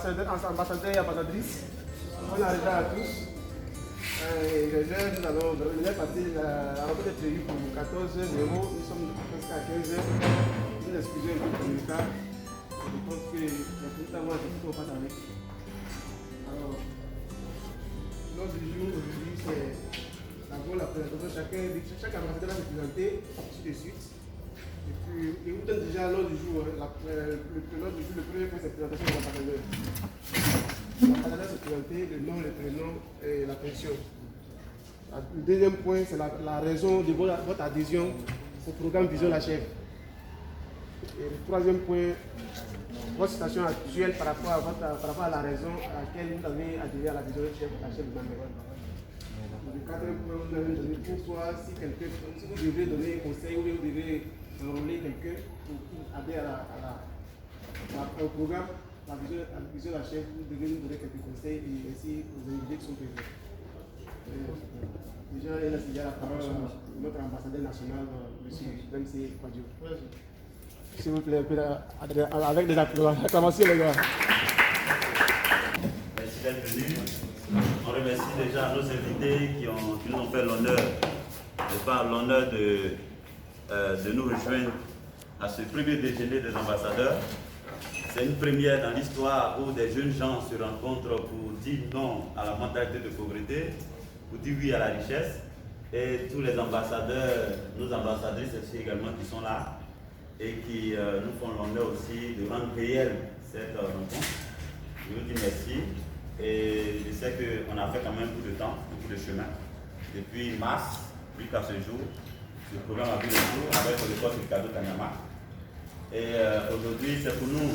ambassadeurs et ambassadrices. On est arrivé à tous. Les jeunes, nous allons passer la rencontre est prévue pour 14h00. Nous sommes presque à 15h. Nous excusez un peu le cas. Je pense que tout à l'heure, je passe avec. Alors, l'ordre du jour aujourd'hui, c'est d'abord la présentation. Chaque ambassadeur va se présenter tout de suite. Et puis, il vous donne déjà l'ordre du jour. L'ordre du jour, le premier point, c'est la présentation de l'ambassadeur. L'ambassadeur se présenter, le nom, le prénom et la fonction. Le deuxième point, c'est la raison de votre adhésion au programme Vision la Chèvre. Et le troisième point, votre situation actuelle par rapport à la raison à laquelle vous avez adhéré à la Vision la Chèvre de Maméron. Le quatrième point, vous avez donné pourquoi, si vous devez donner un conseil ou vous devez enrôler quelqu'un pour adhérer au programme, la Vision la Chèvre, vous devez nous donner quelques conseils et ainsi aux invités qui sont présents. Déjà, il a déjà la parole à notre ambassadeur national, M. Ramsey Kwadjo. S'il vous plaît, avec des acclamations, les gars. Merci d'être venus. On remercie déjà nos invités qui nous ont fait l'honneur, de nous rejoindre à ce premier déjeuner des ambassadeurs. C'est une première dans l'histoire où des jeunes gens se rencontrent pour dire non à la mentalité de pauvreté, pour dire oui à la richesse. Et tous les ambassadeurs, nos ambassadrices aussi également qui sont là et qui nous font l'honneur aussi de rendre réelle cette rencontre. Je vous dis merci. Et je sais qu'on a fait quand même beaucoup de temps, beaucoup de chemin. Depuis mars, jusqu'à ce jour, le programme a vu le jour avec le poste Ricardo Kanyama. Et aujourd'hui, c'est pour nous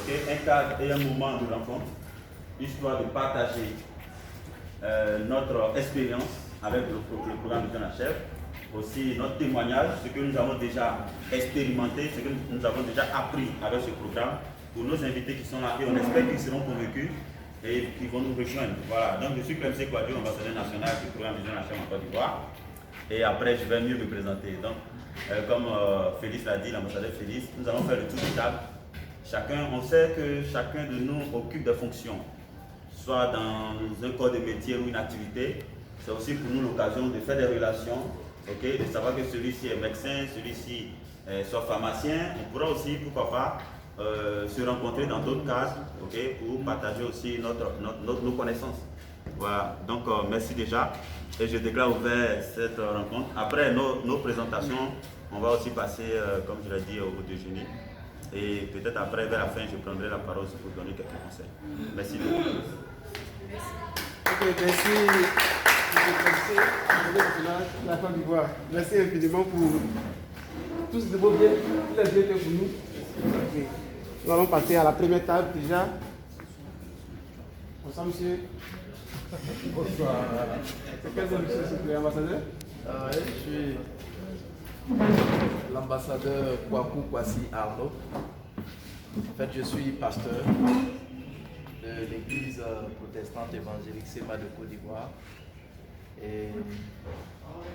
un cadre et un moment de rencontre, histoire de partager notre expérience avec le programme Vision la Chèvre, aussi notre témoignage, ce que nous avons déjà expérimenté, ce que nous avons déjà appris avec ce programme, pour nos invités qui sont là et on espère qu'ils seront convaincus et qui vont nous rejoindre. Voilà, donc je suis Clemsé Kwadjo, ambassadeur national du programme Vision la Chèvre en Côte d'Ivoire. Et après, je vais mieux me présenter. Donc, comme Félix l'a dit, l'ambassadeur Félix, nous allons faire le tour de table. On sait que chacun de nous occupe des fonctions, soit dans un corps de métier ou une activité. C'est aussi pour nous l'occasion de faire des relations, de savoir que celui-ci est médecin, celui-ci soit pharmacien. On pourra aussi, pourquoi pas, se rencontrer dans d'autres cases pour partager aussi nos connaissances. Voilà, donc merci déjà. Et je déclare ouvert cette rencontre. Après nos présentations, on va aussi passer, comme je l'ai dit, au déjeuner. Et peut-être après, vers la fin, je prendrai la parole pour donner quelques conseils. Merci beaucoup. Ok, merci. La Côte d'Ivoire. Merci infiniment pour tout ce beau bien, tout les bien pour nous. Okay. Nous allons passer à la première table déjà. Bonsoir, monsieur. Bonsoir. C'est quel nom, monsieur, s'il vous plaît, ambassadeur? Je suis l'ambassadeur Kwaku Kwasi Arnaud. En fait, je suis pasteur de l'église protestante évangélique Sema de Côte d'Ivoire. Et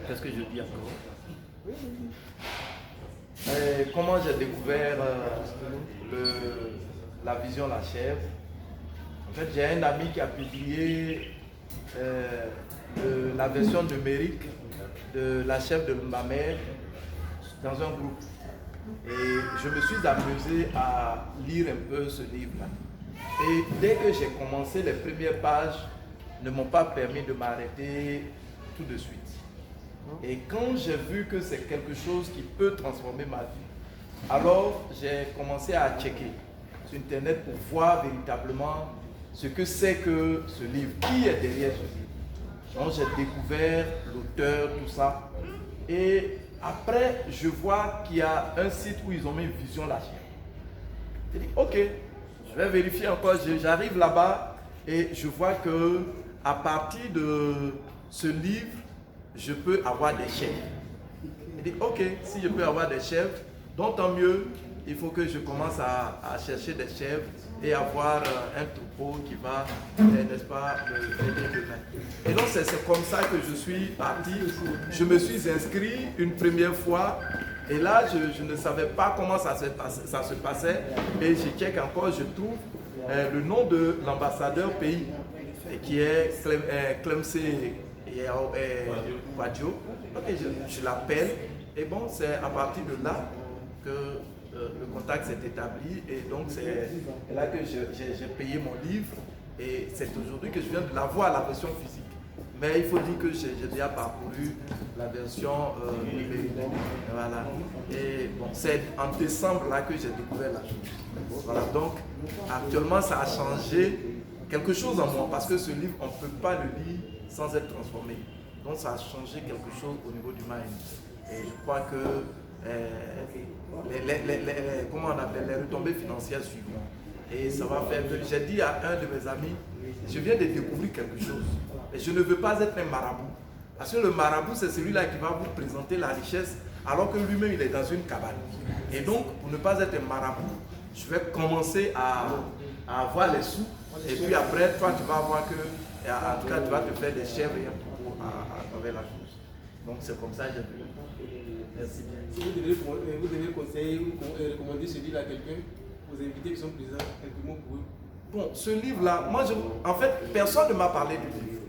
qu'est-ce que je dis encore? Comment j'ai découvert la Vision la Chèvre? En fait, j'ai un ami qui a publié la version numérique de La Chèvre de ma mère dans un groupe. Et je me suis amusé à lire un peu ce livre-là. Et dès que j'ai commencé, les premières pages ne m'ont pas permis de m'arrêter tout de suite. Et quand j'ai vu que c'est quelque chose qui peut transformer ma vie, alors j'ai commencé à checker sur Internet pour voir véritablement ce que c'est que ce livre, qui est derrière ce livre. Donc j'ai découvert l'auteur, tout ça. Et après, je vois qu'il y a un site où ils ont mis Vision la Chèvre. J'ai dit, ok, je vais vérifier encore. J'arrive là-bas et je vois que à partir de ce livre, je peux avoir des chèvres. J'ai dit, ok, si je peux avoir des chèvres, donc tant mieux, il faut que je commence à chercher des chèvres et avoir un troupeau qui va, n'est-ce pas, me aider demain. Et donc c'est comme ça que je suis parti. Je me suis inscrit une première fois et là je ne savais pas comment ça se passait et je check encore, je trouve le nom de l'ambassadeur pays, qui est Clemsé Wadjo. Donc je l'appelle, et bon, c'est à partir de là que le contact s'est établi, et donc c'est là que j'ai payé mon livre, et c'est aujourd'hui que je viens de l'avoir, la version physique. Mais il faut dire que j'ai déjà parcouru la version numérique. Voilà. Et bon, c'est en décembre là que j'ai découvert la chose. Voilà, donc actuellement ça a changé quelque chose en moi, parce que ce livre, on ne peut pas le lire sans être transformé. Donc ça a changé quelque chose au niveau du mind. Et je crois que comment on appelle, les retombées financières suivront. Et ça va faire que j'ai dit à un de mes amis, je viens de découvrir quelque chose. Et je ne veux pas être un marabout. Parce que le marabout, c'est celui-là qui va vous présenter la richesse, alors que lui-même, il est dans une cabane. Et donc, pour ne pas être un marabout, je vais commencer à avoir les sous. Et puis après, toi, tu vas voir que, en tout cas, tu vas te faire des chèvres et un propos à travers la chose. Donc, c'est comme ça que j'ai vu. Merci bien. Si vous devez conseiller ou recommander ce livre à quelqu'un, vos invités qui sont présents, quelques mots pour eux. Bon, ce livre-là, moi, en fait, personne ne m'a parlé du livre.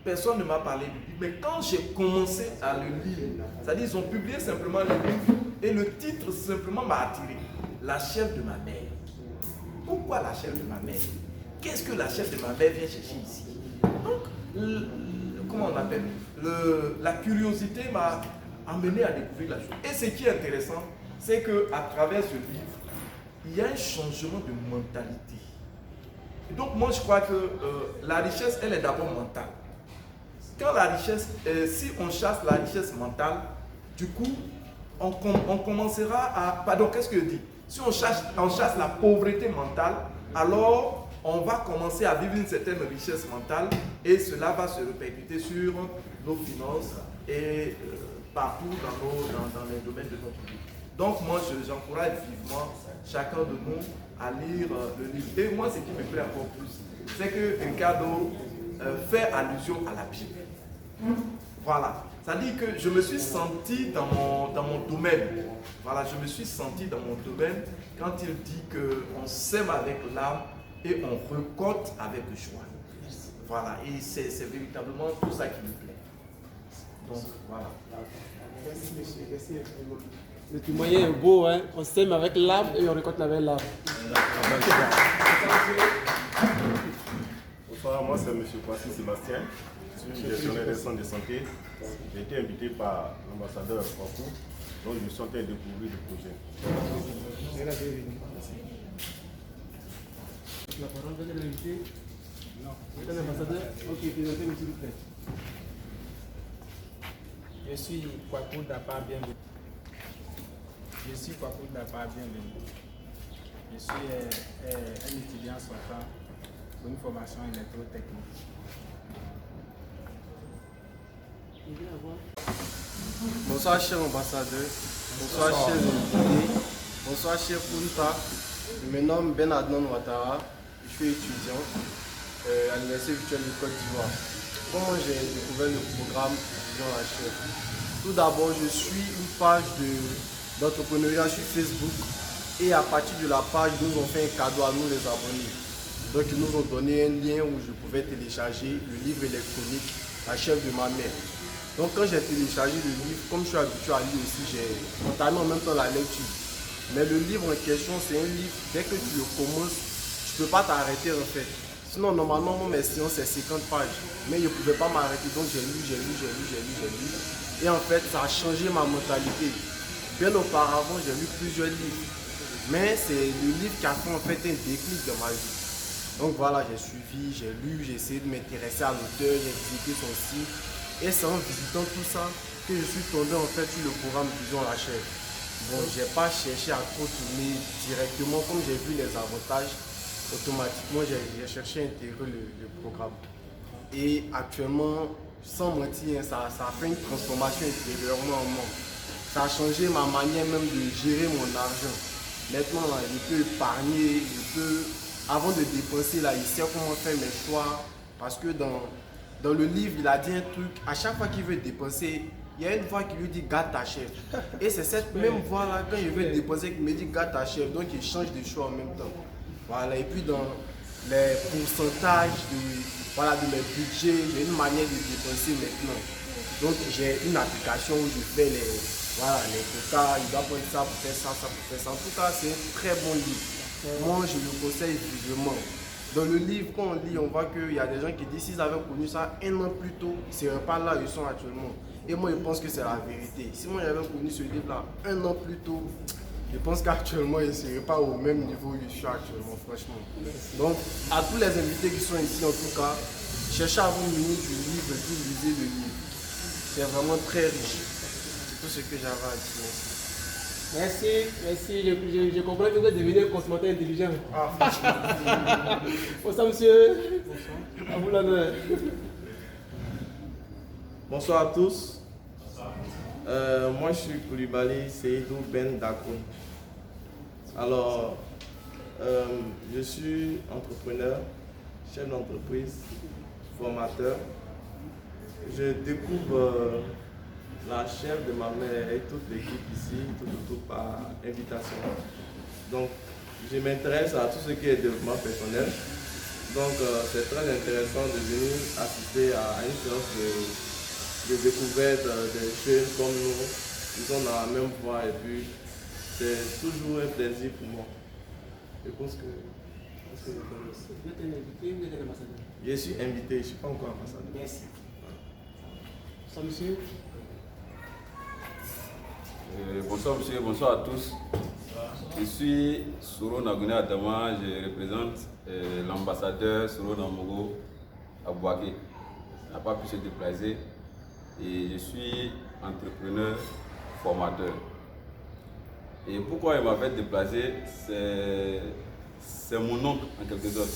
Personne ne m'a parlé du livre. Mais quand j'ai commencé à le lire, c'est-à-dire ils ont publié simplement le livre et le titre simplement m'a attiré. La chèvre de ma mère. Pourquoi la chèvre de ma mère? Qu'est-ce que la chèvre de ma mère vient chercher ici? Donc, comment on appelle? La curiosité m'a amené à découvrir la chose. Et ce qui est intéressant, c'est qu'à travers ce livre, il y a un changement de mentalité. Et donc moi je crois que la richesse, elle est d'abord mentale. Quand la richesse, si on chasse la richesse mentale, du coup, on commencera à... Pardon, qu'est-ce que je dis? Si on chasse la pauvreté mentale, alors on va commencer à vivre une certaine richesse mentale et cela va se répercuter sur nos finances et partout dans les domaines de notre vie. Donc moi, j'encourage vivement chacun de nous à lire le livre. Et moi, ce qui me plaît encore plus, c'est que Ricardo fait allusion à la Bible. Voilà. C'est-à-dire que je me suis senti dans mon domaine. Voilà, je me suis senti dans mon domaine quand il dit qu'on sème avec l'âme et on récolte avec joie. Voilà, et c'est véritablement tout ça qui me plaît. Donc, voilà. Merci, monsieur. Merci. Le témoignage est beau, hein? On sème avec l'âme et on récolte avec l'âme. Bonsoir, moi c'est M. Kwasi Sébastien. Je suis gestionnaire des centres de santé. J'ai été invité par l'ambassadeur Kwaku, donc je suis en train de découvrir le projet. La parole de l'invité. Non. Vous êtes l'ambassadeur? Ok, présentez-vous s'il vous plaît. Je suis Kwaku Dapa, bienvenue. Je suis Kwaku Dapa, bienvenue. Je suis un étudiant sortant pour une formation électrotechnique. Bonsoir cher ambassadeur, bonsoir chers invités, bonsoir cher Punta. Je me nomme Ben Adnan Ouattara, je suis étudiant à l'Université virtuelle de Côte d'Ivoire. Comment j'ai découvert le programme Vision la chèvre? Tout d'abord, je suis une page d'entrepreneuriat sur Facebook et à partir de la page, ils nous ont fait un cadeau à nous les abonnés. Donc ils nous ont donné un lien où je pouvais télécharger le livre électronique La chèvre de ma mère. Donc quand j'ai téléchargé le livre, comme je suis habitué à lire aussi, j'ai entamé en même temps la lecture. Mais le livre en question, c'est un livre, dès que tu le commences, tu ne peux pas t'arrêter en fait. Sinon, normalement, mes séances, c'est 50 pages. Mais je ne pouvais pas m'arrêter, donc j'ai lu. Et en fait, ça a changé ma mentalité. Bien auparavant, j'ai lu plusieurs livres. Mais c'est le livre qui a fait en fait un déclic dans ma vie. Donc voilà, j'ai suivi, j'ai lu, j'ai essayé de m'intéresser à l'auteur, j'ai visité son site. Et c'est en visitant tout ça que je suis tombé en fait sur le programme Vision la chèvre. Bon, je n'ai pas cherché à trop tourner directement, comme j'ai vu les avantages, automatiquement j'ai cherché à intégrer le programme. Et actuellement, sans mentir, ça a fait une transformation intérieurement en moi. Ça a changé ma manière même de gérer mon argent. Maintenant, là, je peux épargner, avant de dépenser, là, je sais comment faire mes choix. Parce que dans le livre, il a dit un truc, à chaque fois qu'il veut dépenser, il y a une voix qui lui dit garde ta chèvre. Et c'est cette même voix-là, quand il veut dépenser, qui me dit garde ta chèvre. Donc il change de choix en même temps. Voilà, et puis dans les pourcentages de mes budgets, j'ai une manière de dépenser maintenant. Donc j'ai une application où je fais les quotas, il doit prendre ça pour faire ça, ça pour faire ça. En tout cas, c'est un très bon livre. Moi, je le conseille vivement. Dans le livre, quand on lit, on voit qu'il y a des gens qui disent s'ils avaient connu ça un an plus tôt, ils ne seraient pas là où ils sont actuellement. Et moi, je pense que c'est la vérité. Si moi j'avais connu ce livre-là un an plus tôt, je pense qu'actuellement, je ne serais pas au même niveau où je suis actuellement, franchement. Donc, à tous les invités qui sont ici, en tout cas, cherchez à vous munir du livre et puis lisez le livre. C'est vraiment très riche. C'est tout ce que j'avais à dire. Merci. Je comprends que vous êtes devenu un consommateur intelligent. Ah, franchement. Bonsoir, monsieur. Bonsoir. À vous l'honneur. Bonsoir à tous. Moi, je suis Koulibaly Seydou Ben Dakoun. Alors, je suis entrepreneur, chef d'entreprise, formateur. Je découvre la chef de ma mère et toute l'équipe ici, tout par invitation. Donc, je m'intéresse à tout ce qui est développement personnel. Donc, c'est très intéressant de venir assister à une séance de découverte des jeunes comme nous, qui sont dans la même voie, et puis c'est toujours un plaisir pour moi. Je pense que Vous êtes un invité, vous êtes un ambassadeur. je suis invité, je ne suis pas encore ambassadeur. Merci. Bonsoir, monsieur. Bonsoir monsieur, bonsoir à tous. Je suis Souro Nagune Adama, je représente l'ambassadeur Souro Namogo à Bouaké. Il n'a pas pu se déplacer et je suis entrepreneur, formateur. Et pourquoi il m'a fait déplacer, c'est mon oncle en quelque sorte.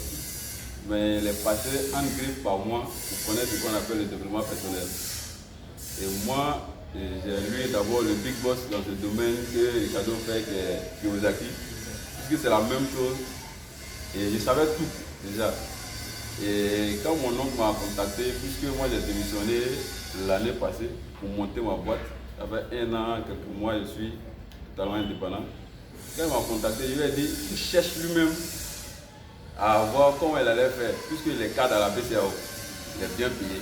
Mais il est passé en griffe par moi pour connaître ce qu'on appelle le développement personnel. Et moi, j'ai lu d'abord le big boss dans ce domaine que Ricardo fait, qui est Kiyosaki, puisque c'est la même chose. Et je savais tout déjà. Et quand mon oncle m'a contacté, puisque moi j'ai démissionné l'année passée pour monter ma boîte, ça fait 1 an, quelques mois, je suis totalement indépendant. Quand il m'a contacté, je lui ai dit qu'il cherche lui-même à voir comment il allait faire, puisqu'il est cadre à la BCAO, il est bien payé.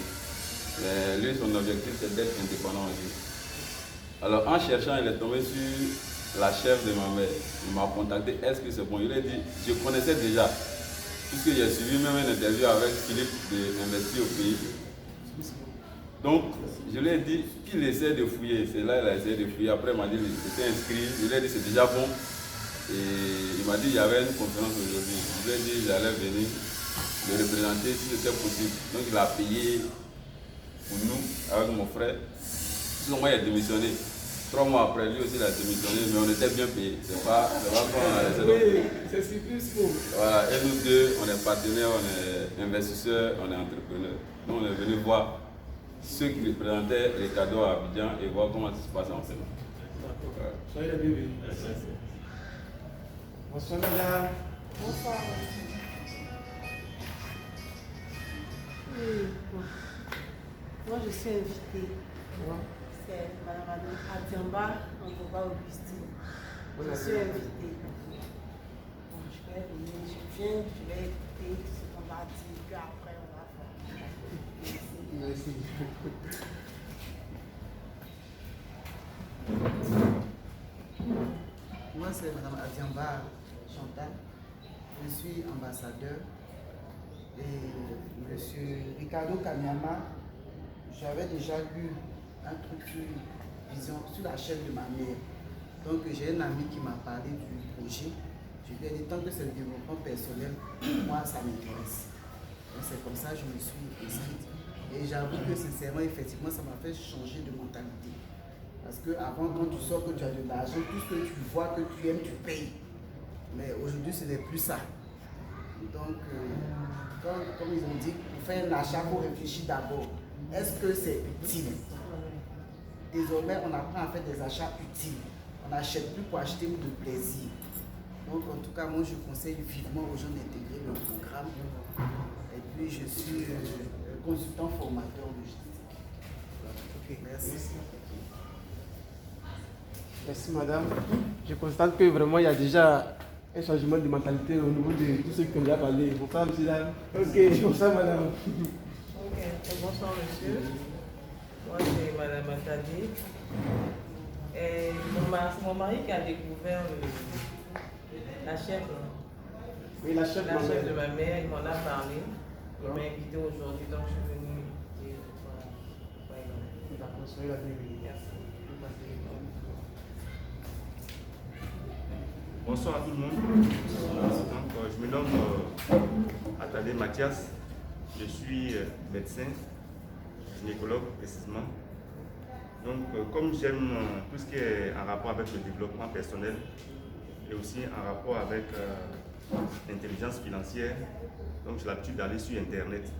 Et lui, son objectif, c'est d'être indépendant aussi. Alors, en cherchant, il est tombé sur la chef de ma mère. Il m'a contacté, est-ce que c'est bon? Il a dit, je connaissais déjà, puisque j'ai suivi même une interview avec Philippe d'Investir au pays. Donc, je lui ai dit qu'il essaie de fouiller. C'est là qu'il a essayé de fouiller. Après, il m'a dit qu'il s'était inscrit. Je lui ai dit c'est déjà bon. Et il m'a dit qu'il y avait une conférence aujourd'hui. Je lui ai dit que j'allais venir le représenter si c'était possible. Donc, il a payé pour nous, avec mon frère. Sinon, moi, il a démissionné. 3 mois après, lui aussi, il a démissionné, mais on était bien payés. C'est pas quand on a laissé. Oui, c'est plus beau. Voilà, et nous deux, on est partenaires, on est investisseurs, on est entrepreneurs. Nous, on est venus voir ceux qui représentaient les cadeaux à Abidjan et voir comment ça se passe en ce moment. D'accord. Soyez les bienvenus. Bonsoir madame. Bonsoir. Oui, bon. Moi je suis invitée. C'est Madame Adiamba Angoba Augustine. Je suis invitée. Bon, je vais venir, je viens, je vais écouter ce qu'on va dire, puis après on va faire. Merci. Moi, c'est Mme Adiamba Chantal. Je suis ambassadeur. Et M. Ricardo Kanyama, j'avais déjà lu un truc sur la chaîne de ma mère. Donc, j'ai un ami qui m'a parlé du projet. Je lui ai dit, tant que c'est le développement personnel, moi, ça m'intéresse. Donc, c'est comme ça que je me suis inscrite. Et j'avoue que sincèrement, effectivement, ça m'a fait changer de mentalité. Parce qu'avant, quand tu sors que tu as de l'argent, tout ce que tu vois, que tu aimes, tu payes. Mais aujourd'hui, ce n'est plus ça. Donc, comme ils ont dit, pour faire un achat, il faut réfléchir d'abord. Est-ce que c'est utile? Désormais, on apprend à faire des achats utiles. On n'achète plus pour acheter pour le plaisir. Donc, en tout cas, moi, je conseille vivement aux gens d'intégrer le programme. Et puis, je suis consultant formateur logistique. Ok, merci. Merci madame. Je constate que vraiment il y a déjà un changement de mentalité au niveau de tous ceux qui ont déjà parlé. Vos femmes, c'est là. Ok, bonsoir madame. Ok, bonsoir monsieur. Moi c'est madame Atadi. Et mon mari qui a découvert la chef. Oui, la chef de ma mère, il m'en a parlé. Il m'a invité aujourd'hui, donc je suis venue. D'accord, soyez la bienvenue. Bonsoir à tout le monde. Donc, je me nomme Atadé Mathias. Je suis médecin, gynécologue précisément. Donc, comme j'aime tout ce qui est en rapport avec le développement personnel et aussi en rapport avec l'intelligence financière, donc j'ai l'habitude d'aller sur Internet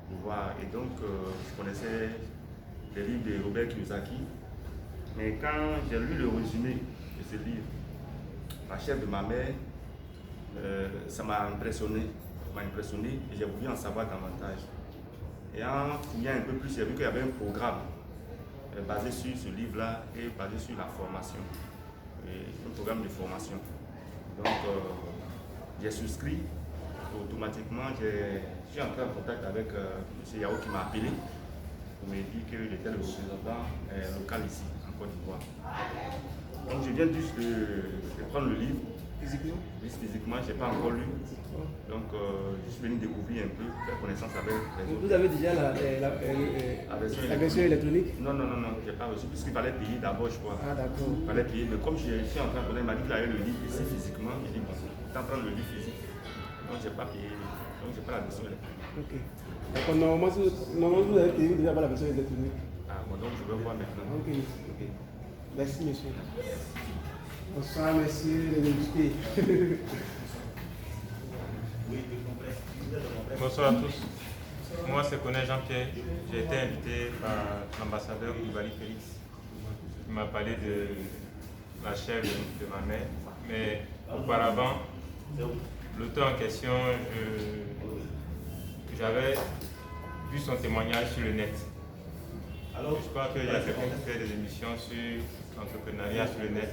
pour voir. Et donc, je connaissais les livres de Robert Kiyosaki. Mais quand j'ai lu le résumé de ce livre, la chef de ma mère, ça m'a impressionné et j'ai voulu en savoir davantage. Et en fouillant un peu plus, j'ai vu qu'il y avait un programme basé sur ce livre-là et basé sur la formation, un programme de formation. Donc, j'ai souscrit automatiquement, je suis entré en contact avec M. Yao qui m'a appelé pour me dire qu'il était le représentant local ici, en Côte d'Ivoire. Donc je viens juste de prendre le livre. Physiquement? Oui, physiquement, je n'ai pas encore lu. Donc je suis venu découvrir un peu, faire connaissance avec les autres. Vous avez déjà la version électronique? Non, je n'ai pas reçu, puisqu'il fallait payer d'abord, je crois. Ah d'accord. Il fallait payer, mais comme je suis en train de connaître, il m'a dit qu'il avait le livre ici physiquement. J'ai dit, bon, autant prendre le livre physique. Donc je n'ai pas payé, donc je n'ai pas la version électronique. Ok. Donc normalement, vous avez payé déjà la version électronique. Ah bon, donc je vais voir maintenant. Ok. Merci monsieur. Bonsoir monsieur les invités. Bonsoir à tous. Moi c'est Koné Jean-Pierre. J'ai été invité par l'ambassadeur Koulibaly Félix. Il m'a parlé de la chèvre de ma mère. Mais auparavant, l'auteur en question, j'avais vu son témoignage sur le net. Alors, je crois qu'il y a quelqu'un qui fait des émissions sur l'entrepreneuriat sur le net.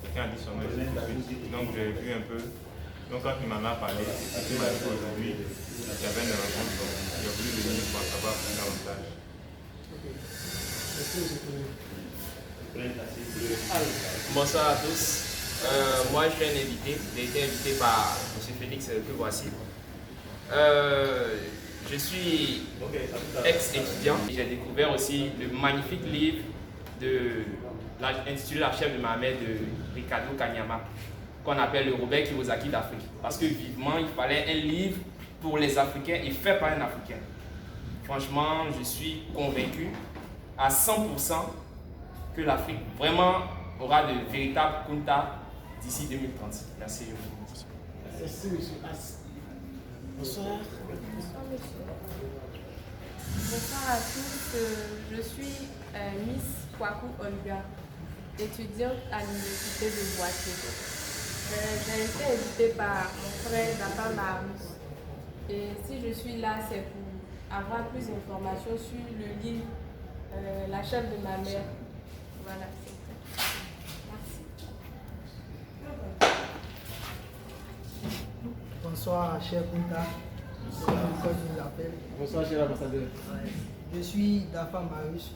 Quelqu'un a dit son nom, donc j'ai vu un peu. Donc quand il m'en a parlé, il m'a dit qu'aujourd'hui, il y avait une rencontre, donc j'ai voulu venir pour en savoir plus davantage. Bonsoir à tous. Moi je suis un invité, j'ai été invité par M. Félix que voici. Je suis ex-étudiant. J'ai découvert aussi le magnifique livre intitulé La chèvre de ma mère de Ricardo Kanyama, qu'on appelle le Robert Kiyosaki d'Afrique. Parce que vivement, il fallait un livre pour les Africains et fait par un Africain. Franchement, je suis convaincu à 100% que l'Afrique vraiment aura de véritables Kunta d'ici 2030. Merci. Merci monsieur. Bonsoir. Bonsoir monsieur. Bonsoir à tous. Je suis Miss Kwaku Olga, étudiante à l'université de Boaké. J'ai été invitée par mon frère Nathan Marus. Et si je suis là, c'est pour avoir plus d'informations sur le livre La chèvre de ma mère. Voilà, c'est tout. Merci. Bonsoir, cher Kunta. Bonsoir, cher ambassadeur. Je suis Dafa Marius.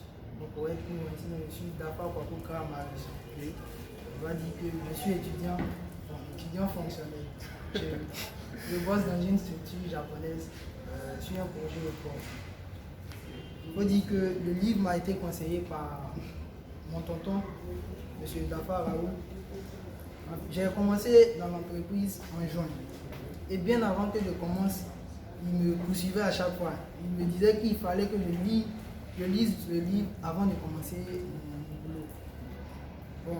Pour être plus intime, je suis Dafa Kwakukra Marius. On va dire que je suis étudiant fonctionnel. Je bosse dans une structure japonaise sur un projet de port. Il faut dire que le livre m'a été conseillé par mon tonton, M. Dafa Raoult. J'ai commencé dans l'entreprise en juin. Et bien avant que je commence, il me poursuivait à chaque fois. Il me disait qu'il fallait que je lise le livre avant de commencer mon boulot. Bon,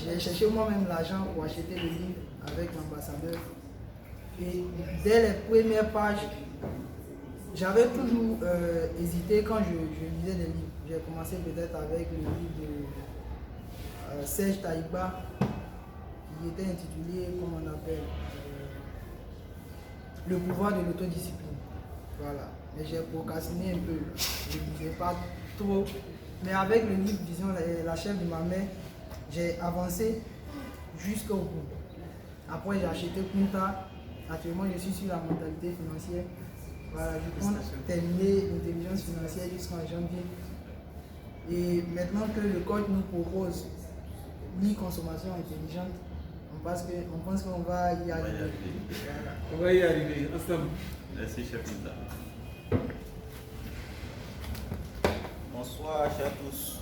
j'ai cherché moi-même l'argent pour acheter le livre avec l'ambassadeur. Et dès les premières pages, j'avais toujours hésité quand je lisais des livres. J'ai commencé peut-être avec le livre de Serge Taïba, qui était intitulé, comment on appelle, Le pouvoir de l'autodiscipline. Voilà. Mais j'ai procrastiné un peu. Je ne lisais pas trop. Mais avec le livre, disons, La chèvre de ma mère, j'ai avancé jusqu'au bout. Après, j'ai acheté Punta. Actuellement, je suis sur la mentalité financière. Voilà, je compte terminer l'intelligence financière jusqu'en janvier. Et maintenant que le code nous propose l'e-consommation intelligente, on pense qu'on va y arriver. On va y arriver, ensemble. Merci, chef Punta. Bonsoir, chers tous.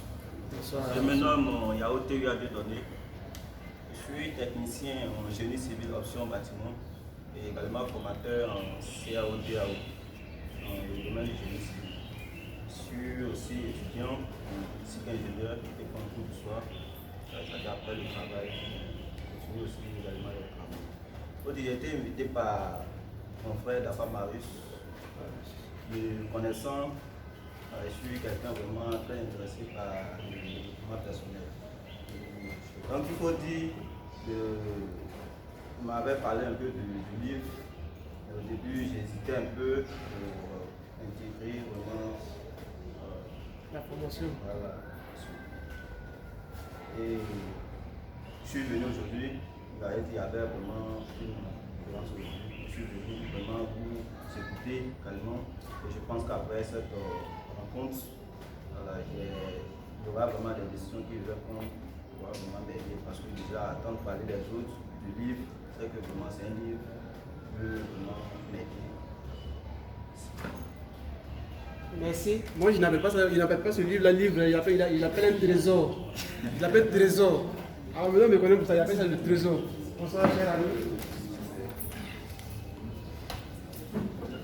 Bonsoir. Je me nomme Yaote Dieudonné. Je suis technicien en génie civil option bâtiment et également formateur en CAO-DAO dans le domaine du génie civil. Je suis aussi étudiant en physique ingénieur et concours du soir. C'est-à-dire après le travail, je continue aussi également le travail. J'ai été invité par mon frère Dafa Marius. Le connaissant, je suis quelqu'un vraiment très intéressé par le développement personnel. Donc il faut dire que vous m'avez parlé un peu du livre. Au début, j'hésitais un peu pour intégrer vraiment la promotion. Voilà. Et je suis venu aujourd'hui, il y avait vraiment une conférence aujourd'hui. Je suis venu vraiment vous écouter calmement. Et je pense qu'après cette rencontre, voilà, il y aura vraiment des décisions qui vont prendre pour vraiment m'aider. Parce que déjà, attendre de parler des autres, du livre, c'est que vraiment c'est un livre qui peut vraiment m'aider. Merci. Moi, je n'appelle pas ça, il n'appelle pas ce livre, le livre, il appelle un trésor. Il l'appelle trésor. Alors, maintenant, me connaît pour ça, il appelle ça le trésor. Bonsoir, cher ami.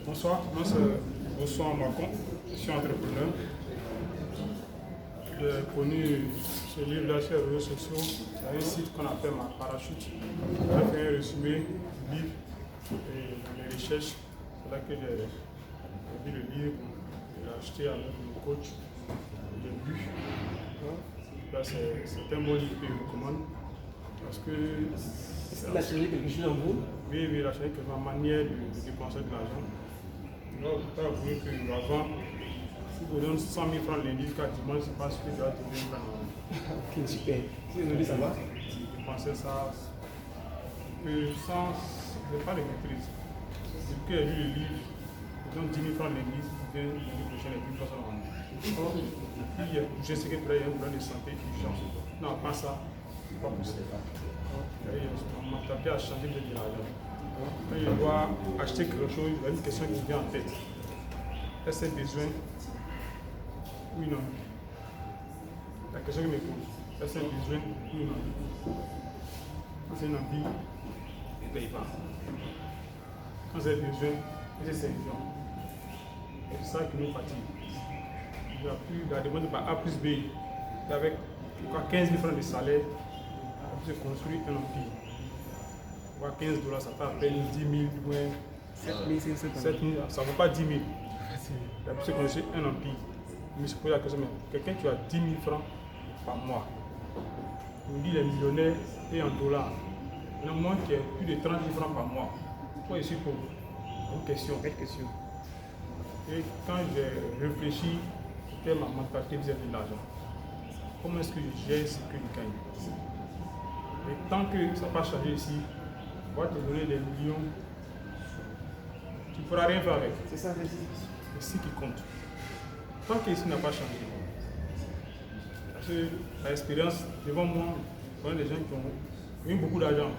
Bonsoir, moi c'est Bonsoir Macon, je suis entrepreneur. J'ai connu ce livre-là sur les réseaux sociaux, sur un site qu'on appelle Ma Parachute. J'ai fait un résumé du livre et dans mes recherches, c'est là que j'ai vu le livre, j'ai acheté avec mon coach, j'ai lu. Là, c'est un bon livre que je recommande parce que. Est-ce qu'il a changé quelque chose en vous? Oui, il a changé quelque chose en manière de dépenser de l'argent. Donc, tu as avoué qu'avant, si tu donnes 100 000 francs lundi jusqu'à dimanche, je pense que tu vas trouver une franc. Ok, super. Si vous ça va? Je pensais ça sans. Je n'ai pas de maîtrise. Depuis que j'ai lu le livre, je donne 10 000 francs lundi, l'année prochaine, et plus personne en puis, je sais que il y a un problème de santé qui change. Non, pas ça, c'est pas possible. Ma mentalité a changé de l'argent. Quand je dois acheter quelque chose, il y a une question qui vient en tête. Est-ce un besoin? Oui, non. La question que je me pose, est-ce un besoin? Oui, non. Quand c'est une envie, je ne paye pas. Quand c'est un besoin, c'est urgent. Et c'est ça qui nous fatigue. La demande par A plus B, avec 15 000 francs de salaire, on peut construire un empire. 15 $, ça fait à peine 10 000, 7 000, ça ne vaut pas 10 000. Il a pu se construire un empire. Mais je pose la question, quelqu'un qui a 10 000 francs par mois, on dit les millionnaires payent en dollars. Il y en a moins qui a plus de 30 000 francs par mois. Pourquoi je suis pauvre? Une question. Et quand j'ai réfléchi, quelle est ma mentalité vis-à-vis de l'argent? Comment est-ce que je gère ce que je gagne? Et tant que ça n'a pas changé ici, on va te donner des millions, tu ne pourras rien faire avec. C'est ça, c'est ce qui compte. Tant que ici n'a pas changé. Parce que l'expérience, devant moi, je connais des gens qui ont eu beaucoup d'argent.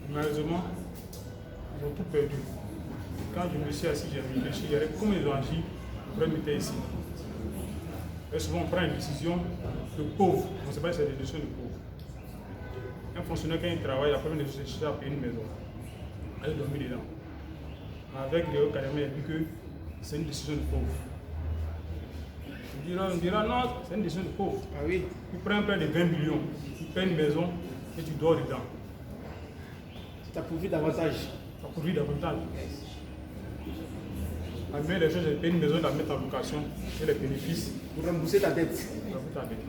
Malheureusement, ils ont tout perdu. Quand je me suis assis, j'ai réfléchi, comment ils ont agi, après me mettre ici. Et souvent, on prend une décision de pauvre. On ne sait pas si c'est des décisions de pauvre. Un fonctionnaire, quand il travaille, la première décision, c'est à payer une maison. Elle dormit dedans. Avec Léo Carrément, il a dit que c'est une décision de pauvre. On dira non, c'est une décision de pauvre. Ah oui. Tu prends un prêt de 20 millions, tu payes une maison et tu dors dedans. Ça profite davantage. Ça profite davantage. La meilleure des choses, c'est de payer une maison et de la mettre en location et les bénéfices. Pour rembourser ta dette. Rembourser ta dette.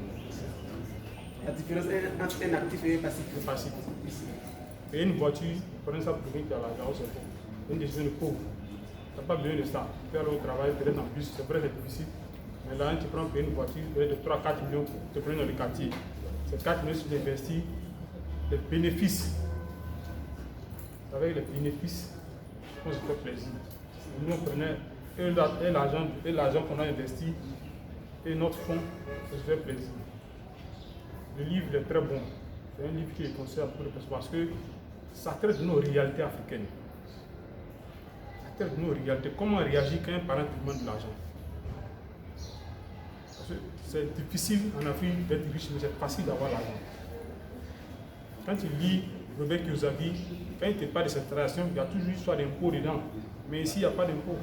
La différence entre un actif et un passif. Un passif. Payer une voiture, prenez ça pour quelqu'un qui a l'argent, c'est pauvre. Une décision de pauvre. Tu n'as pas besoin de ça. Tu peux aller au travail, peut-être en bus, c'est vrai, c'est difficile. Mais là, tu prends payer une voiture, peut-être de 3 à 4 millions, tu te prends dans le quartier. Ces 4 millions, si tu investis, les bénéfices avec les bénéfices, on se fait plaisir. Nous, on prenait et l'argent qu'on a investi et notre fonds, on se fait plaisir. Le livre est très bon. C'est un livre qui est conseillé à beaucoup de personnes parce que ça traite de nos réalités africaines. Ça traite de nos réalités. Comment réagir quand un parent te demande de l'argent? C'est difficile en Afrique d'être riche, mais c'est facile d'avoir l'argent. Quand tu lis Robert Kiyosaki, quand il te parle de cette relation, il y a toujours une histoire d'impôt dedans. Mais ici, il n'y a pas d'impôt.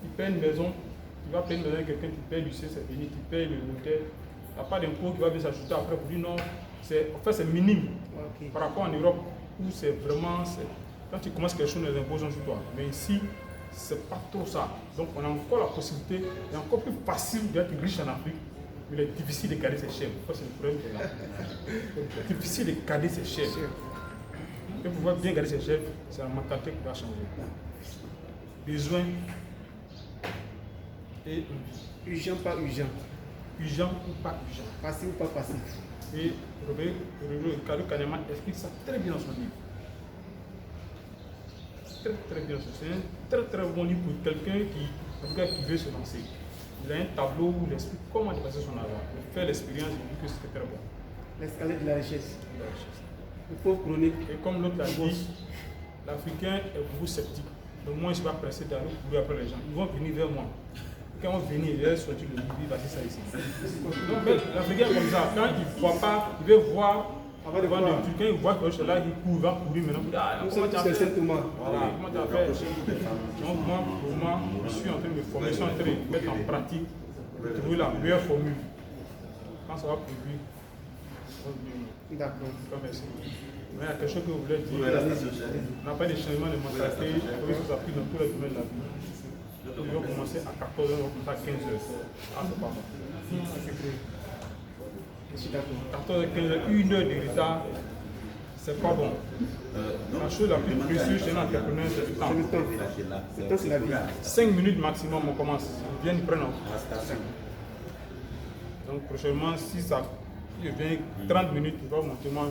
Tu payes une maison, tu vas payer une maison à quelqu'un, tu payes l'UC, c'est fini, tu payes le notaire. Il n'y a pas d'impôt qui va venir s'ajouter après pour dire non. En fait, c'est minime par rapport en Europe où c'est vraiment. Quand tu commences quelque chose, les impôts sont sur toi. Mais ici, c'est pas trop ça. Donc, on a encore la possibilité, c'est encore plus facile d'être riche en Afrique. Mais il est difficile de garder ses chèvres. C'est le problème de là. C'est difficile de garder ses chèvres. Et pour pouvoir bien garder ses chèvres, c'est la mentalité qui va changer. Besoin et urgent, pas urgent. Urgent ou pas urgent. Passif ou pas passif. Et Ricardo Kanyama explique ça très bien dans son livre. Très bien. C'est un très bon livre pour quelqu'un qui veut se lancer. Il a un tableau où il explique comment dépasser son argent. Il fait l'expérience, il dit que c'est très bon. L'escalier de la richesse. Le pauvre chronique. Et comme l'autre l'a dit, l'Africain est beaucoup sceptique. Donc moi, je ne suis pas pressé d'aller courir après les gens. Ils vont venir vers moi. Quand on vient, il va sortir le livre, il va dire ça ici. Donc l'Africain est comme ça. Quand il ne voit pas, il veut voir. Avant de voir des trucs, quand il voit que je suis là, il court, il va courir maintenant. Comment tu as fait? Voilà, comment tu as fait? Donc moi, pour moi, je suis en train de me former, je suis en train de mettre en pratique, de trouver la meilleure formule. Quand ça va produire. D'accord. Merci. Mais il y a quelque chose que vous voulez dire. On n'a pas de changement de mentalité, que ça s'applique dans tous les domaines de la vie. Je vais commencer à 14h, on va commencer à 15h. Ah, c'est pas bon. Je suis d'accord. 14h, 15h, 1 heure de retard, c'est pas bon. La chose la plus précieuse chez un entrepreneur, c'est le temps. Le temps, c'est la vie. 5 minutes maximum, on commence. Ils viennent prendre en station. Donc, prochainement, si ça vient 30 minutes, il va monter moi.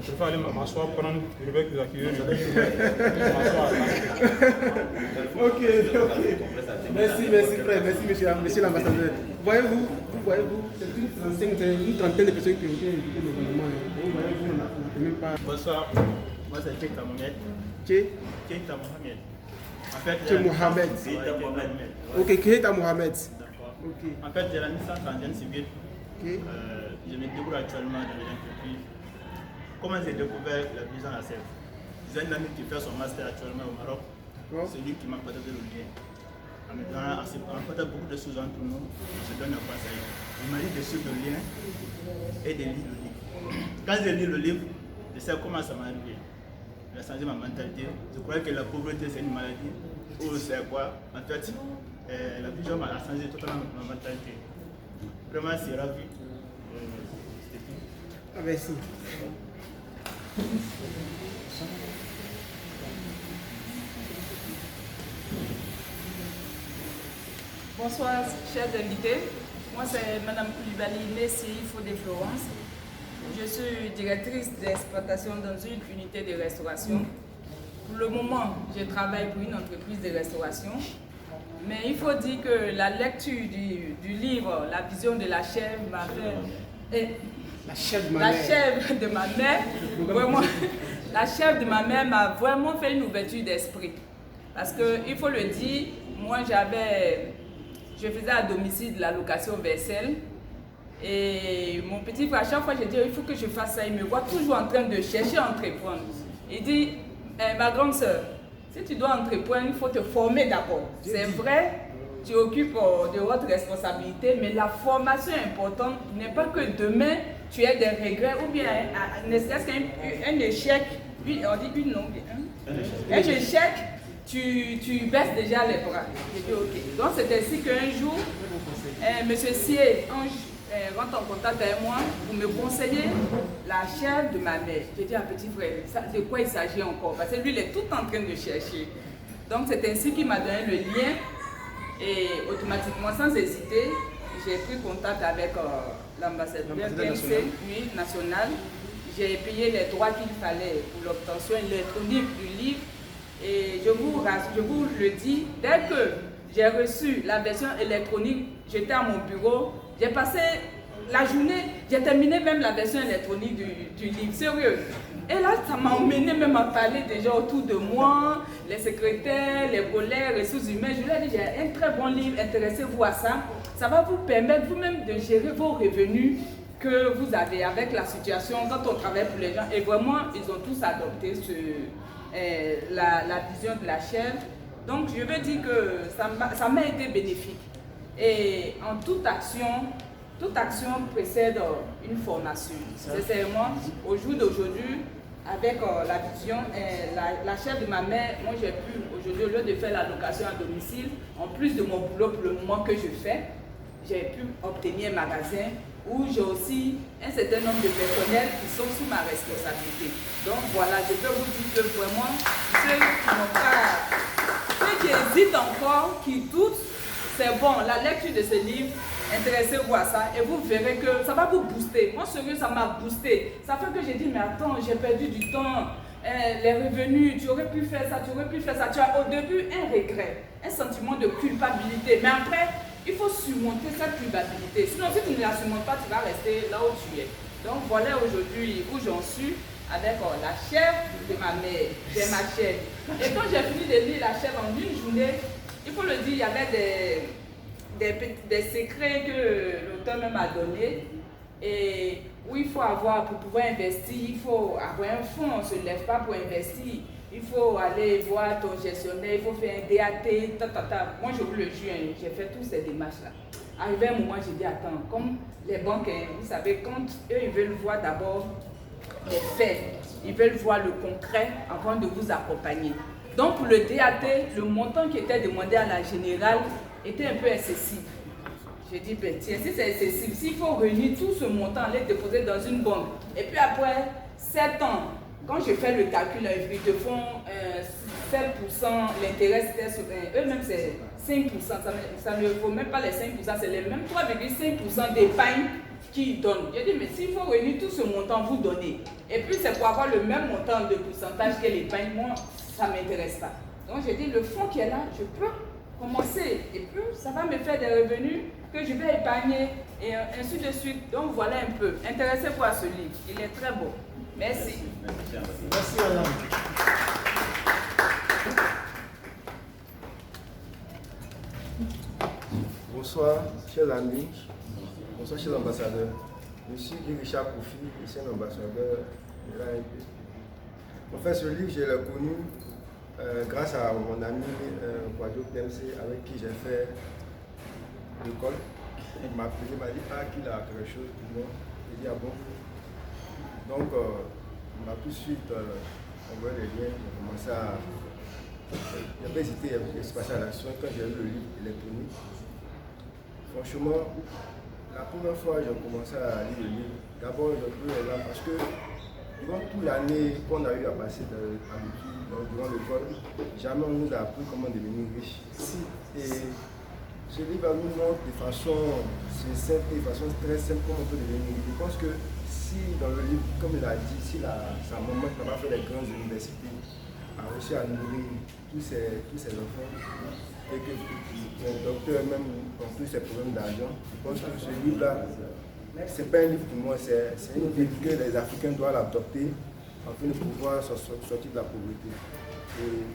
Je préfère aller m'asseoir, prendre le bec des accueilleurs et m'asseoir. Ok. Merci frère, merci monsieur l'ambassadeur. Voyez-vous, c'est une trentaine de personnes qui ont été invitées au gouvernement. Voyez-vous, on n'a même pas. Bonsoir, moi c'est Keita Mohamed. Keita Mohamed. En fait, Keita Mohamed. Ok, Keita Mohamed. En fait, j'ai la licence en génie civil. Je me débrouille actuellement dans les entreprises. Comment j'ai découvert la vision à la sève? J'ai un ami qui fait son master actuellement au Maroc. C'est lui qui m'a partagé le lien. En me donnant beaucoup de choses entre nous, je donne un conseil. Il m'a dit de suivre le lien et de lire le livre. Quand j'ai lu le livre, je sais comment ça m'est arrivé. Il a changé ma mentalité. Je croyais que la pauvreté c'est une maladie. Ou c'est quoi? En fait, la vision m'a changé totalement ma mentalité. Vraiment, c'est ravi. Ah, merci. Bonsoir, chers invités. Moi, c'est Mme Koulibaly, née CIFO de Florence. Je suis directrice d'exploitation dans une unité de restauration. Pour le moment, je travaille pour une entreprise de restauration. Mais il faut dire que la lecture du livre, La vision de la chèvre, m'a fait... La chèvre de ma mère, vraiment, la chèvre de ma mère m'a vraiment fait une ouverture d'esprit. Parce qu'il faut le dire, moi je faisais à domicile de la location vaisselle. Et mon petit frère, à chaque fois je dis, il faut que je fasse ça. Il me voit toujours en train de chercher à entreprendre. Il dit, ma grande soeur, si tu dois entreprendre, il faut te former d'abord. C'est vrai, tu occupes de votre responsabilité, mais la formation est importante. N'est pas que demain, tu aies des regrets ou bien ne serait-ce qu'un échec. On dit une longue. Un échec, tu baisses déjà les bras. J'ai dit ok. Donc c'est ainsi qu'un jour, M. Sié rentre en contact avec moi pour me conseiller la chèvre de ma mère. J'ai dit à petit frère, de quoi il s'agit encore? Parce que lui, il est tout en train de chercher. Donc c'est ainsi qu'il m'a donné le lien. Et automatiquement, sans hésiter, j'ai pris contact avec l'ambassadeur national. j'ai payé les droits qu'il fallait pour l'obtention électronique du livre. Et je vous le dis, dès que j'ai reçu la version électronique, j'étais à mon bureau, j'ai passé la journée, j'ai terminé même la version électronique du livre, sérieux. Et là, ça m'a emmené même à parler des gens autour de moi, les secrétaires, les collègues, les ressources humaines. Je leur ai dit, j'ai un très bon livre, intéressez-vous à ça. Ça va vous permettre vous-même de gérer vos revenus que vous avez avec la situation quand on travaille pour les gens. Et vraiment, ils ont tous adopté la vision de la chaîne. Donc, je veux dire que ça m'a été bénéfique. Et en toute action précède une formation. Sincèrement, au jour d'aujourd'hui, avec la vision, la chef de ma mère, moi j'ai pu aujourd'hui, au lieu de faire la location à domicile, en plus de mon boulot pour le moment que je fais, j'ai pu obtenir un magasin où j'ai aussi un certain nombre de personnels qui sont sous ma responsabilité. Donc voilà, je peux vous dire que vraiment, ceux qui hésitent encore, qui doutent, c'est bon, la lecture de ce livre, intéressez-vous à ça et vous verrez que ça va vous booster. Moi, sérieux, ça m'a boosté. Ça fait que j'ai dit, mais attends, j'ai perdu du temps, les revenus, tu aurais pu faire ça, tu aurais pu faire ça. Tu as au début un regret, un sentiment de culpabilité, mais après, il faut surmonter cette culpabilité. Sinon, si tu ne la surmontes pas, tu vas rester là où tu es. Donc voilà aujourd'hui où j'en suis avec la chèvre de ma mère. J'ai ma chèvre. Et quand j'ai fini de lire la chèvre en une journée, il faut le dire, il y avait des secrets que l'auteur même a donnés et où il faut avoir, pour pouvoir investir, il faut avoir un fonds, on ne se lève pas pour investir. Il faut aller voir ton gestionnaire, il faut faire un DAT, Moi, je vous le jure, j'ai fait toutes ces démarches-là. Arrivé un moment, j'ai dit, attends, comme les banques, vous savez, quand eux, ils veulent voir d'abord les faits, ils veulent voir le concret avant de vous accompagner. Donc, pour le DAT, le montant qui était demandé à la générale était un peu excessif. J'ai dit, ben tiens, si c'est excessif, s'il faut réunir tout ce montant, les déposer dans une banque, et puis après 7 ans, quand je fais le calcul, ils te font 7%, l'intérêt c'était eux-mêmes c'est 5%, ça ne vaut même pas les 5%, c'est les mêmes 3,5% d'épargne qu'ils donnent. J'ai dit, mais s'il faut réunir tout ce montant, vous donnez. Et puis c'est pour avoir le même montant de pourcentage que l'épargne, moi, ça ne m'intéresse pas. Donc j'ai dit, le fonds qui est là, je peux commencer. Et puis ça va me faire des revenus que je vais épargner et ainsi de suite. Donc voilà un peu. Intéressez-vous à ce livre. Il est très beau. Merci. Merci madame. Bonsoir, chers amis. Bonsoir, chers ambassadeurs. Je suis Guy Richard Koufi, ancien ambassadeur de l'ANP. En fait, ce livre, je l'ai connu grâce à mon ami Kwadjo PMC avec qui j'ai fait l'école. Il m'a appelé, il m'a dit qu'il a quelque chose pour moi. J'ai dit, ah bon. Donc, on a tout de suite envoyé les liens, j'ai commencé à. J'ai pas hésité à se passer à l'action quand j'ai lu le livre électronique. Franchement, la première fois j'ai commencé à lire le livre, d'abord j'ai pris les larmes parce que durant toute l'année qu'on a eu à passer durant l'école, jamais on nous a appris comment devenir riche. Et ce livre nous montre de façon simple, de façon très simple comment on peut devenir riche. Je pense que si dans le livre, comme il a dit, si sa maman qui n'a pas fait les grandes universités a réussi à nourrir tous ses enfants et que le docteur même ont tous ses problèmes d'argent, je pense que ce livre-là, ce n'est pas un livre pour moi, c'est une livre que les Africains doivent l'adopter afin de pouvoir sortir de la pauvreté. Et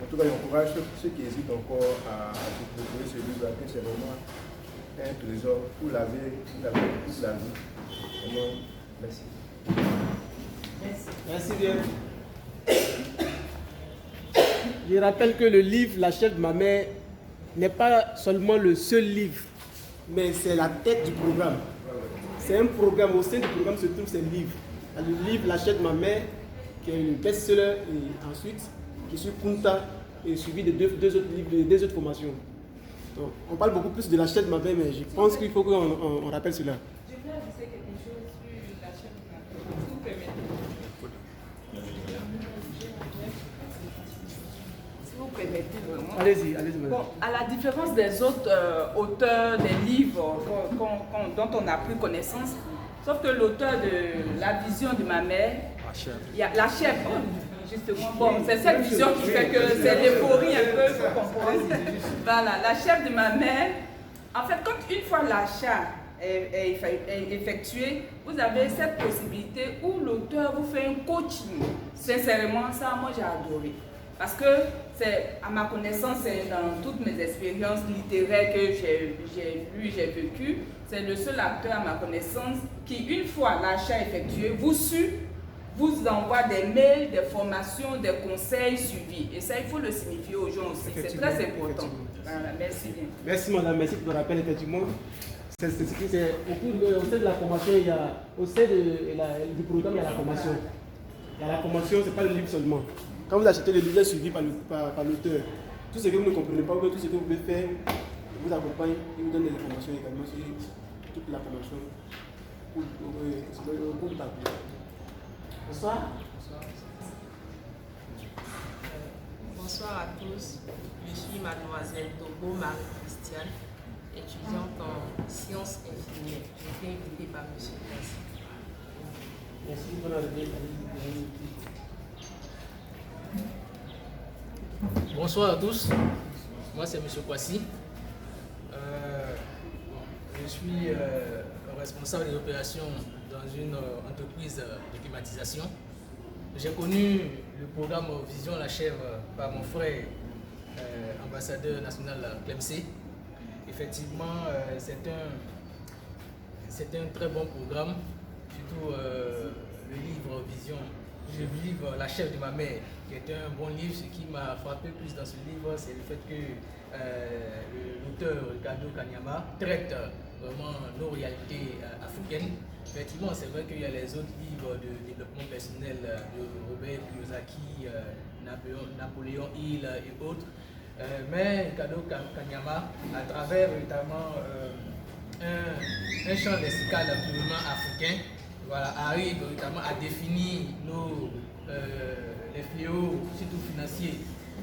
en tout cas, j'encourage ceux qui hésitent encore à découvrir ce livre-là, que c'est vraiment un trésor pour la vie, toute la vie. Vraiment, merci. Merci bien. Je rappelle que le livre La chèvre de ma mère n'est pas seulement le seul livre, mais c'est la tête du programme. C'est un programme, au sein du programme se trouve ces livres. Le livre La chèvre de ma mère, qui est une best-seller, et ensuite, qui suit Kunta, et suivi de deux autres livres, de 2 autres formations. Donc, on parle beaucoup plus de La chèvre de ma mère, mais je pense qu'il faut qu'on rappelle cela. Je voulais ajouter quelque chose sur la chèvre de ma mère, si vous permettez. Permettez vraiment. Allez-y. Bon, à la différence des autres auteurs des livres dont on a pris connaissance, Sauf que l'auteur de la vision de ma mère, il y a la chef, justement. Bon, c'est cette vision qui fait que c'est l'euphorie un peu, il faut comprendre. Voilà, la chef de ma mère, en fait, quand une fois l'achat est effectué, vous avez cette possibilité où l'auteur vous fait un coaching. Sincèrement, ça, moi, j'ai adoré. Parce que, à ma connaissance, c'est dans toutes mes expériences littéraires que j'ai lues, j'ai vécues, c'est le seul acteur à ma connaissance qui, une fois l'achat effectué, vous envoie des mails, des formations, des conseils suivis. Et ça, il faut le signifier aux gens aussi. C'est très important. Voilà, merci bien. Merci madame, merci pour le rappel, effectivement. Au sein de la formation, au sein du programme, il y a la formation. Il y a la formation, ce n'est pas le livre seulement. Quand vous achetez le livre, il est suivi par l'auteur. Tout ce que vous ne comprenez pas, tout ce que vous pouvez faire, il vous accompagne, il vous donne des informations également sur toute la formation pour le parcours. Bonsoir. Bonsoir à tous. Je suis mademoiselle Togo Marie-Christiane, étudiante en sciences infirmières. J'ai été invitée par M. Kwasi. Merci pour la Bonsoir à tous. Moi c'est M. Kwasi. Je suis responsable des opérations dans une entreprise de climatisation. J'ai connu le programme Vision la Chèvre par mon frère, ambassadeur national Clemc. Effectivement, c'est un très bon programme, surtout le livre Vision. Je livre La Chèvre de ma mère, qui est un bon livre. Ce qui m'a frappé plus dans ce livre, c'est le fait que l'auteur Ricardo Kanyama traite vraiment nos réalités africaines. Effectivement, c'est vrai qu'il y a les autres livres de développement personnel de Robert Kiyosaki, Napoléon Hill et autres. Mais Ricardo Kanyama, à travers notamment un champ lexical purement africain, voilà, arrive notamment à définir les fléaux, surtout financiers,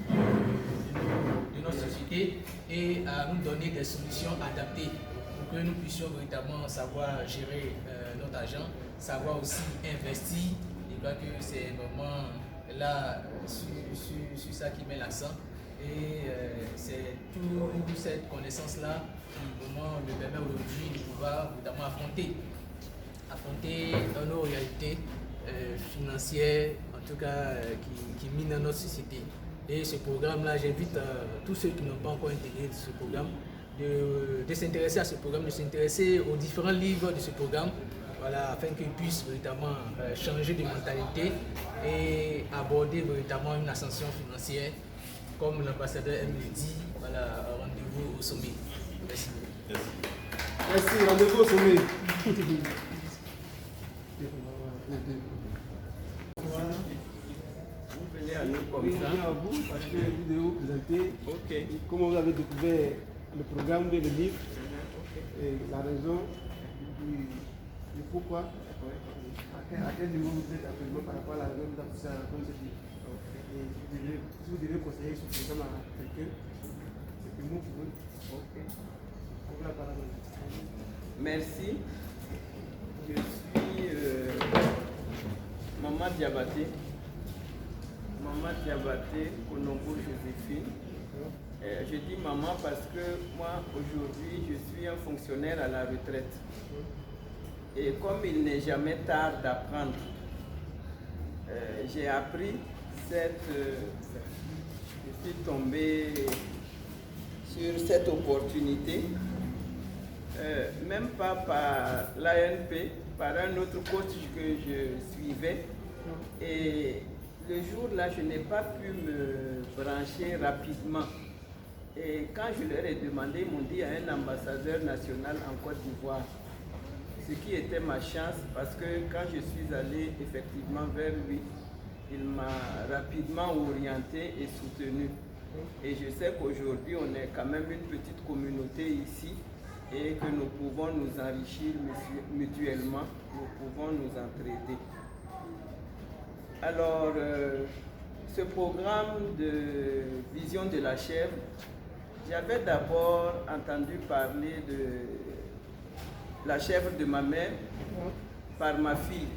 de notre société et à nous donner des solutions adaptées pour que nous puissions véritablement savoir gérer notre argent, savoir aussi investir. Je crois que c'est vraiment là sur ça qui met l'accent. Et c'est toute cette connaissance-là qui vraiment me permet aujourd'hui de pouvoir notamment affronter nos réalités financières, en tout cas qui minent notre société. Et ce programme-là, j'invite tous ceux qui n'ont pas encore intégré ce programme de s'intéresser à ce programme, de s'intéresser aux différents livres de ce programme, voilà, afin qu'ils puissent véritablement changer de mentalité et aborder véritablement une ascension financière. Comme l'ambassadeur aime le dit, voilà, rendez-vous au sommet. Merci. Merci, rendez-vous au sommet. Vous venez à nous comme ça. À vous, parce que la vidéo présentée, comment vous avez découvert le programme de le livre, et la raison, et pourquoi, à quel niveau vous êtes actuellement par rapport à la raison de vous avez comme ce livre. Et si vous devez conseiller ce programme à quelqu'un, c'est le mot pour eux. On va la parole. Merci. Je suis Maman Diabaté. Maman Diabaté, Konombo Joséphine. Je dis maman parce que moi, aujourd'hui, je suis un fonctionnaire à la retraite. Et comme il n'est jamais tard d'apprendre, j'ai appris je suis tombé sur cette opportunité, même pas par l'ANP, par un autre coach que je suivais. Et le jour-là, je n'ai pas pu me brancher rapidement. Et quand je leur ai demandé, ils m'ont dit à un ambassadeur national en Côte d'Ivoire. Ce qui était ma chance, parce que quand je suis allé effectivement vers lui, il m'a rapidement orienté et soutenu. Et je sais qu'aujourd'hui, on est quand même une petite communauté ici et que nous pouvons nous enrichir mutuellement, nous pouvons nous entraider. Alors, ce programme de Vision de la Chèvre, j'avais d'abord entendu parler de la chèvre de ma mère par ma fille.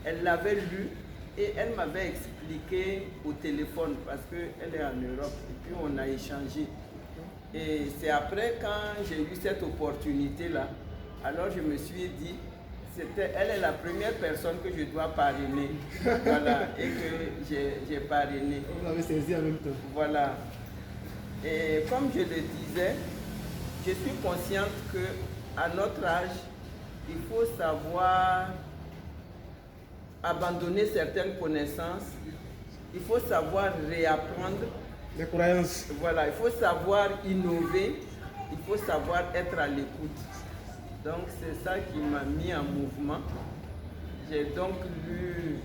Elle l'avait lu et elle m'avait expliqué au téléphone parce qu'elle est en Europe et puis on a échangé. Et c'est après quand j'ai eu cette opportunité-là, alors je me suis dit, elle est la première personne que je dois parrainer. Voilà, et que j'ai parrainé. Vous l'avez saisi en même temps. Voilà. Et comme je le disais, je suis consciente qu'à notre âge, il faut savoir abandonner certaines connaissances, il faut savoir réapprendre. Les croyances. Voilà, il faut savoir innover, il faut savoir être à l'écoute. Donc c'est ça qui m'a mis en mouvement. J'ai donc lu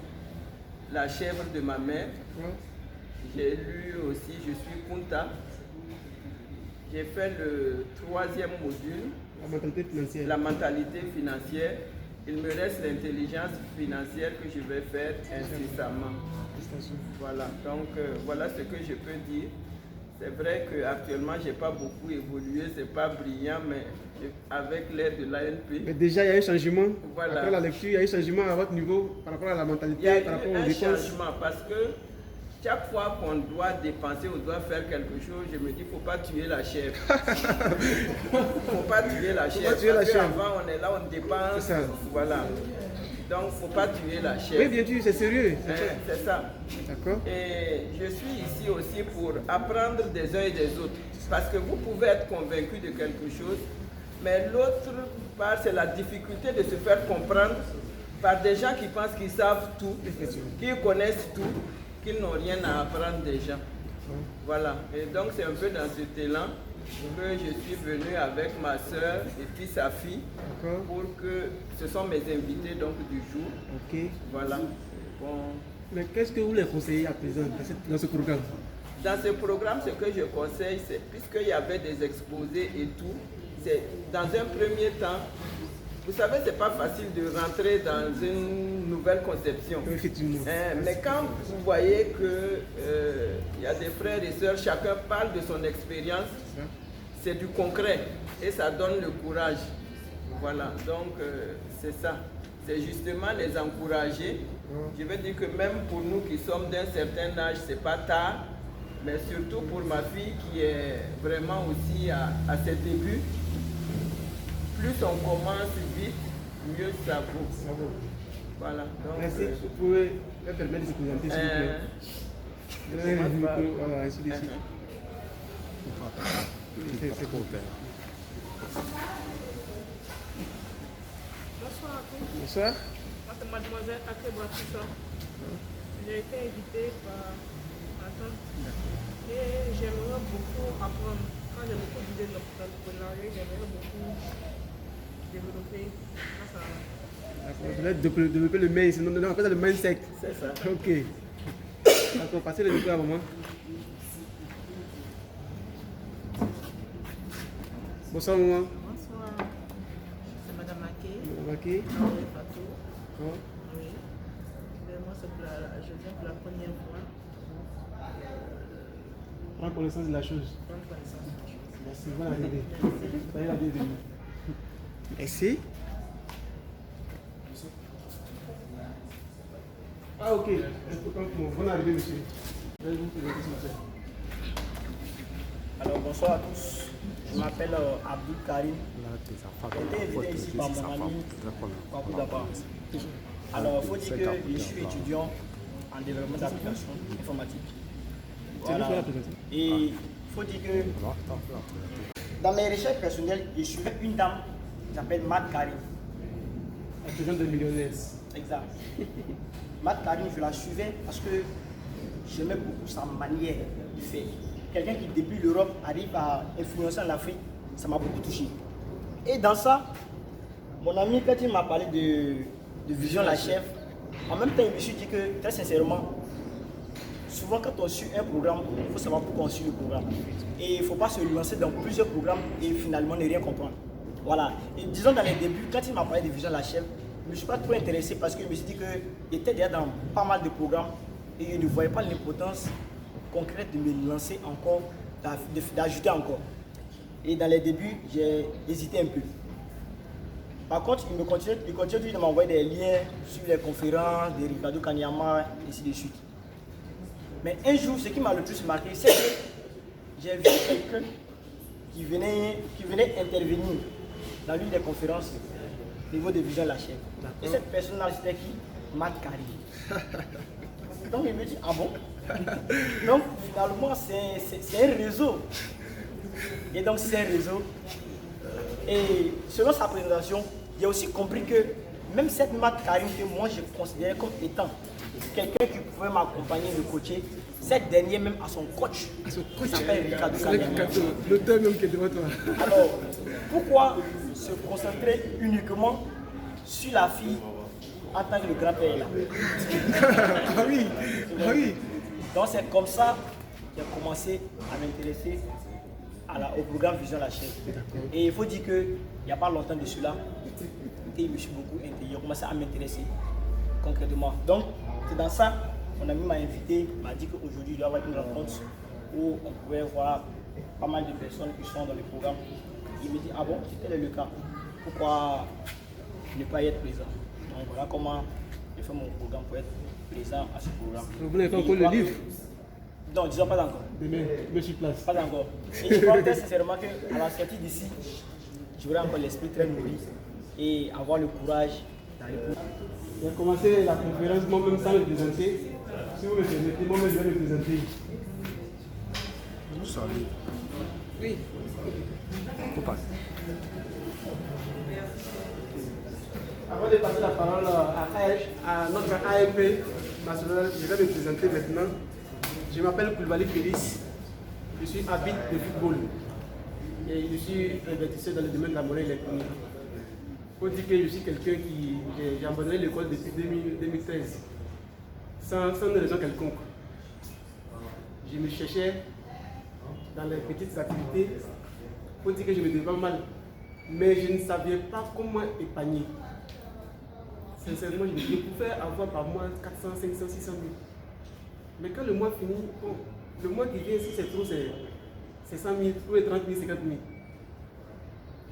La chèvre de ma mère. J'ai lu aussi Je suis Kunta. J'ai fait le 3e module. La mentalité financière. La mentalité financière. Il me reste l'intelligence financière que je vais faire incessamment. Voilà, donc voilà ce que je peux dire. C'est vrai qu'actuellement, je n'ai pas beaucoup évolué, ce n'est pas brillant, mais avec l'aide de l'ANP. Mais déjà, il y a un changement. Voilà. Après la lecture, il y a un changement à votre niveau par rapport à la mentalité, Il y a par rapport eu aux un dépenses. changement parce que chaque fois qu'on doit dépenser ou doit faire quelque chose, je me dis qu'il ne faut pas tuer la chèvre. Il ne faut pas tuer la chèvre. Parce qu'avant, on est là, on dépense. Voilà. Donc, il ne faut pas tuer la chèvre. Oui, bien sûr, c'est sérieux. C'est ça. D'accord. Et je suis ici aussi pour apprendre des uns et des autres. Parce que vous pouvez être convaincu de quelque chose, mais l'autre part, c'est la difficulté de se faire comprendre par des gens qui pensent qu'ils savent tout, qu'ils connaissent tout, qu'ils n'ont rien à apprendre des gens. Voilà. Et donc, c'est un peu dans cet élan que je suis venu avec ma soeur et puis sa fille pour que ce sont mes invités donc du jour. Ok. Voilà. Bon. Mais qu'est-ce que vous les conseillez à présent dans ce programme? Dans ce programme, ce que je conseille, c'est puisqu'il y avait des exposés et tout, c'est dans un premier temps, vous savez, c'est pas facile de rentrer dans une nouvelle conception. Effectivement. Mais quand vous voyez que y a des frères et sœurs, chacun parle de son expérience, c'est du concret et ça donne le courage. Voilà, donc c'est ça. C'est justement les encourager. Je veux dire que même pour nous qui sommes d'un certain âge, c'est pas tard, mais surtout pour ma fille qui est vraiment aussi à ses débuts. Plus on commence vite, mieux ça vaut. Voilà. Donc, merci. Vous pouvez me permettre de se présenter, s'il vous plaît. Voilà, ainsi de suite. C'est bon. Bonsoir à tous. Bonsoir. Moi, c'est mademoiselle Akeba Toussa. J'ai été invitée par ma tante et j'aimerais beaucoup apprendre. Quand j'ai beaucoup d'idées d'entrepreneuriat, j'aimerais beaucoup développer grâce à... Vous allez développer le mindset, non, on appelle ça le mindset. C'est ça. Ok. D'accord, passez le micro à maman. Bonsoir maman. Bonsoir. C'est Madame Aké. Madame Aké. Oui, Fatou. Bon. Oui. Mais moi, je viens pour la première fois. Prends connaissance de la chose. Prendre connaissance de la chose. Merci, bonne arrivée. Soyez la bienvenue. Merci. Ah ok, bonne arrivée monsieur. Je vais vous présenter ce matin. Alors bonsoir à tous, je m'appelle Abdul Karim. J'ai été invité ici par mon ami Kwaku Dapa. Alors il faut dire que je suis étudiant en développement d'applications informatiques. Voilà. Et il faut dire que dans mes recherches personnelles, je suis une dame qui s'appelle Matt Karim. Étudiant de millionnaires. Exact. Matt Karim, je la suivais parce que j'aimais beaucoup sa manière de faire. Quelqu'un qui, depuis l'Europe, arrive à influencer l'Afrique, ça m'a beaucoup touché. Et dans ça, mon ami, quand il m'a parlé de Vision la Chèvre, en même temps, je me suis dit que, très sincèrement, souvent quand on suit un programme, il faut savoir pourquoi on suit le programme. Et il ne faut pas se lancer dans plusieurs programmes et finalement ne rien comprendre. Voilà. Et disons dans les débuts, quand il m'a parlé de Vision la Chèvre, je ne me suis pas trop intéressé parce que je me suis dit qu'il était déjà dans pas mal de programmes et il ne voyait pas l'importance concrète de me lancer encore, d'ajouter encore. Et dans les débuts, j'ai hésité un peu. Par contre, il continue de m'envoyer des liens sur les conférences de Ricardo Kanyama, et ainsi de suite. Mais un jour, ce qui m'a le plus marqué, c'est que j'ai vu quelqu'un qui venait intervenir dans l'une des conférences au niveau de Vision La Chèvre. Et cette personne-là, c'était qui? Matt Carey. Donc il me dit, ah bon? Donc finalement, c'est un réseau. Et donc c'est un réseau. Et selon sa présentation, j'ai aussi compris que même cette Matt Carey que moi je considérais comme étant quelqu'un qui pouvait m'accompagner, me coacher, cette dernière même a son coach. Qui s'appelle Ricardo Kanyama. L'auteur même qui est devant toi. Alors, pourquoi se concentrer uniquement sur la fille en tant que le grand-père est là? Ah oui, ah oui. Donc c'est comme ça que j'ai commencé à m'intéresser au programme Vision La Chèvre. Et il faut dire qu'il n'y a pas longtemps de cela, je me suis beaucoup intéressé, j'ai commencé à m'intéresser concrètement. Donc c'est dans ça, mon ami m'a invité, m'a dit qu'aujourd'hui il doit y avoir une rencontre où on pouvait voir pas mal de personnes qui sont dans le programme. Il me dit, ah bon, si tel est le cas, pourquoi ne pas y être présent? Donc voilà comment j'ai fait mon programme pour être présent à ce programme. Vous n'avez pas encore le livre? Non, disons pas encore. Demain, je suis place. Pas encore. Et je crois très sincèrement qu'à la sortie d'ici, j'aurai encore l'esprit très nourri et avoir le courage d'aller pour. J'ai commencé la conférence moi-même sans le présenter. Si vous me permettez, moi-même je vais le présenter. Salut. Oui. Avant de passer la parole à notre AFP national, je vais me présenter maintenant. Je m'appelle Koulibaly Félix, je suis arbitre de football et je suis investisseur dans le domaine de la monnaie électronique. Il faut dire que je suis quelqu'un qui j'ai abandonné l'école depuis 2013 sans raison quelconque. Je me cherchais dans les petites activités. Il faut dire que je me dévends mal, mais je ne savais pas comment épargner. Sincèrement, je pouvais avoir par mois 400, 500, 600 000. Mais quand le mois finit, bon, le mois qui vient, si c'est trop, c'est 100 000, ou 30 000, 50 000.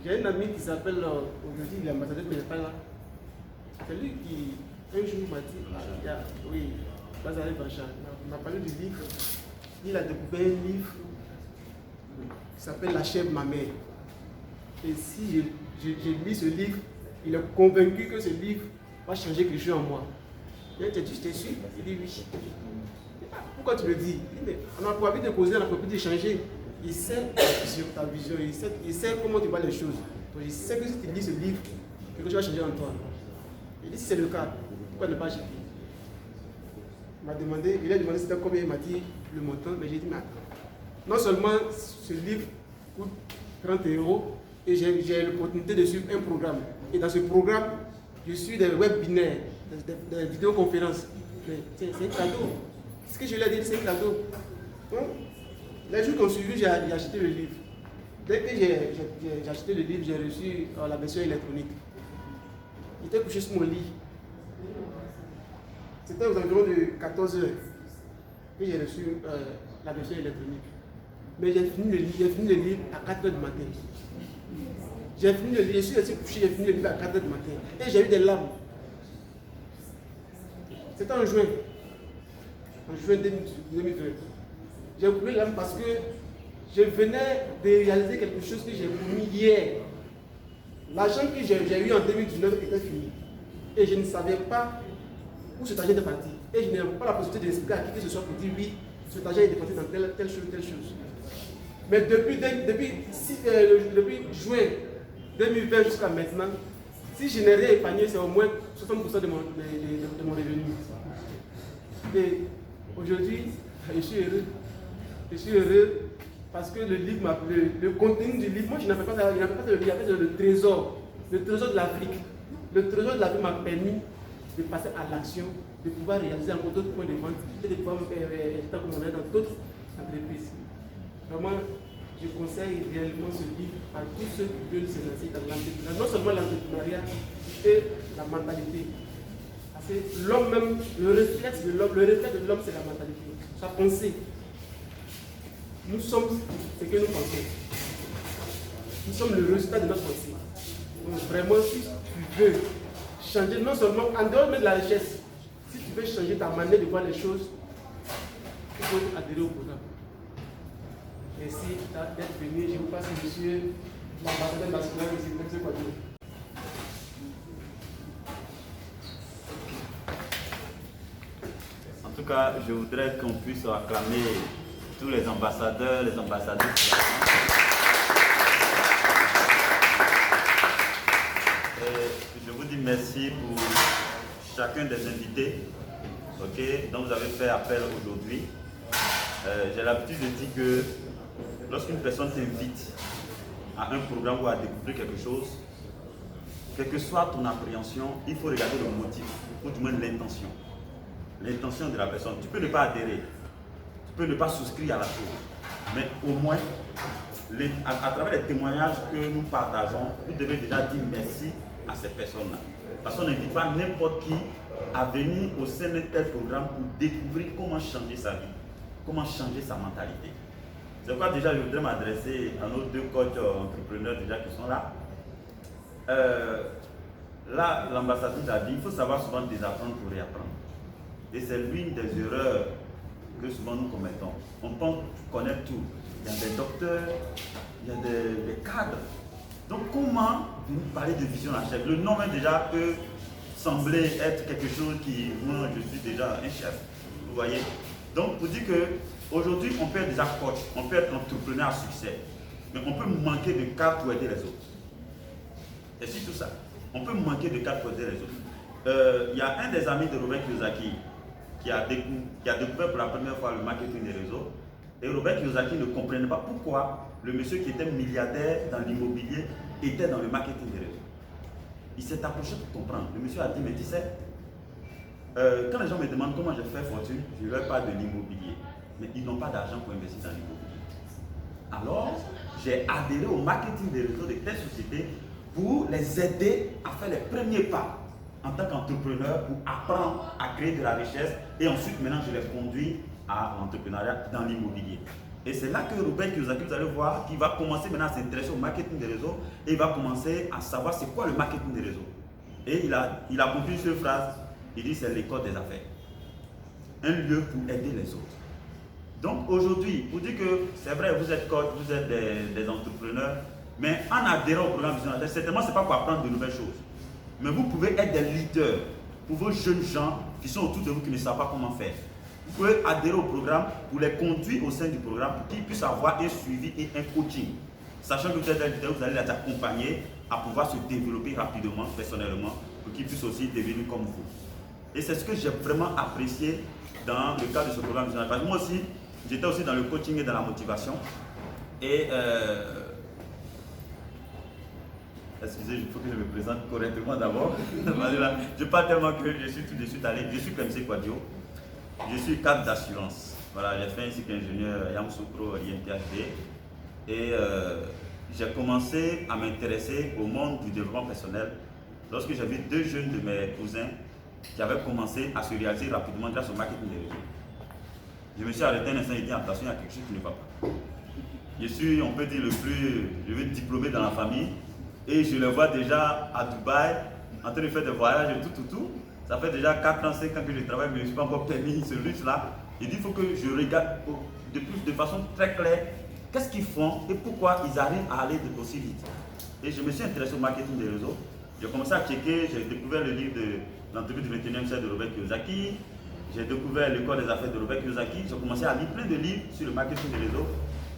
J'ai un ami qui s'appelle, aujourd'hui, il est ambassadeur, mais il n'est pas là. C'est lui qui, un jour, m'a dit, oui, Bazaré Bacha, il m'a parlé du livre. Il a découvert un livre qui s'appelle La Chèvre, ma mère. Et si je lis ce livre, il est convaincu que ce livre va changer quelque chose en moi. Il a dit, je t'ai su? Il dit oui. Pourquoi tu le dis? On n'a pas envie de causer, on n'a pas envie d'échanger. Il sait ta vision, il sait comment tu vois les choses. Donc il sait que si tu lis ce livre, quelque chose va changer en toi. Il dit si c'est le cas, pourquoi ne pas acheter? Il a demandé c'était combien, il m'a dit le montant, mais j'ai dit mais attends. Non seulement ce livre coûte 30 €, et j'ai l'opportunité de suivre un programme. Et dans ce programme, je suis des webinaires, des vidéoconférences. C'est un cadeau. Ce que je lui ai dit, c'est un cadeau. Donc, les jours qu'on suivi, j'ai acheté le livre. Dès que j'ai acheté le livre, j'ai reçu la version électronique. J'étais couché sur mon lit. C'était aux environs de 14 h que j'ai reçu la version électronique. Mais j'ai fini le livre à 4 h du matin. J'ai fini le livre, je suis resté couché, j'ai fini le livre à 4 h du matin. Et j'ai eu des larmes. C'était en juin. En juin 2020. J'ai coulé l'âme parce que je venais de réaliser quelque chose que j'ai promis hier. L'argent que j'ai eu en 2019 était fini. Et je ne savais pas où cet argent était parti. Et je n'avais pas la possibilité d'expliquer à qui que ce soit pour dire oui, cet argent est dépensé dans telle chose. Mais depuis juin 2020 jusqu'à maintenant, si je n'ai rien épargné, c'est au moins 60% de mon revenu. Et aujourd'hui, je suis heureux. Je suis heureux parce que le livre le contenu du livre, moi je n'avais pas ça, il n'y avait le trésor de l'Afrique. Le trésor de l'Afrique m'a permis de passer à l'action, de pouvoir réaliser encore d'autres points de vente et de pouvoir me faire comme on est dans d'autres entreprises. Vraiment, je conseille réellement ce livre à tous ceux qui veulent se lancer dans l'entrepreneuriat, non seulement l'entrepreneuriat et la mentalité. Parce que l'homme même, le réflexe de l'homme, c'est la mentalité, sa pensée. Nous sommes ce que nous pensons. Nous sommes le résultat de notre pensée. Donc vraiment, veux changer, non seulement en dehors même de la richesse, si tu veux changer ta manière de voir les choses, il faut adhérer au programme. Merci d'être venu. Je vous passe monsieur l'ambassadeur national ici, M. Kwadjo. En tout cas, je voudrais qu'on puisse acclamer tous les ambassadeurs, les ambassadrices. Et je vous dis merci pour chacun des invités, dont vous avez fait appel aujourd'hui. J'ai l'habitude de dire que lorsqu'une personne t'invite à un programme ou à découvrir quelque chose, quelle que soit ton appréhension, il faut regarder le motif, ou du moins l'intention. L'intention de la personne. Tu peux ne pas adhérer, tu peux ne pas souscrire à la chose, mais au moins, à travers les témoignages que nous partageons, vous devez déjà dire merci à ces personnes-là. Parce qu'on n'invite pas n'importe qui à venir au sein de tel programme pour découvrir comment changer sa vie, comment changer sa mentalité. C'est pourquoi déjà je voudrais m'adresser à nos deux coachs entrepreneurs déjà qui sont là. Là, l'ambassadeur a dit, il faut savoir souvent désapprendre pour réapprendre. Et c'est l'une des erreurs que souvent nous commettons. On pense connaître tout. Il y a des docteurs, il y a des cadres. Donc comment vous parler de vision à chef? Le nom même déjà peut sembler être quelque chose qui, moi je suis déjà un chef. Vous voyez? Donc pour dire qu'aujourd'hui on peut être déjà coach, on peut être entrepreneur à succès, mais on peut manquer de cadre pour aider les autres. C'est surtout ça. On peut manquer de cadre pour aider les autres. Il y a un des amis de Robert Kiyosaki qui a découvert pour la première fois le marketing des réseaux. Et Robert Kiyosaki ne comprenait pas pourquoi le monsieur qui était milliardaire dans l'immobilier était dans le marketing des réseaux. Il s'est approché pour comprendre. Le monsieur a dit, mais tu sais, quand les gens me demandent comment je fais fortune, je leur parle de l'immobilier. Mais ils n'ont pas d'argent pour investir dans l'immobilier. Alors, j'ai adhéré au marketing des réseaux de telles sociétés pour les aider à faire les premiers pas en tant qu'entrepreneur pour apprendre à créer de la richesse et ensuite maintenant je les conduis à l'entrepreneuriat dans l'immobilier. Et c'est là que Robert Kiyosaki, vous allez voir, qu'il va commencer maintenant à s'intéresser au marketing des réseaux et il va commencer à savoir c'est quoi le marketing des réseaux. Et il a conclu cette phrase, il dit c'est l'école des affaires. Un lieu pour aider les autres. Donc aujourd'hui, pour dire que c'est vrai, vous êtes coach, vous êtes des entrepreneurs, mais en adhérant au programme Vision Affaires, certainement ce n'est pas pour apprendre de nouvelles choses. Mais vous pouvez être des leaders pour vos jeunes gens qui sont autour de vous qui ne savent pas comment faire. Vous pouvez adhérer au programme pour les conduire au sein du programme pour qu'ils puissent avoir un suivi et un coaching. Sachant que vous êtes un leader, vous allez les accompagner à pouvoir se développer rapidement, personnellement, pour qu'ils puissent aussi devenir comme vous. Et c'est ce que j'ai vraiment apprécié dans le cadre de ce programme. Parce que moi aussi, j'étais aussi dans le coaching et dans la motivation. Et excusez, il faut que je me présente correctement d'abord. Je parle tellement que je suis tout de suite allé. Je suis M. Kwadjo. Je suis cadre d'assurance. Voilà, j'ai fait ainsi qu'ingénieur Yamoussoukro INTHD. Et j'ai commencé à m'intéresser au monde du développement personnel lorsque j'ai vu deux jeunes de mes cousins qui avaient commencé à se réaliser rapidement grâce au marketing des réseaux. Je me suis arrêté un instant et dit attention, il y a quelque chose qui ne va pas. Je suis, on peut dire, je vais diplômé dans la famille. Et je le vois déjà à Dubaï, en train de faire des voyages et tout. Ça fait déjà 4 ans, 5 ans que je travaille, mais je ne suis pas encore permis ce luxe-là. Il dit qu'il faut que je regarde de façon très claire qu'est-ce qu'ils font et pourquoi ils arrivent à aller aussi vite. Et je me suis intéressé au marketing des réseaux. J'ai commencé à checker, j'ai découvert le livre de l'entreprise du 21e siècle de Robert Kiyosaki. J'ai découvert l'école des affaires de Robert Kiyosaki. J'ai commencé à lire plein de livres sur le marketing des réseaux.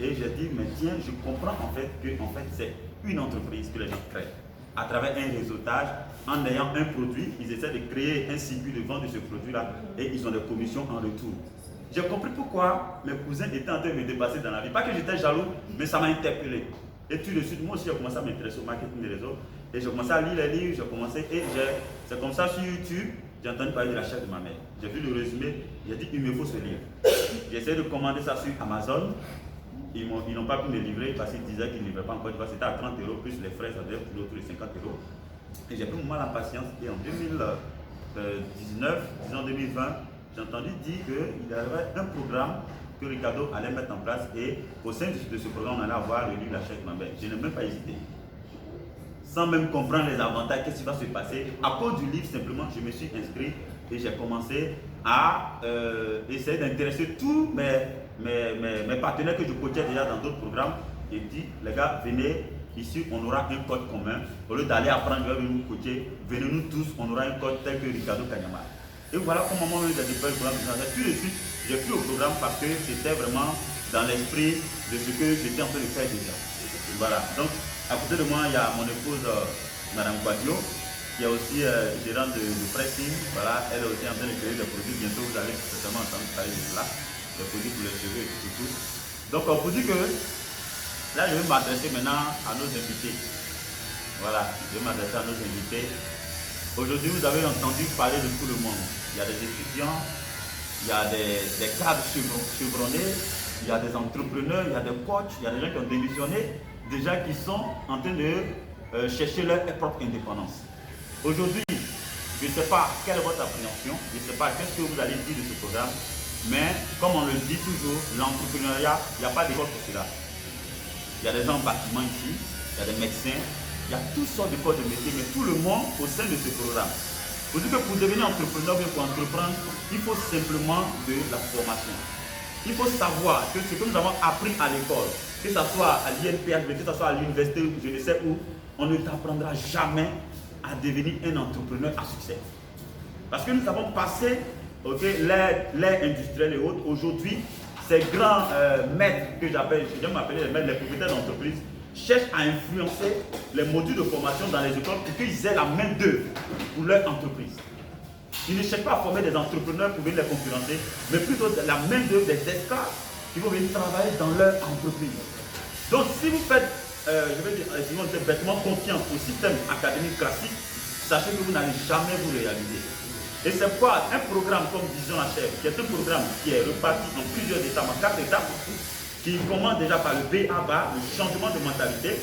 Et j'ai dit, mais tiens, je comprends en fait que c'est une entreprise que les gens créent. À travers un réseautage, en ayant un produit, ils essaient de créer un circuit de vente de ce produit-là et ils ont des commissions en retour. J'ai compris pourquoi mes cousins étaient en train de me dépasser dans la vie. Pas que j'étais jaloux, mais ça m'a interpellé. Et tout de suite, moi aussi, j'ai commencé à m'intéresser au marketing des réseaux. Et j'ai commencé à lire les livres, j'ai commencé, et c'est comme ça sur YouTube, j'ai entendu parler de la chef de ma mère. J'ai vu le résumé, j'ai dit, il me faut ce livre. J'ai essayé de commander ça sur Amazon. Ils n'ont pas pu me livrer parce qu'ils disaient qu'ils ne livraient pas encore. C'était à 30 € plus les frais, ça devait être l'autre 50 €. Et j'ai pris un moment la patience. Et en 2019, disons 2020, j'ai entendu dire qu'il y avait un programme que Ricardo allait mettre en place. Et au sein de ce programme, on allait avoir le livre La chef de ma mère. Je n'ai même pas hésité. sans même comprendre les avantages, qu'est-ce qui va se passer. À cause du livre, simplement, je me suis inscrit et j'ai commencé à essayer d'intéresser tous mes partenaires que je coachais déjà dans d'autres programmes. Et dit, les gars, venez, ici on aura un coach commun. Au lieu d'aller apprendre, je vais venir vous coacher, venez-nous tous, on aura un coach tel que Ricardo Kanyama. Et voilà comment moi j'ai développé le programme. Tout de suite, j'ai pris au programme parce que c'était vraiment dans l'esprit de ce que j'étais en train de faire déjà. Et voilà. Donc, à côté de moi, il y a mon épouse, Madame Quadio, qui est aussi gérante de pressing. Voilà, elle est aussi en train de créer des produits. Bientôt, vous allez certainement entendre parler de cela. Des produits pour les cheveux et tout. Donc, pour dire que là, je vais m'adresser maintenant à nos invités. Voilà, je vais m'adresser à nos invités. Aujourd'hui, vous avez entendu parler de tout le monde. Il y a des étudiants, il y a des cadres chevronnés, il y a des entrepreneurs, il y a des coachs, il y a des gens qui ont démissionné, des gens qui sont en train de chercher leur propre indépendance. Aujourd'hui, je ne sais pas quelle est votre appréhension, je ne sais pas qu'est-ce que vous allez dire de ce programme, mais comme on le dit toujours, l'entrepreneuriat, il n'y a pas d'école pour cela. Il y a des gens en bâtiment ici, il y a des médecins, il y a toutes sortes de corps de métier, mais tout le monde au sein de ce programme. Vous dites que pour devenir entrepreneur, bien pour entreprendre, il faut simplement de la formation. Il faut savoir que ce que nous avons appris à l'école, que ce soit à l'INPH, que ce soit à l'université, je ne sais où, on ne t'apprendra jamais à devenir un entrepreneur à succès. Parce que nous avons passé l'ère industrielle et autres. Aujourd'hui, ces grands maîtres que j'appelle, je vais m'appeler les maîtres, les propriétaires d'entreprise, cherchent à influencer les modules de formation dans les écoles pour qu'ils aient la main d'œuvre pour leur entreprise. Ils ne cherchent pas à former des entrepreneurs pour venir les concurrencer, mais plutôt la main d'œuvre des esclaves qui vont venir travailler dans leur entreprise. Donc si vous faites, je vais dire, bêtement confiance au système académique classique, sachez que vous n'allez jamais vous réaliser. Et c'est pourquoi un programme comme Vision HF, qui est un programme qui est reparti en plusieurs étapes, en 4 étapes, qui commence déjà par le BABA, le changement de mentalité.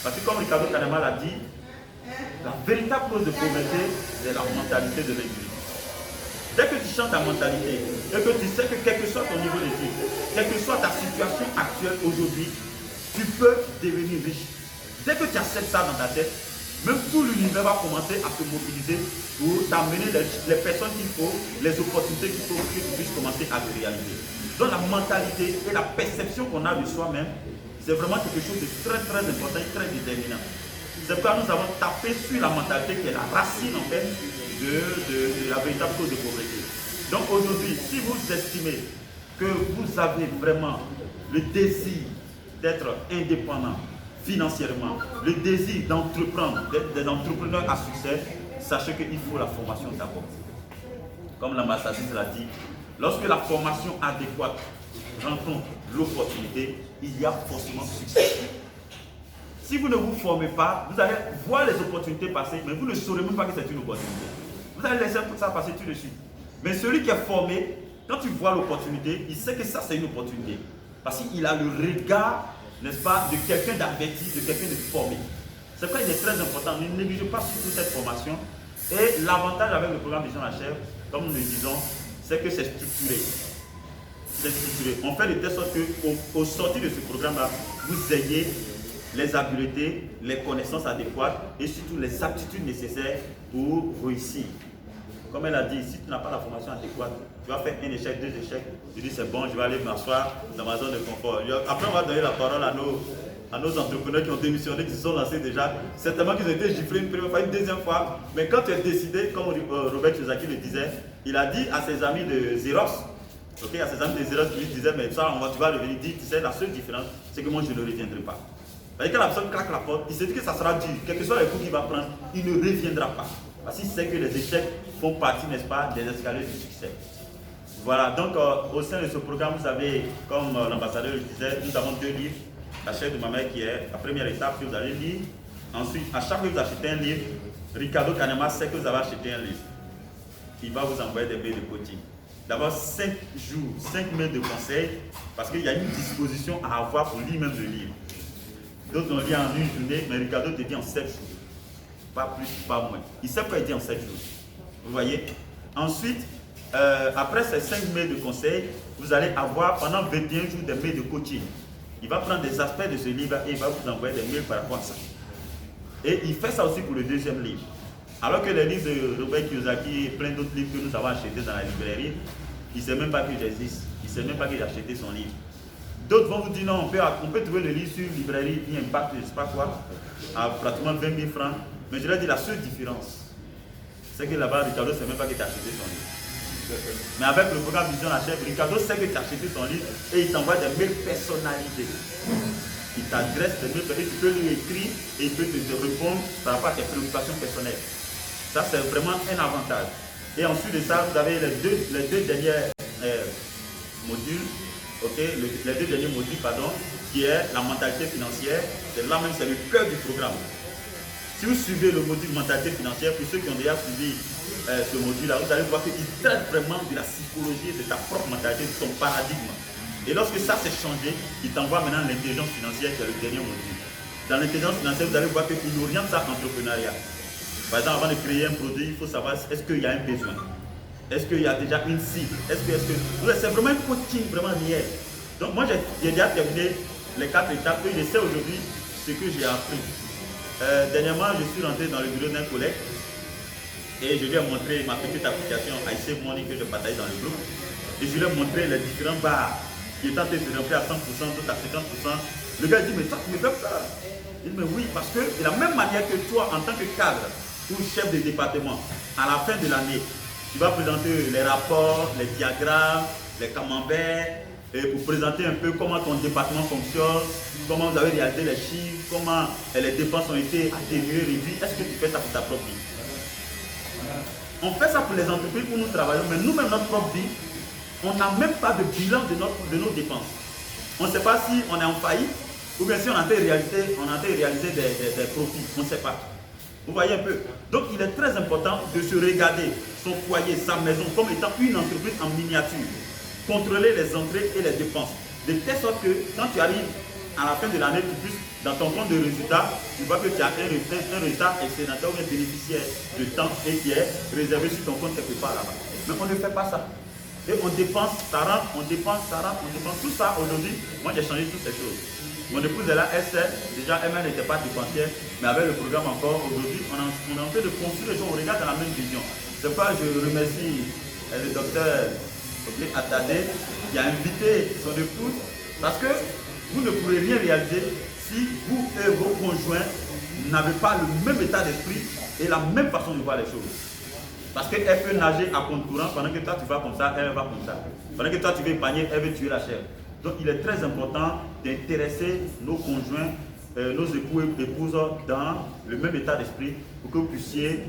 Parce que comme Ricardo Kanyama l'a dit, la véritable cause de pauvreté, c'est la mentalité de l'individu. Dès que tu changes ta mentalité et que tu sais que quel que soit ton niveau d'études, quelle que soit ta situation actuelle aujourd'hui, tu peux devenir riche. Dès que tu acceptes ça dans ta tête, même tout l'univers va commencer à se mobiliser pour t'amener les personnes qu'il faut, les opportunités qu'il faut pour que tu puisses commencer à te réaliser. Donc la mentalité et la perception qu'on a de soi-même, c'est vraiment quelque chose de très très important et très déterminant. C'est pourquoi nous avons tapé sur la mentalité qui est la racine en fait de la véritable cause de pauvreté. Donc aujourd'hui, si vous estimez que vous avez vraiment le désir d'être indépendant financièrement, le désir d'entreprendre, d'être des entrepreneurs à succès, sachez qu'il faut la formation d'abord. Comme l'ambassadrice l'a dit, lorsque la formation adéquate rencontre l'opportunité, il y a forcément succès. Si vous ne vous formez pas, vous allez voir les opportunités passer, mais vous ne saurez même pas que c'est une opportunité. Vous allez laisser tout ça passer tout de suite. Mais celui qui est formé, quand tu vois l'opportunité, il sait que ça c'est une opportunité. Parce qu'il a le regard, n'est-ce pas, de quelqu'un d'averti, de quelqu'un de formé. C'est pourquoi il est très important, ne négligez pas surtout cette formation. Et l'avantage avec le programme Vision HF, comme nous le disons, c'est que c'est structuré. C'est structuré. On fait de telle sorte qu'au sortir de ce programme-là, vous ayez les habiletés, les connaissances adéquates et surtout les aptitudes nécessaires pour réussir. Comme elle a dit, si tu n'as pas la formation adéquate, tu vas faire un échec, 2 échecs, tu dis c'est bon, je vais aller m'asseoir dans ma zone de confort. Après, on va donner la parole à nos entrepreneurs qui ont démissionné, qui se sont lancés déjà. Certainement qu'ils ont été giflés une première fois, une deuxième fois. Mais quand tu es décidé, comme Robert Chezaki le disait, il a dit à ses amis de Xerox, à ses amis de Xerox qui lui disaient, mais ça, tu vas revenir, dit, tu sais, la seule différence, c'est que moi, je ne reviendrai pas. Quand la personne claque la porte, il se dit que ça sera dur, quel que soit les coups qu'il va prendre, il ne reviendra pas. Parce qu'il sait que les échecs font partie, n'est-ce pas, des escaliers du succès. Voilà, donc au sein de ce programme, vous avez, comme l'ambassadeur le disait, nous avons 2 livres. La chair de ma mère qui est la première étape que vous allez lire. Ensuite, à chaque fois que vous achetez un livre, Ricardo Kanyama sait que vous avez acheté un livre. Il va vous envoyer des mails de coaching. D'abord 5 jours, 5 mails de conseils, parce qu'il y a une disposition à avoir pour lire même le livre. D'autres ont lu en une journée, mais Ricardo te dit en 7 jours. Pas plus, pas moins. Il sait quoi il dit en 7 jours. Vous voyez? Ensuite, après ces 5 mails de conseils, vous allez avoir pendant 21 jours des mails de coaching. Il va prendre des aspects de ce livre et il va vous envoyer des mails par rapport à ça. Et il fait ça aussi pour le deuxième livre. Alors que les livres de Robert Kiyosaki et plein d'autres livres que nous avons achetés dans la librairie, il ne sait même pas que j'existe. Il ne sait même pas que j'ai acheté son livre. D'autres vont vous dire non, on peut trouver le livre sur librairie, Impact, je ne sais pas quoi, à pratiquement 20 000 francs. Mais je leur dis la seule différence, c'est que là-bas, Ricardo ne sait même pas que tu as acheté son livre. Mais avec le programme Vision la Chef, Ricardo sait que tu as acheté son livre et il t'envoie des mails personnalisés. Il t'adresse des mails personnalisés, tu peux lui écrire et il peut te répondre par rapport à tes préoccupations personnelles. Ça, c'est vraiment un avantage. Et ensuite de ça, vous avez les deux derniers modules, okay, les deux derniers modules, pardon, qui est la mentalité financière. C'est là même, c'est le cœur du programme. Si vous suivez le module mentalité financière, pour ceux qui ont déjà suivi ce module-là, vous allez voir qu'il traite vraiment de la psychologie, de ta propre mentalité, de ton paradigme. Et lorsque ça s'est changé, il t'envoie maintenant l'intelligence financière qui est le dernier module. Dans l'intelligence financière, vous allez voir qu'il oriente ça à l'entrepreneuriat. Par exemple, avant de créer un produit, il faut savoir est-ce qu'il y a un besoin. Est-ce qu'il y a déjà une cible? C'est vraiment un coaching vraiment réel. Donc moi, j'ai déjà terminé les 4 étapes et je sais aujourd'hui ce que j'ai appris. Dernièrement, je suis rentré dans le bureau d'un collègue et je lui ai montré ma petite application IC Money que je partage dans le groupe. Et je lui ai montré les différents barres qui étaient en train de se remplir à 100%, d'autres à 50%. Le gars dit, mais toi, tu me fais ça? Il dit, mais oui, parce que de la même manière que toi, en tant que cadre ou chef de département, à la fin de l'année, tu vas présenter les rapports, les diagrammes, les camemberts, et pour présenter un peu comment ton département fonctionne, comment vous avez réalisé les chiffres, comment les dépenses ont été atténuées, réduites. Est-ce que tu fais ça pour ta propre vie? On fait ça pour les entreprises où nous travaillons, mais nous-mêmes, notre propre vie, on n'a même pas de bilan de nos dépenses. On ne sait pas si on est en faillite ou bien si on a été réaliser des profits. On ne sait pas. Vous voyez un peu? Donc il est très important de se regarder son foyer, sa maison comme étant une entreprise en miniature. Contrôler les entrées et les dépenses. De telle sorte que quand tu arrives à la fin de l'année, tu puisses, dans ton compte de résultats, tu vois que tu as un résultat excédentaire ou un bénéficiaire de temps et qui est réservé sur ton compte quelque part là-bas. Mais on ne fait pas ça. Et on dépense, ça rentre, on dépense, ça rentre, on dépense. Tout ça aujourd'hui, moi j'ai changé toutes ces choses. Mon épouse est là, elle sait, déjà elle-même n'était pas dépensière, mais avec le programme encore, aujourd'hui, on est en train de construire les gens, on regarde dans la même vision. C'est pourquoi je remercie le docteur Attadé qui a invité son épouse, parce que vous ne pourrez rien réaliser si vous et vos conjoints n'avez pas le même état d'esprit et la même façon de voir les choses. Parce qu'elle peut nager à compte courant, pendant que toi tu vas comme ça, elle va comme ça. Pendant que toi tu veux épargner, elle veut tuer la chair. Donc il est très important d'intéresser nos conjoints, nos époux et épouses dans le même état d'esprit pour que vous puissiez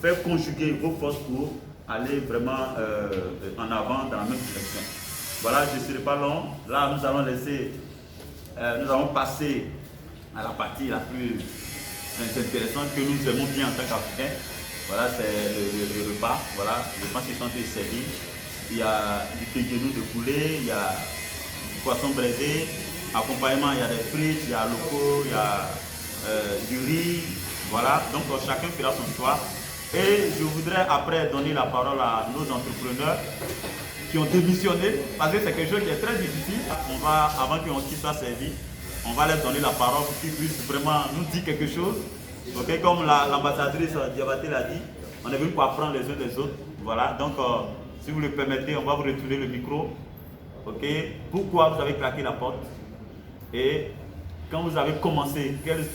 faire conjuguer vos forces pour aller vraiment en avant dans la même direction. Voilà, je ne serai pas long. Là, nous allons passer à la partie la plus intéressante que nous aimons bien en tant qu'Africains. Voilà, c'est le repas. Voilà, je pense qu'ils sont tous servis. Il y a du pégenou de poulet, il y a du poisson braisé. Accompagnement, il y a des frites, il y a locaux, il y a du riz. Voilà, donc chacun fera son choix. Et je voudrais après donner la parole à nos entrepreneurs qui ont démissionné, parce que c'est quelque chose qui est très difficile. Avant qu'on quitte ça servi, on va leur donner la parole pour qu'ils puissent vraiment nous dire quelque chose. Okay, comme l'ambassadrice Diabaté l'a dit, on est venu pour apprendre les uns des autres. Voilà, donc si vous le permettez, on va vous retourner le micro. Okay. Pourquoi vous avez claqué la porte? Et quand vous avez commencé, quelles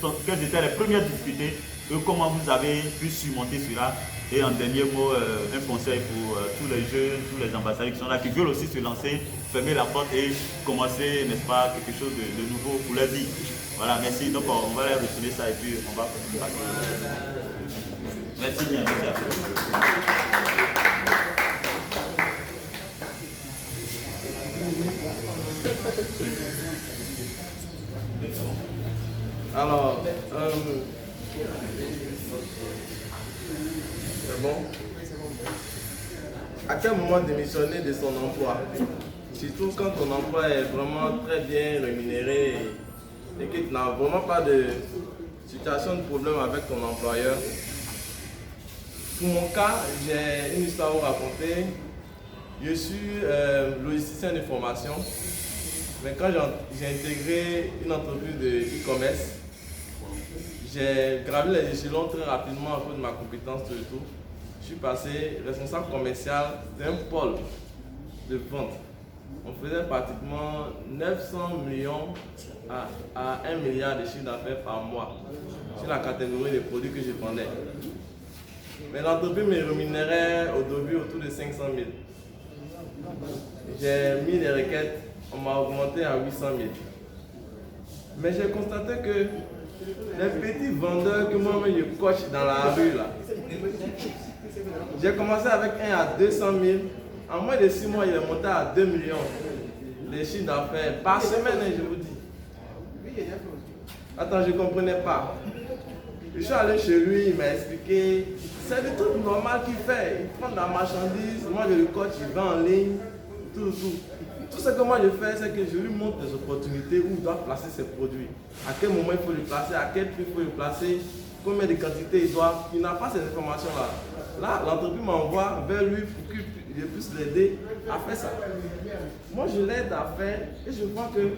étaient les premières difficultés et comment vous avez pu surmonter cela? Et en dernier mot, un conseil pour tous les jeunes, tous les ambassadeurs qui sont là, qui veulent aussi se lancer, fermer la porte et commencer, n'est-ce pas, quelque chose de nouveau pour leur vie. Voilà, merci. Donc on va leur retourner ça et puis on va passer. Merci bien, merci à tous. Alors, c'est bon. À quel moment démissionner de son emploi? Surtout quand ton emploi est vraiment très bien rémunéré et que tu n'as vraiment pas de situation de problème avec ton employeur. Pour mon cas, j'ai une histoire à vous raconter. Je suis logisticien de formation, mais quand j'ai intégré une entreprise de e-commerce, j'ai gravi les échelons très rapidement à cause de ma compétence tout et tout. Je suis passé responsable commercial d'un pôle de vente. On faisait pratiquement 900 millions à 1 milliard de chiffre d'affaires par mois sur la catégorie des produits que je vendais. Mais l'entreprise me rémunérait au début autour de 500 000. J'ai mis les requêtes, on m'a augmenté à 800 000. Mais j'ai constaté que les petits vendeurs que moi-même je coach dans la rue là, j'ai commencé avec un à 200 000. En moins de 6 mois, il est monté à 2 millions de chiffre d'affaires par semaine, je vous dis. Attends, je ne comprenais pas. Je suis allé chez lui, il m'a expliqué. C'est le truc normal qu'il fait. Il prend de la marchandise, moi je le coach, il va en ligne, tout. Tout ce que moi je fais, c'est que je lui montre des opportunités où il doit placer ses produits. À quel moment il faut le placer, à quel prix il faut le placer, combien de quantités il doit. Il n'a pas ces informations-là. Là, l'entreprise m'envoie vers lui pour que je puisse l'aider à faire ça. Moi, je l'aide à faire et je vois que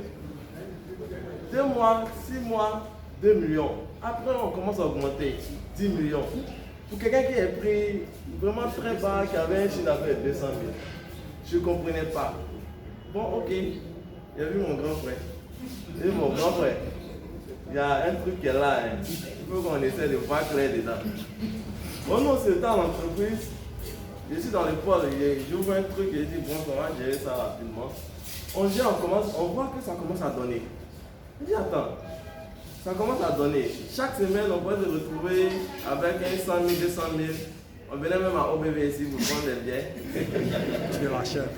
2 mois, 6 mois, 2 millions. Après, on commence à augmenter 10 millions. Pour quelqu'un qui est pris vraiment très bas, qui avait un chiffre d'affaires de 200 000, je ne comprenais pas. Bon, ok, j'ai vu mon grand frère. J'ai vu mon grand frère. Il y a un truc qui est là. Hein. Il faut qu'on essaie de voir clair dedans. Bon, non, c'est dans l'entreprise. Je suis dans le pôle, j'ouvre un truc et je dis, bon, on va gérer ça rapidement. On gère, on voit que ça commence à donner. Je dis, attends, ça commence à donner. Chaque semaine, on peut se retrouver avec un 100 000, 200 000. On venait même à OBV ici pour prendre des biens. Tu es la chef.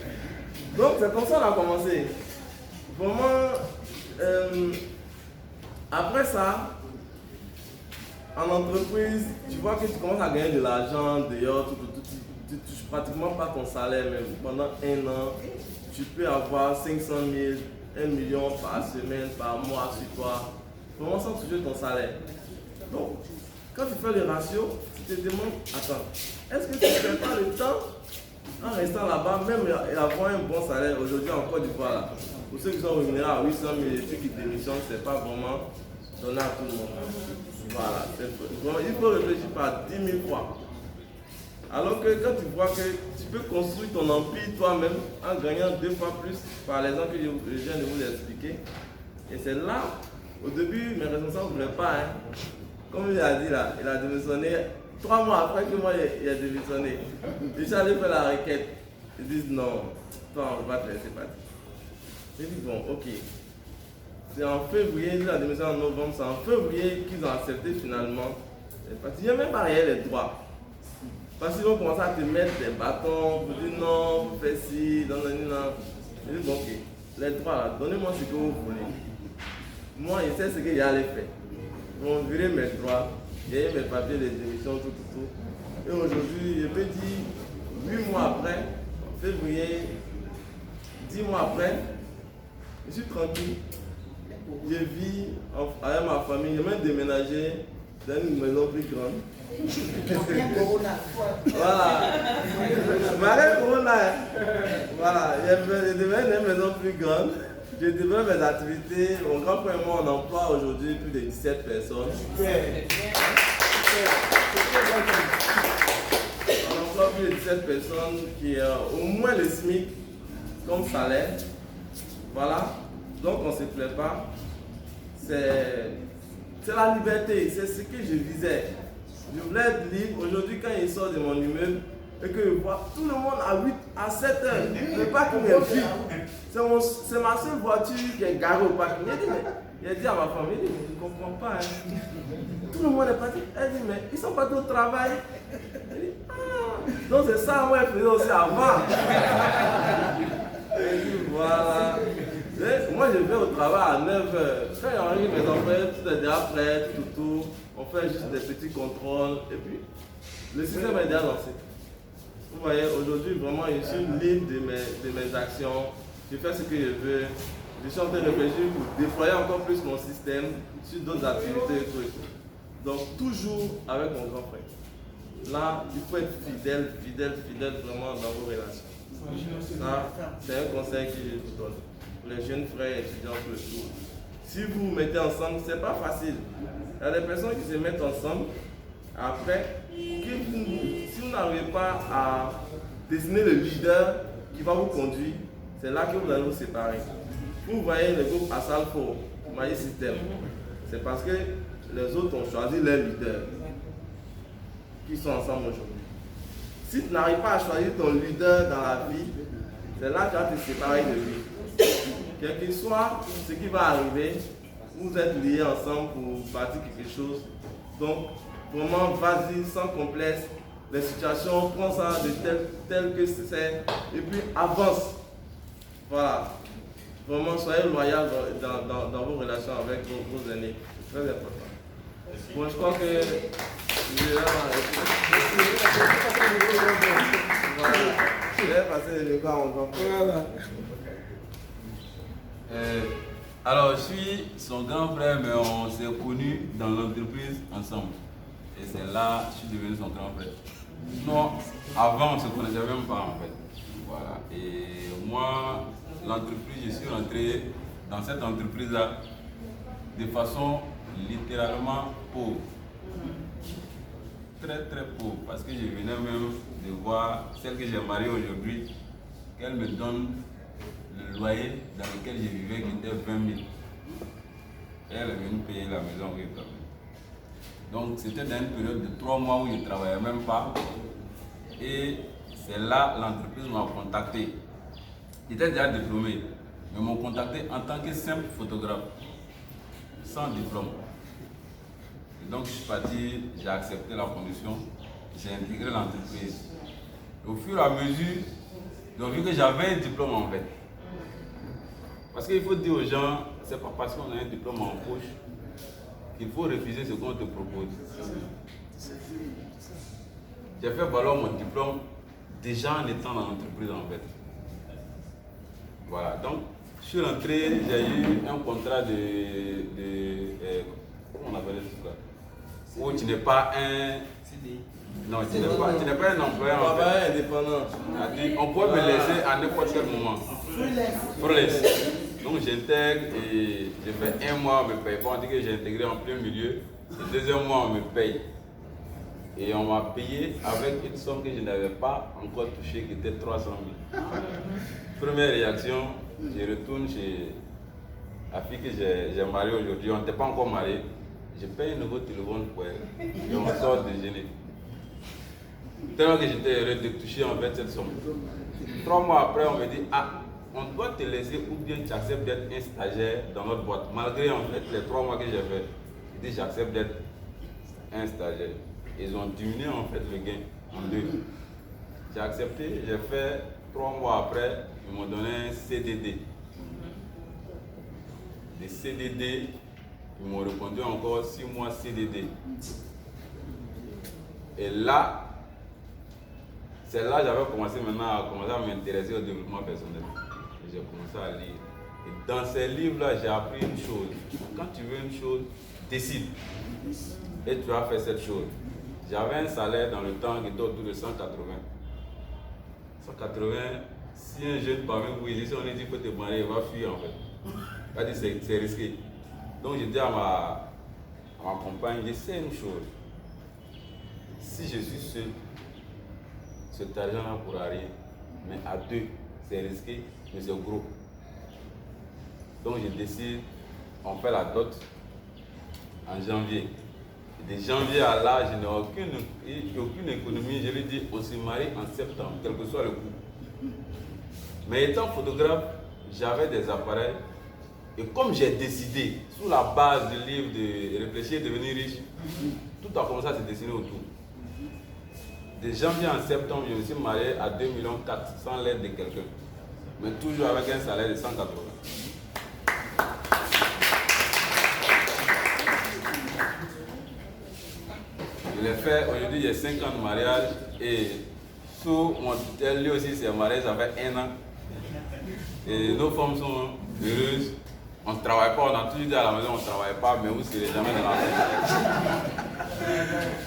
Donc, c'est comme ça qu'on a commencé. Vraiment, après ça, en entreprise, tu vois que tu commences à gagner de l'argent dehors, tu ne touches pratiquement pas ton salaire même. Pendant 1 an, tu peux avoir 500 000, 1 million par semaine, par mois sur toi, vraiment sans toucher ton salaire. Donc, quand tu fais le ratio, tu te demandes, attends, est-ce que tu ne fais pas le temps en restant là-bas, même et avoir un bon salaire aujourd'hui en Côte d'Ivoire? Pour ceux qui sont rémunérés à 800 000 et ceux qui démissionnent, ce n'est pas vraiment donné à tout le monde. Voilà, il faut réfléchir par 10 000 fois. Alors que quand tu vois que tu peux construire ton empire toi-même en gagnant 2 fois plus par l'exemple que je viens de vous expliquer. Et c'est là, au début, mes responsables ne voulaient pas. Hein. Comme il a dit là, il a démissionné 3 mois après que moi il a démissionné. Je suis allé faire la requête. Ils disent non, toi on ne va pas te laisser partir. J'ai dit bon, ok. C'est en février, il a démissionné en novembre, c'est en février qu'ils ont accepté finalement. Il n'y a même pas rien les droits. Parce qu'ils vont commencer à te mettre des bâtons pour dire non, vous faites ci, non. Je dis bon, ok, les droits là, donnez-moi ce que vous voulez. Moi, je sais ce que j'allais faire. Ils vont virer mes droits, j'ai mes papiers de démission, tout. Et aujourd'hui, je peux dire, 8 mois après, en février, 10 mois après, je suis tranquille. Je vis avec ma famille, j'ai même déménagé dans une maison plus grande. Voilà. Malgré Corona, voilà, j'ai déménagé dans une maison plus grande. Je développe mes activités. Mon grand frère et moi, on emploie aujourd'hui plus de 17 personnes. On emploie plus de 17 personnes qui ont au moins le SMIC comme salaire. Voilà. Donc on ne se plaît pas. C'est la liberté, c'est ce que je visais. Je voulais être libre. Aujourd'hui, quand il sort de mon immeuble et que je vois tout le monde à 8 à 7 heures, le parking est vide. C'est ma seule voiture qui est garée au parking. J'ai dit à ma famille, je ne comprends pas. Hein. Tout le monde est parti. Elle dit, mais ils sont partis au travail. Elle dit, ah, donc c'est ça, moi, je faisais aussi avant. Elle dit, voilà. Moi, je vais au travail à 9h. Quand j'arrive, mes enfants, tout est déjà prêt, tout. On fait juste des petits contrôles. Et puis, le système est déjà lancé. Vous voyez, aujourd'hui, vraiment, je suis libre de mes actions. Je fais ce que je veux. Je suis en train de réfléchir pour déployer encore plus mon système sur d'autres activités et tout. Donc, toujours avec mon grand frère. Là, il faut être fidèle vraiment dans vos relations. Ça, c'est un conseil que je vous donne. Les jeunes frères et étudiants pour le tout. si vous vous mettez ensemble, c'est pas facile. Il y a des personnes qui se mettent ensemble, après, si vous n'arrivez pas à désigner le leader qui va vous conduire, c'est là que vous allez vous séparer. Vous voyez le groupe Assalfo, Maïs System, c'est parce que les autres ont choisi leur leader qui sont ensemble aujourd'hui. Si tu n'arrives pas à choisir ton leader dans la vie, c'est là que tu vas te séparer de lui. Quel que soit ce qui va arriver, vous êtes liés ensemble pour bâtir quelque chose. Donc, vraiment, vas-y, sans complexe. Les situations, prends ça de tel que c'est, et puis avance. Voilà. Vraiment, soyez loyal dans vos relations avec vos aînés. C'est très important. Bon, je crois que je vais passer le gars en grand. Alors, je suis son grand frère, mais on s'est connus dans l'entreprise ensemble. Et c'est là que je suis devenu son grand frère. Non, avant, on ne se connaissait même pas en fait. Voilà. Et moi, l'entreprise, je suis rentré dans cette entreprise-là de façon littéralement pauvre. Très très pauvre. Parce que je venais même de voir celle que j'ai mariée aujourd'hui, qu'elle me donne le loyer dans lequel je vivais qui était 20 000. Et elle est venue payer la maison où je travaillais. Donc c'était dans une période de 3 mois où je ne travaillais même pas. Et c'est là l'entreprise m'a contacté. J'étais déjà diplômé, mais m'ont contacté en tant que simple photographe, sans diplôme. Et donc je suis parti, j'ai accepté la condition, j'ai intégré l'entreprise. Au fur et à mesure, ils ont vu que j'avais un diplôme en fait. Parce qu'il faut dire aux gens, c'est pas parce qu'on a un diplôme en poche qu'il faut refuser ce qu'on te propose. J'ai fait valoir mon diplôme déjà en étant dans l'entreprise en fait. Voilà, donc je suis rentré, j'ai eu un contrat comment on appelle ça? Où tu n'es pas un... Non, tu n'es pas un employé en fait. Indépendant. On peut me laisser à n'importe quel moment. Freelance. Donc j'intègre et j'ai fait 1 mois, on me paye pas. On dit que j'ai intégré en plein milieu. Le 2e mois, on me paye. Et on m'a payé avec une somme que je n'avais pas encore touchée, qui était 300 000. Première réaction, je retourne chez la fille que j'ai mariée aujourd'hui. On n'était pas encore mariés. Je paye un nouveau téléphone pour elle. Et on sort déjeuner. Tellement que j'étais heureux de toucher en fait cette somme. 3 mois après, on me dit, ah, on doit te laisser ou bien tu acceptes d'être un stagiaire dans notre boîte. Malgré en fait les 3 mois que j'ai fait, je dis j'accepte d'être un stagiaire. Ils ont diminué en fait le gain en 2. J'ai accepté, j'ai fait 3 mois après, ils m'ont donné un CDD. Des CDD, ils m'ont répondu encore 6 mois CDD. Et là, c'est là que j'avais commencé maintenant à m'intéresser au développement personnel. Et j'ai commencé à lire. Et dans ces livres-là, j'ai appris une chose. Quand tu veux une chose, décide. Et tu vas faire cette chose. J'avais un salaire dans le temps qui était autour de 180. 180, si un jeune parmi vous, ici, on est dit qu'il faut te marier, il va fuir en fait. Il va dire c'est risqué. Donc j'ai dit à ma compagne, je sais une chose. Si je suis seul, cet argent-là ne pourra rien. Mais à 2, c'est risqué, mais c'est gros. Donc je décide, on fait la dot en janvier. De janvier à là, je n'ai aucune économie. Je lui dis, on se marie en septembre, quel que soit le coût. Mais étant photographe, j'avais des appareils. Et comme j'ai décidé, sous la base du livre de Réfléchir et devenir riche, tout a commencé à se dessiner autour. De janvier en septembre, je me suis marié à 2,4 millions sans l'aide de quelqu'un. Mais toujours avec un salaire de 180. Je l'ai fait, aujourd'hui j'ai 5 ans de mariage et sous mon tutelle, lui aussi s'est marié, ça fait 1 an. Et nos femmes sont heureuses. On ne travaille pas, on a toujours dit à la maison on ne travaille pas, mais vous ne serez jamais dans la fin.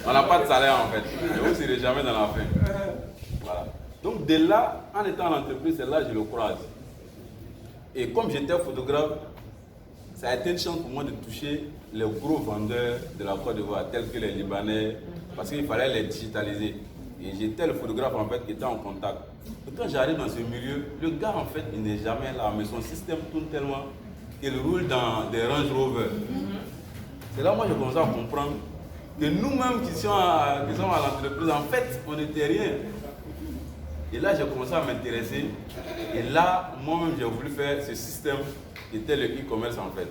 On n'a pas de salaire en fait, mais vous ne serez jamais dans la fin. Voilà. Donc de là, en étant en entreprise, c'est là que je le croise. Et comme j'étais photographe, ça a été une chance pour moi de toucher les gros vendeurs de la Côte d'Ivoire, tels que les Libanais, parce qu'il fallait les digitaliser. Et j'étais le photographe en fait qui était en contact. Et quand j'arrive dans ce milieu, le gars en fait il n'est jamais là, mais son système tourne tellement qu'il roule dans des Range Rover. C'est là où moi je commence à comprendre que nous-mêmes qui sommes à l'entreprise, en fait on n'était rien. Et là j'ai commencé à m'intéresser. Et là moi-même j'ai voulu faire ce système qui était le e-commerce en fait.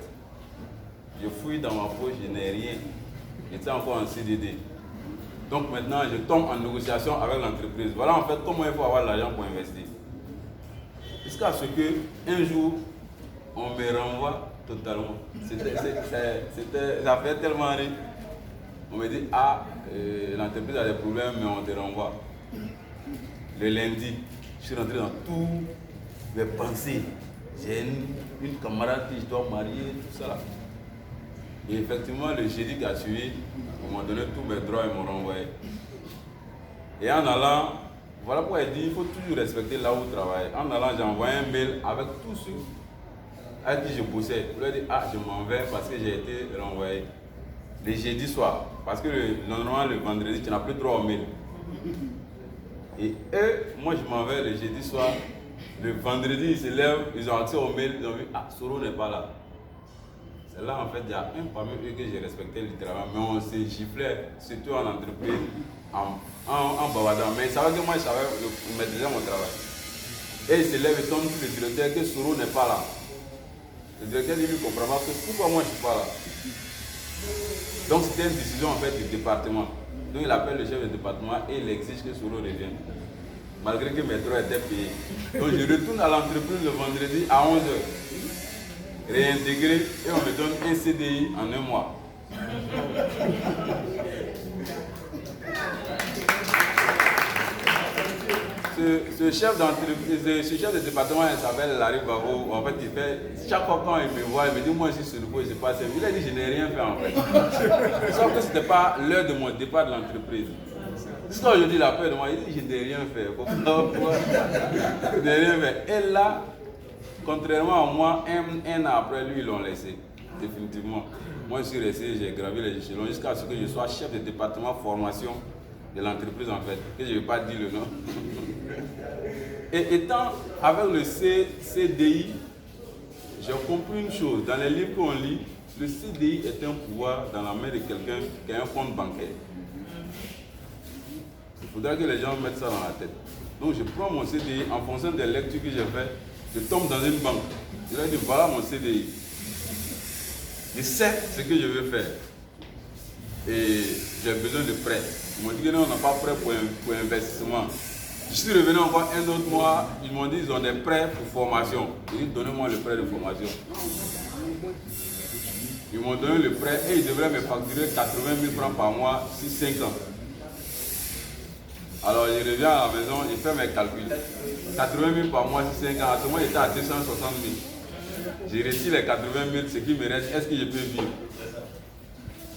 Je fouille dans ma poche, je n'ai rien. J'étais encore en CDD. Donc maintenant, je tombe en négociation avec l'entreprise. Voilà en fait comment il faut avoir l'argent pour investir. Jusqu'à ce qu'un jour, on me renvoie totalement. Ça fait tellement rire. On me dit, l'entreprise a des problèmes, mais on te renvoie. Le lundi, je suis rentré dans tous mes pensées. J'ai une camarade que je dois marier, tout ça là. Et effectivement, le jeudi qui a suivi, ils m'ont donné tous mes droits et m'ont renvoyé. Et en allant, voilà pourquoi il dit il faut toujours respecter là où vous travaillez. En allant, j'ai envoyé un mail avec tous ceux avec qui je bossais. Je leur ai dit, je m'en vais parce que j'ai été renvoyé. Le jeudi soir, parce que normalement le vendredi, tu n'as plus droit au mail. Et eux, moi je m'en vais le jeudi soir. Le vendredi, ils se lèvent, ils ont accès au mail, ils ont vu, Soro n'est pas là. C'est là en fait, il y a un parmi eux que j'ai respecté littéralement, mais on se giflait, surtout en entreprise, en bavardant. Mais il savait que moi, je savais maîtriser mon travail. Et il se lève et tombe sur le directeur que Soro n'est pas là. Le directeur lui ne comprend pas que pourquoi moi je ne suis pas là. Donc c'était une décision en fait du département. Donc il appelle le chef du département et il exige que Soro revienne. Malgré que mes droits étaient payés. Donc je retourne à l'entreprise le vendredi à 11h. Réintégré et on me donne un CDI en un mois. Ce chef d'entreprise, ce chef de département, il s'appelle Larry Bavo. En fait, il fait, chaque fois quand il me voit, il me dit, moi je suis sur le coup, je n'ai pas servi. Il a dit, je n'ai rien fait en fait. Sauf que ce n'était pas l'heure de mon départ de l'entreprise. Jusqu'à aujourd'hui, il a peur de moi, il dit, je n'ai rien fait. Je n'ai rien fait. Et là, contrairement à moi, un an après lui, ils l'ont laissé. Définitivement. Moi, je suis resté, j'ai gravi les échelons jusqu'à ce que je sois chef de département formation de l'entreprise en fait, que je ne vais pas dire le nom. Et étant avec le CDI, j'ai compris une chose. Dans les livres qu'on lit, le CDI est un pouvoir dans la main de quelqu'un qui a un compte bancaire. Il faudra que les gens mettent ça dans la tête. Donc je prends mon CDI en fonction des lectures que j'ai faites. Je tombe dans une banque. Je leur dis voilà mon CDI. Je sais ce que je veux faire. Et j'ai besoin de prêts. Ils m'ont dit que non, on n'a pas prêt pour investissement. Je suis revenu encore un autre mois. Ils m'ont dit qu'ils ont des prêts pour formation. J'ai dit donnez-moi le prêt de formation. Ils m'ont donné le prêt et ils devraient me facturer 80 000 francs par mois sur 5 ans. Alors je reviens à la maison, je fais mes calculs. 80 000 par mois sur 5 ans, à ce moment j'étais à 260 000. J'ai reçu les 80 000, ce qui me reste, est-ce que je peux vivre?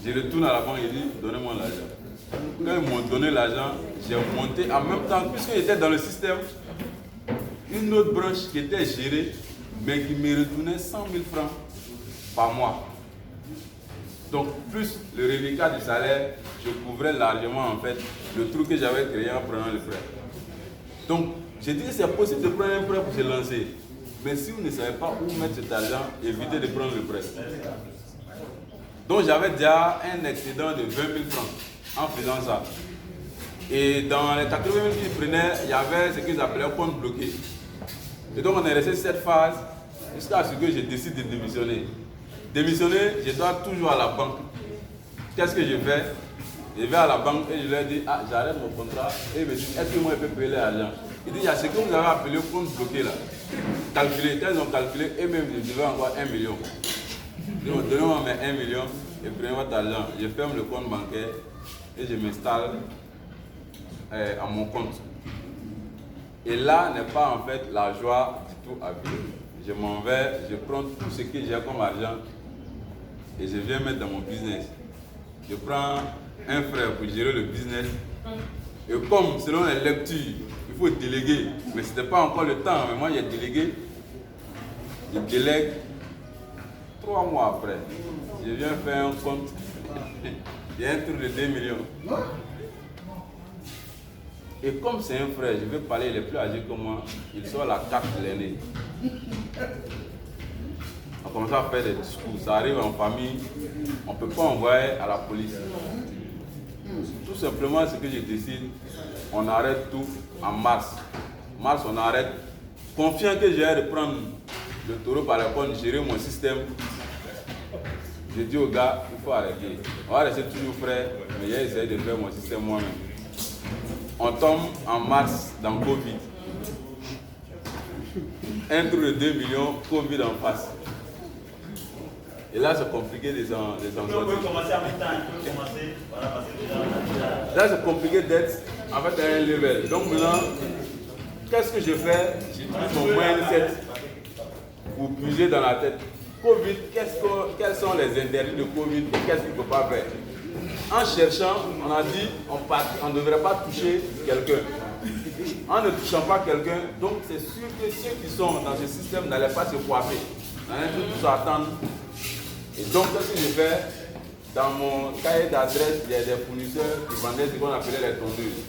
Je retourne à la banque et dis, donnez-moi l'argent. Quand ils m'ont donné l'argent, j'ai monté en même temps, puisque j'étais dans le système, une autre branche qui était gérée, mais qui me retournait 100 000 francs par mois. Donc, plus le reliquat du salaire, je couvrais largement en fait le trou que j'avais créé en prenant le prêt. Donc, j'ai dit que c'est possible de prendre un prêt pour se lancer. Mais si vous ne savez pas où mettre cet argent, évitez de prendre le prêt. Donc, j'avais déjà un excédent de 20 000 francs en faisant ça. Et dans les 80 000 qu'ils prenaient, il y avait ce qu'ils appelaient un compte bloqué. Et donc, on est resté cette phase jusqu'à ce que je décide de démissionner. Démissionner, je dois toujours à la banque. Qu'est-ce que je fais? Je vais à la banque et je leur dis, j'arrête mon contrat. Et ils me disent, est-ce que moi je peux payer l'argent? Ils disent, il y a ce que vous avez appelé compte bloqué là. Calculé, quand ils ont calculé, et même je devais encore 1 million. Ils m'ont donné moi mes 1 million et prenez votre argent. Je ferme le compte bancaire et je m'installe à mon compte. Et là n'est pas en fait la joie du tout à vivre. Je m'en vais, je prends tout ce que j'ai comme argent et je viens mettre dans mon business. Je prends un frère pour gérer le business. Et comme selon les lectures, il faut déléguer, mais ce n'était pas encore le temps, mais moi j'ai délégué. Je délègue 3 mois après, je viens faire un compte. Il y a un truc de 2 millions. Et comme c'est un frère, je vais parler, il est plus âgé que moi, il sort la carte de l'aîné. On commence à faire des discours, ça arrive en famille, on ne peut pas envoyer à la police. Tout simplement, ce que je décide, on arrête tout en mars. Mars, on arrête. Confiant que j'ai de prendre le taureau par la corne, gérer mon système. Je dis aux gars, il faut arrêter. On va rester toujours frais, mais j'ai essayé de faire mon système moi-même. On tombe en mars dans Covid. Un truc de 2 millions, Covid en face. Et là, c'est compliqué des en On peut commencer en même temps, on peut commencer. Voilà, parce que là, c'est compliqué d'être en fait à un level. Donc maintenant, qu'est-ce que je fais? J'utilise mon mindset pour puiser dans la tête. Covid, quels sont les interdits de Covid et qu'est-ce qu'il ne faut pas faire? En cherchant, on a dit on ne devrait pas toucher quelqu'un. En ne touchant pas quelqu'un, donc c'est sûr que ceux qui sont dans ce système n'allaient pas se coiffer. On allait tous attendre. Et donc, qu'est-ce que je fais? Dans mon cahier d'adresse, il y a des fournisseurs qui vendaient ce qu'on appelait les tondeuses.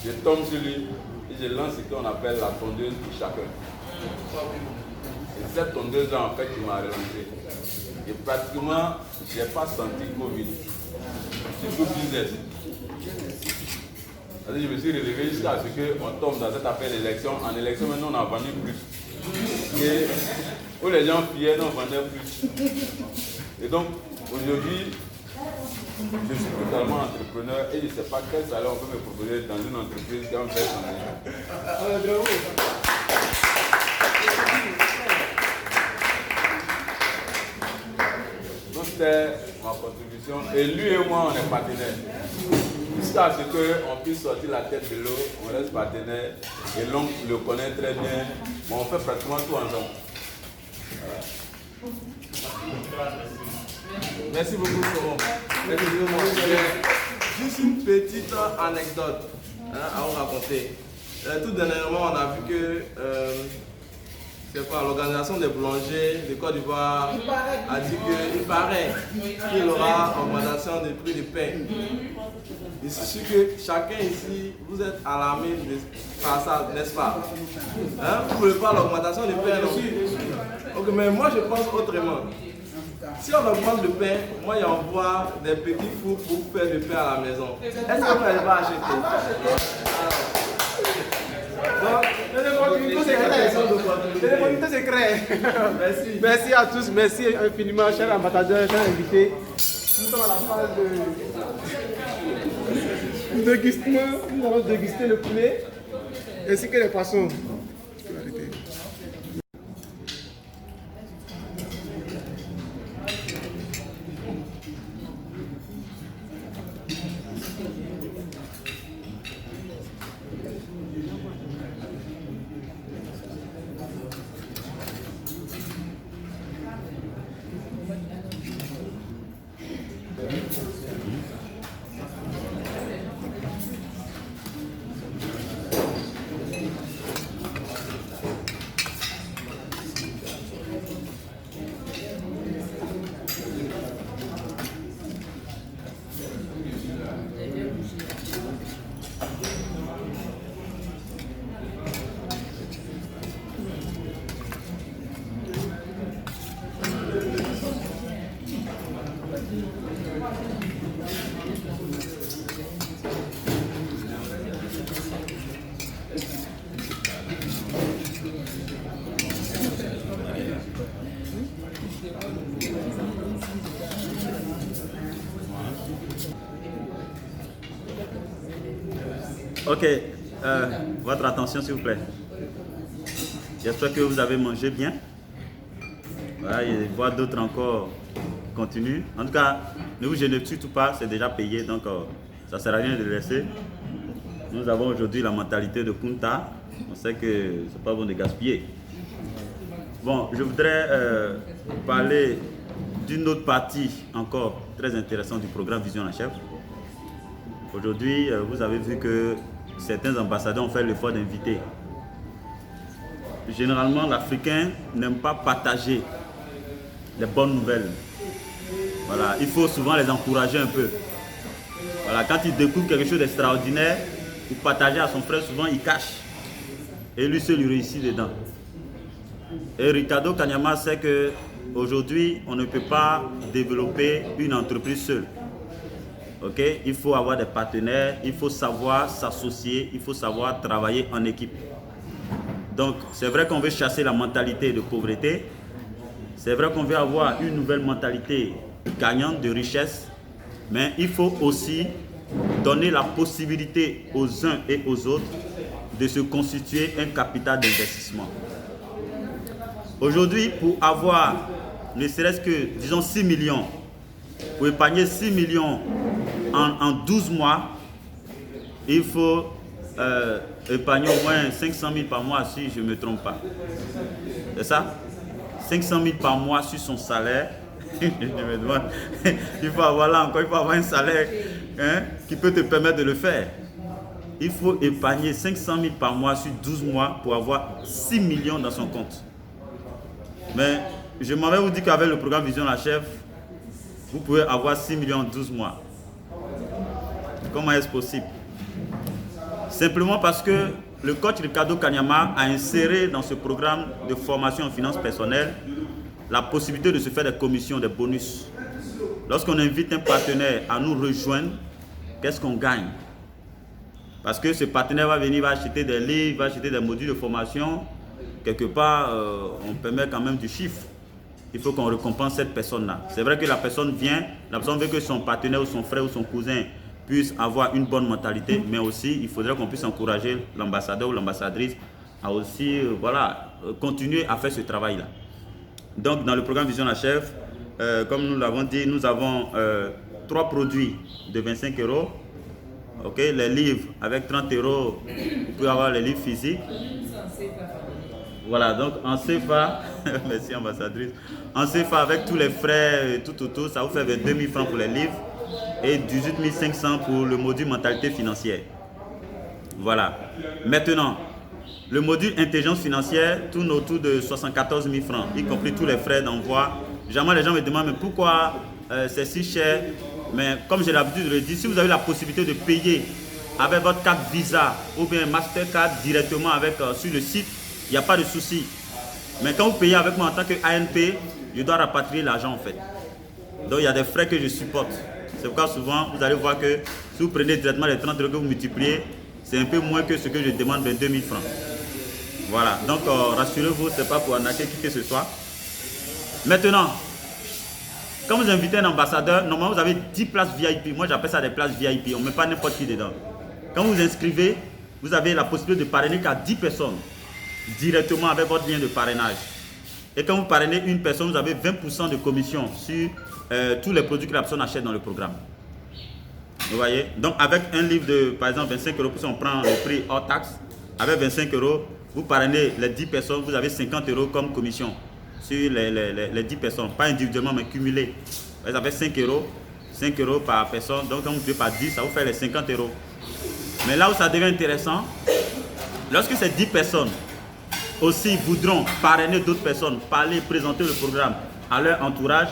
Je tombe sur lui et je lance ce qu'on appelle la tondeuse pour chacun. Et cette tondeuse-là, en fait, qui m'a relancé. Et pratiquement, je n'ai pas senti Covid. C'est tout business. Je me suis relevé jusqu'à ce qu'on tombe dans cette affaire d'élection. En élection, maintenant, on a vendu plus. Et où les gens fiaient, on vendait plus. Et donc, aujourd'hui, je suis totalement entrepreneur et je ne sais pas quel salaire on peut me proposer dans une entreprise qui va me faire changer. Donc, c'était ma contribution. Et lui et moi, on est partenaires. Jusqu'à ce qu'on puisse sortir la tête de l'eau, on reste partenaires. Et l'homme le connaît très bien. Mais on fait pratiquement tout ensemble. Merci beaucoup, Soron. Juste une petite anecdote à vous raconter. Tout dernièrement, on a vu que l'organisation des boulangers de Côte d'Ivoire a dit qu'il paraît qu'il y aura augmentation des prix du pain. Je suis sûr que chacun ici, vous êtes alarmé par ça, n'est-ce pas? Vous ne voulez pas l'augmentation du pain, non? Okay, mais moi je pense autrement. Si on augmente le pain, moi j'envoie des petits fours pour faire du pain à la maison. Est-ce que vous n'allez pas acheter? L'opportunité secret. Merci. Merci à tous, merci infiniment, chers ambassadeurs, chers invités. Nous sommes à la phase de dégustement. Nous allons déguster le poulet ainsi que les poissons. Ok, votre attention s'il vous plaît. J'espère que vous avez mangé bien. Voilà, je vois d'autres encore qui continuent. En tout cas, ne vous gênez surtout pas, c'est déjà payé, donc ça ne sert à rien de le laisser. Nous avons aujourd'hui la mentalité de Kunta. On sait que ce n'est pas bon de gaspiller. Bon, je voudrais parler d'une autre partie encore très intéressante du programme Vision la Chef. Aujourd'hui, vous avez vu que certains ambassadeurs ont fait l'effort d'inviter. Généralement, l'Africain n'aime pas partager. les bonnes nouvelles. Voilà, il faut souvent les encourager un peu. Voilà, quand il découvre quelque chose d'extraordinaire, pour partager à son frère, souvent il cache. Et lui seul, il réussit dedans. Et Ricardo Kanyama sait qu'aujourd'hui, on ne peut pas développer une entreprise seule. Ok, il faut avoir des partenaires, il faut savoir s'associer, il faut savoir travailler en équipe. Donc, c'est vrai qu'on veut chasser la mentalité de pauvreté. C'est vrai qu'on veut avoir une nouvelle mentalité gagnante de richesse. Mais il faut aussi donner la possibilité aux uns et aux autres de se constituer un capital d'investissement. Aujourd'hui, pour avoir ne serait-ce que, disons, 6 millions, pour épargner 6 millions en 12 mois, il faut épargner au moins 500 000 par mois si je ne me trompe pas. C'est ça? 500 000 par mois sur son salaire. Je me demande, il faut avoir là encore, il faut avoir un salaire qui peut te permettre de le faire. Il faut épargner 500 000 par mois sur 12 mois pour avoir 6 millions dans son compte. Mais je m'avais vous dit qu'avec le programme Vision la Chef, vous pouvez avoir 6 millions en 12 mois. Comment est-ce possible? Simplement parce que le coach Ricardo Kanyama a inséré dans ce programme de formation en finances personnelles la possibilité de se faire des commissions, des bonus. Lorsqu'on invite un partenaire à nous rejoindre, qu'est-ce qu'on gagne? Parce que ce partenaire va venir, va acheter des livres, va acheter des modules de formation. Quelque part, on permet quand même du chiffre. Il faut qu'on récompense cette personne-là. C'est vrai que la personne vient, la personne veut que son partenaire ou son frère ou son cousin puisse avoir une bonne mentalité, mais aussi il faudrait qu'on puisse encourager l'ambassadeur ou l'ambassadrice à aussi continuer à faire ce travail-là. Donc dans le programme Vision la Chef, comme nous l'avons dit, nous avons 3 produits de 25 €. Okay, les livres avec 30 €, vous pouvez avoir les livres physiques. Voilà, donc en CFA, merci ambassadrice, en CFA avec tous les frais et tout, ça vous fait 22 000 francs pour les livres et 18 500 pour le module mentalité financière. Voilà. Maintenant, le module intelligence financière tourne autour de 74 000 francs, y compris tous les frais d'envoi. Généralement, les gens me demandent, mais pourquoi c'est si cher? Mais comme j'ai l'habitude de le dire, si vous avez la possibilité de payer avec votre carte Visa ou bien Mastercard directement avec, sur le site, il n'y a pas de souci. Mais quand vous payez avec moi en tant qu'ANP, je dois rapatrier l'argent en fait. Donc il y a des frais que je supporte. C'est pourquoi souvent vous allez voir que si vous prenez directement les 30 € que vous multipliez, c'est un peu moins que ce que je demande, 22 000 francs. Voilà, donc rassurez-vous, ce n'est pas pour arnaquer qui que ce soit. Maintenant, quand vous invitez un ambassadeur, normalement vous avez 10 places VIP. Moi j'appelle ça des places VIP, on ne met pas n'importe qui dedans. Quand vous vous inscrivez, vous avez la possibilité de parrainer qu'à 10 personnes directement avec votre lien de parrainage. Et quand vous parrainez une personne, vous avez 20% de commission sur tous les produits que la personne achète dans le programme. Vous voyez? Donc avec un livre de, par exemple, 25 €, si on prend le prix hors taxe, avec 25 €, vous parrainez les 10 personnes, vous avez 50 € comme commission sur les 10 personnes, pas individuellement mais cumulé. Vous avez 5 € par personne, donc quand vous faites par 10, ça vous fait les 50 €. Mais là où ça devient intéressant, lorsque ces 10 personnes aussi voudront parrainer d'autres personnes, parler, présenter le programme à leur entourage,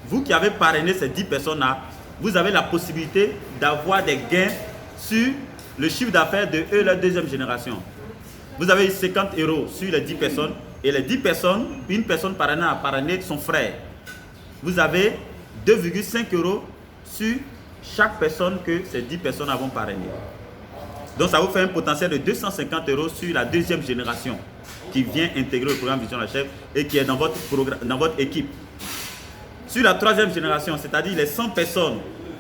vous qui avez parrainé ces 10 personnes-là, vous avez la possibilité d'avoir des gains sur le chiffre d'affaires de eux, leur deuxième génération. Vous avez 50 € sur les 10 personnes et les 10 personnes, une personne parrainée a parrainé son frère. Vous avez 2,5 € sur chaque personne que ces 10 personnes vont parrainer. Donc ça vous fait un potentiel de 250 € sur la deuxième génération qui vient intégrer le programme Vision la Chef et qui est dans votre équipe. Sur la troisième génération, c'est-à-dire les 100 personnes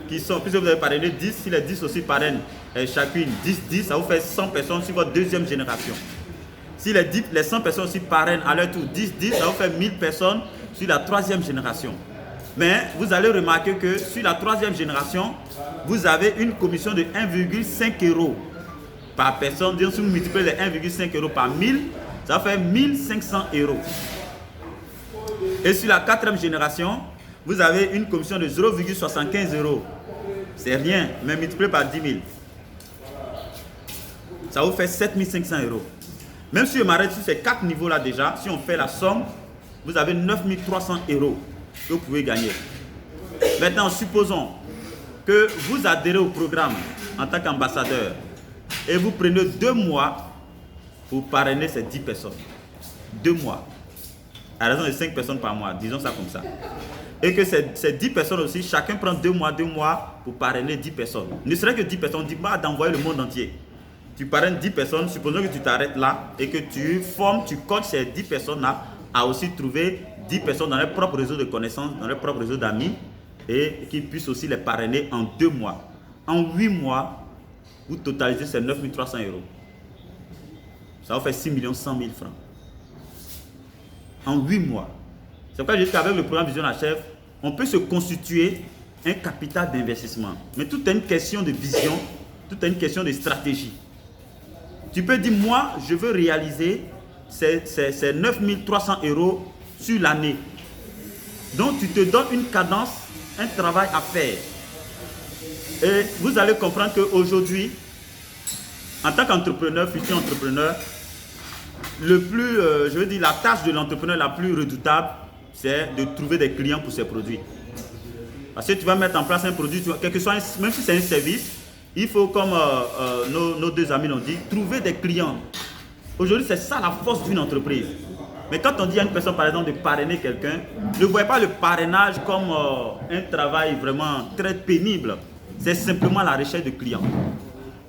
qui sont, puisque vous avez parrainé 10, si les 10 aussi parrainent chacune 10, ça vous fait 100 personnes sur votre deuxième génération. Si les 100 personnes aussi parrainent à leur tour 10, ça vous fait 1000 personnes sur la troisième génération. Mais vous allez remarquer que sur la troisième génération, vous avez une commission de 1,5 € par personne. Donc si vous multipliez les 1,5 € par 1000, ça fait 1500 €. Et sur la quatrième génération, vous avez une commission de 0,75 €. C'est rien, mais multiplié par 10 000. Ça vous fait 7500 €. Même si je m'arrête sur ces 4 niveaux-là déjà, si on fait la somme, vous avez 9300 € que vous pouvez gagner. Maintenant, supposons que vous adhérez au programme en tant qu'ambassadeur et vous prenez 2 mois pour parrainer ces 10 personnes. 2 mois. À raison de 5 personnes par mois, disons ça comme ça. Et que ces 10 personnes aussi, chacun prend 2 mois pour parrainer 10 personnes. Ne serait que 10 personnes, on dit pas d'envoyer le monde entier. Tu parraines 10 personnes, supposons que tu t'arrêtes là et que tu formes, tu coaches ces 10 personnes-là à aussi trouver 10 personnes dans leur propre réseau de connaissances, dans leur propre réseau d'amis et qu'ils puissent aussi les parrainer en 2 mois. En 8 mois, vous totalisez ces 9 300 €. Ça va faire 6 100 000 francs. En 8 mois. C'est pourquoi je dis qu'avec le programme Vision Achève, on peut se constituer un capital d'investissement. Mais tout est une question de vision, tout est une question de stratégie. Tu peux dire, moi, je veux réaliser ces 9 300 € sur l'année. Donc, tu te donnes une cadence, un travail à faire. Et vous allez comprendre qu'aujourd'hui, en tant qu'entrepreneur, futur entrepreneur, la tâche de l'entrepreneur la plus redoutable, c'est de trouver des clients pour ses produits. Parce que tu vas mettre en place un produit, quel que soit, même si c'est un service, il faut, comme nos 2 amis l'ont dit, trouver des clients. Aujourd'hui, c'est ça la force d'une entreprise. Mais quand on dit à une personne, par exemple, de parrainer quelqu'un, ne voyez pas le parrainage comme un travail vraiment très pénible. C'est simplement la recherche de clients.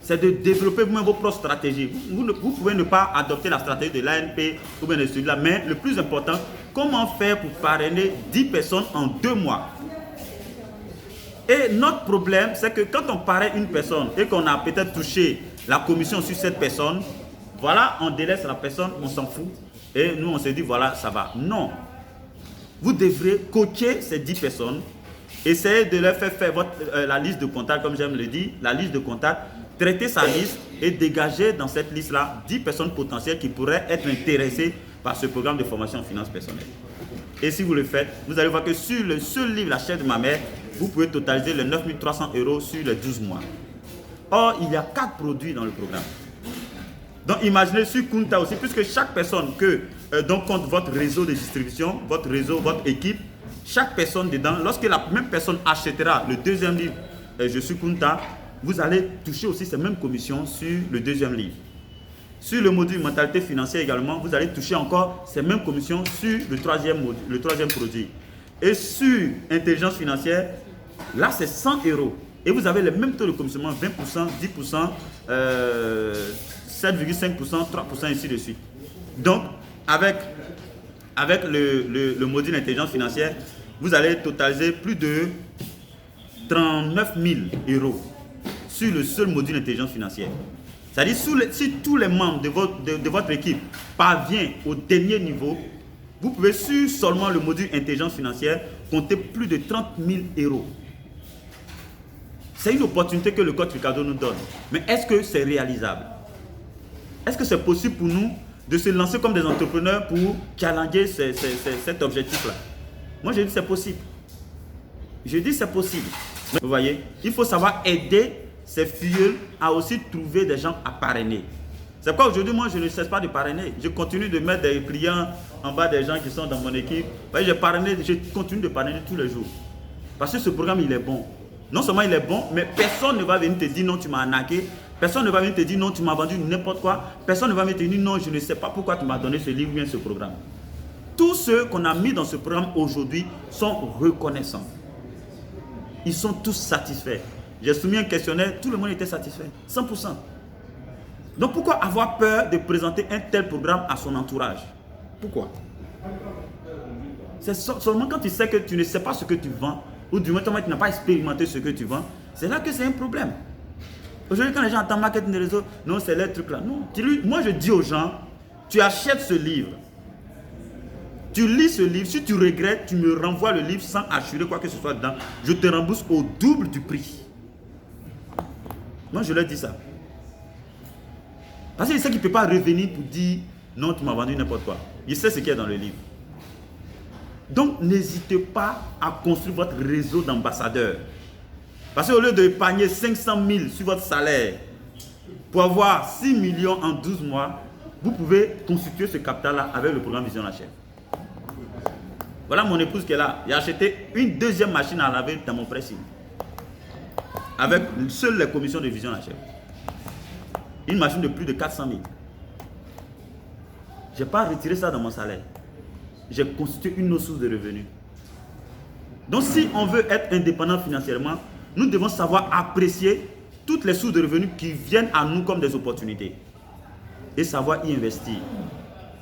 C'est de développer vous-même vos propres stratégies. Vous pouvez ne pas adopter la stratégie de l'ANP ou bien de celui-là, mais le plus important, comment faire pour parrainer 10 personnes en 2 mois. Et notre problème, c'est que quand on parraine une personne et qu'on a peut-être touché la commission sur cette personne, voilà, on délaisse la personne, on s'en fout. Et nous, on se dit, voilà, ça va. Non. Vous devrez coacher ces 10 personnes, essayer de leur faire la liste de contacts, comme j'aime le dire, la liste de contacts, traiter sa liste et dégager dans cette liste-là 10 personnes potentielles qui pourraient être intéressées par ce programme de formation en finances personnelles. Et si vous le faites, vous allez voir que sur le seul livre, La Chef de ma mère, vous pouvez totaliser les 9 300 € sur les 12 mois. Or, il y a 4 produits dans le programme. Donc, imaginez sur Kunta aussi, puisque chaque personne donc compte votre réseau de distribution, votre réseau, votre équipe, chaque personne dedans, lorsque la même personne achètera le 2e livre, Je suis Kunta, vous allez toucher aussi ces mêmes commissions sur le 2e livre. Sur le module mentalité financière également, vous allez toucher encore ces mêmes commissions sur le 3e produit. Et sur intelligence financière, là c'est 100 €. Et vous avez les mêmes taux de commissionnement, 20%, 10%, 7,5%, 3%, ainsi de suite. Donc, avec le module intelligence financière, vous allez totaliser plus de 39 000 € sur le seul module intelligence financière. C'est-à-dire, si tous les membres de votre équipe parviennent au dernier niveau, vous pouvez sur seulement le module intelligence financière compter plus de 30 000 €. C'est une opportunité que le coach Ricardo nous donne. Mais est-ce que c'est réalisable? Est-ce que c'est possible pour nous de se lancer comme des entrepreneurs pour challenger cet objectif-là? Moi, je dis c'est possible. Je dis c'est possible. Vous voyez, il faut savoir aider ces filles à aussi trouver des gens à parrainer. C'est pourquoi aujourd'hui, moi, je ne cesse pas de parrainer. Je continue de mettre des clients en bas des gens qui sont dans mon équipe. Je continue de parrainer tous les jours. Parce que ce programme, il est bon. Non seulement il est bon, mais personne ne va venir te dire non, tu m'as arnaqué. Personne ne va venir te dire non, tu m'as vendu n'importe quoi. Personne ne va venir te dire non, je ne sais pas pourquoi tu m'as donné ce livre ou bien ce programme. Tous ceux qu'on a mis dans ce programme aujourd'hui sont reconnaissants. Ils sont tous satisfaits. J'ai soumis un questionnaire, tout le monde était satisfait. 100%. Donc pourquoi avoir peur de présenter un tel programme à son entourage? Pourquoi? C'est seulement quand tu sais que tu ne sais pas ce que tu vends, ou du moins tu n'as pas expérimenté ce que tu vends, c'est là que c'est un problème. Aujourd'hui, quand les gens entendent marketing de réseau, non, c'est les trucs là. Non. Moi, je dis aux gens, tu achètes ce livre, tu lis ce livre, si tu regrettes, tu me renvoies le livre sans assurer quoi que ce soit dedans, je te rembourse au double du prix. Moi, je leur dis ça. Parce qu'il sait qu'il ne peut pas revenir pour dire, non, tu m'as vendu n'importe quoi. Il sait ce qu'il y a dans le livre. Donc, n'hésitez pas à construire votre réseau d'ambassadeurs. Parce qu'au lieu d'épargner 500 000 sur votre salaire pour avoir 6 millions en 12 mois, vous pouvez constituer ce capital-là avec le programme Vision Achève. Voilà mon épouse qui est là. J'ai acheté une deuxième machine à laver dans mon pressing. Avec seules les commissions de Vision HF. Une machine de plus de 400 000. Je n'ai pas retiré ça dans mon salaire. J'ai constitué une autre source de revenus. Donc si on veut être indépendant financièrement, nous devons savoir apprécier toutes les sources de revenus qui viennent à nous comme des opportunités. Et savoir y investir.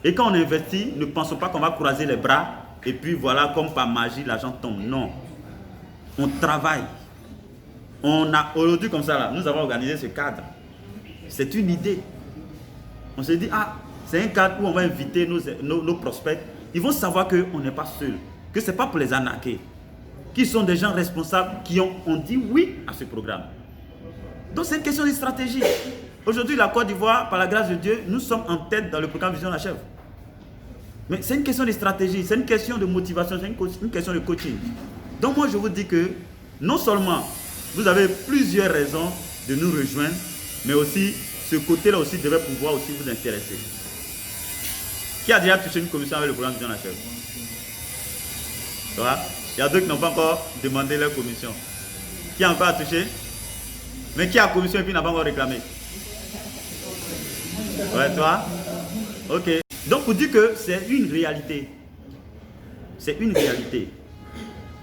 Et quand on investit, ne pensons pas qu'on va croiser les bras et puis voilà, comme par magie, l'argent tombe. Non. On travaille. On a aujourd'hui comme ça, là, nous avons organisé ce cadre. C'est une idée. On se dit, ah, c'est un cadre où on va inviter nos prospects. Ils vont savoir qu'on n'est pas seul. Que ce n'est pas pour les arnaquer. Qu'ils sont des gens responsables qui ont dit oui à ce programme. Donc c'est une question de stratégie. Aujourd'hui, la Côte d'Ivoire, par la grâce de Dieu, nous sommes en tête dans le programme Vision HF. Mais c'est une question de stratégie, c'est une question de motivation, c'est une question de coaching. Donc moi, je vous dis que non seulement vous avez plusieurs raisons de nous rejoindre, mais aussi ce côté-là aussi devrait pouvoir aussi vous intéresser. Qui a déjà touché une commission avec le programme Vision HF? Il y a deux qui n'ont pas encore demandé leur commission. Qui a encore touché? Mais qui a commission et puis n'a pas encore réclamé? Ouais, toi? Ok. Donc, pour dire que c'est une réalité. C'est une réalité.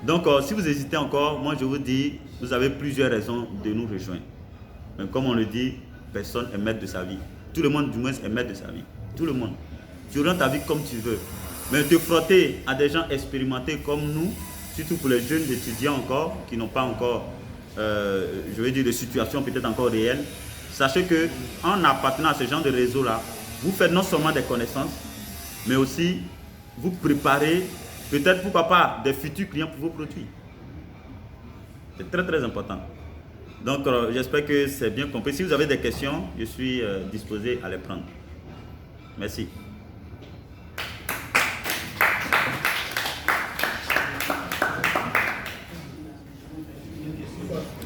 Donc, si vous hésitez encore, moi je vous dis, vous avez plusieurs raisons de nous rejoindre. Mais comme on le dit, personne n'est maître de sa vie. Tout le monde, du moins, est maître de sa vie. Tout le monde. Tu rends ta vie comme tu veux. Mais te frotter à des gens expérimentés comme nous, surtout pour les jeunes étudiants encore, qui n'ont pas encore, je veux dire, de situation peut-être encore réelle, sachez que en appartenant à ce genre de réseau-là, vous faites non seulement des connaissances, mais aussi vous préparez peut-être, pourquoi pas, des futurs clients pour vos produits. C'est très très important. Donc j'espère que c'est bien compris. Si vous avez des questions, je suis disposé à les prendre. Merci.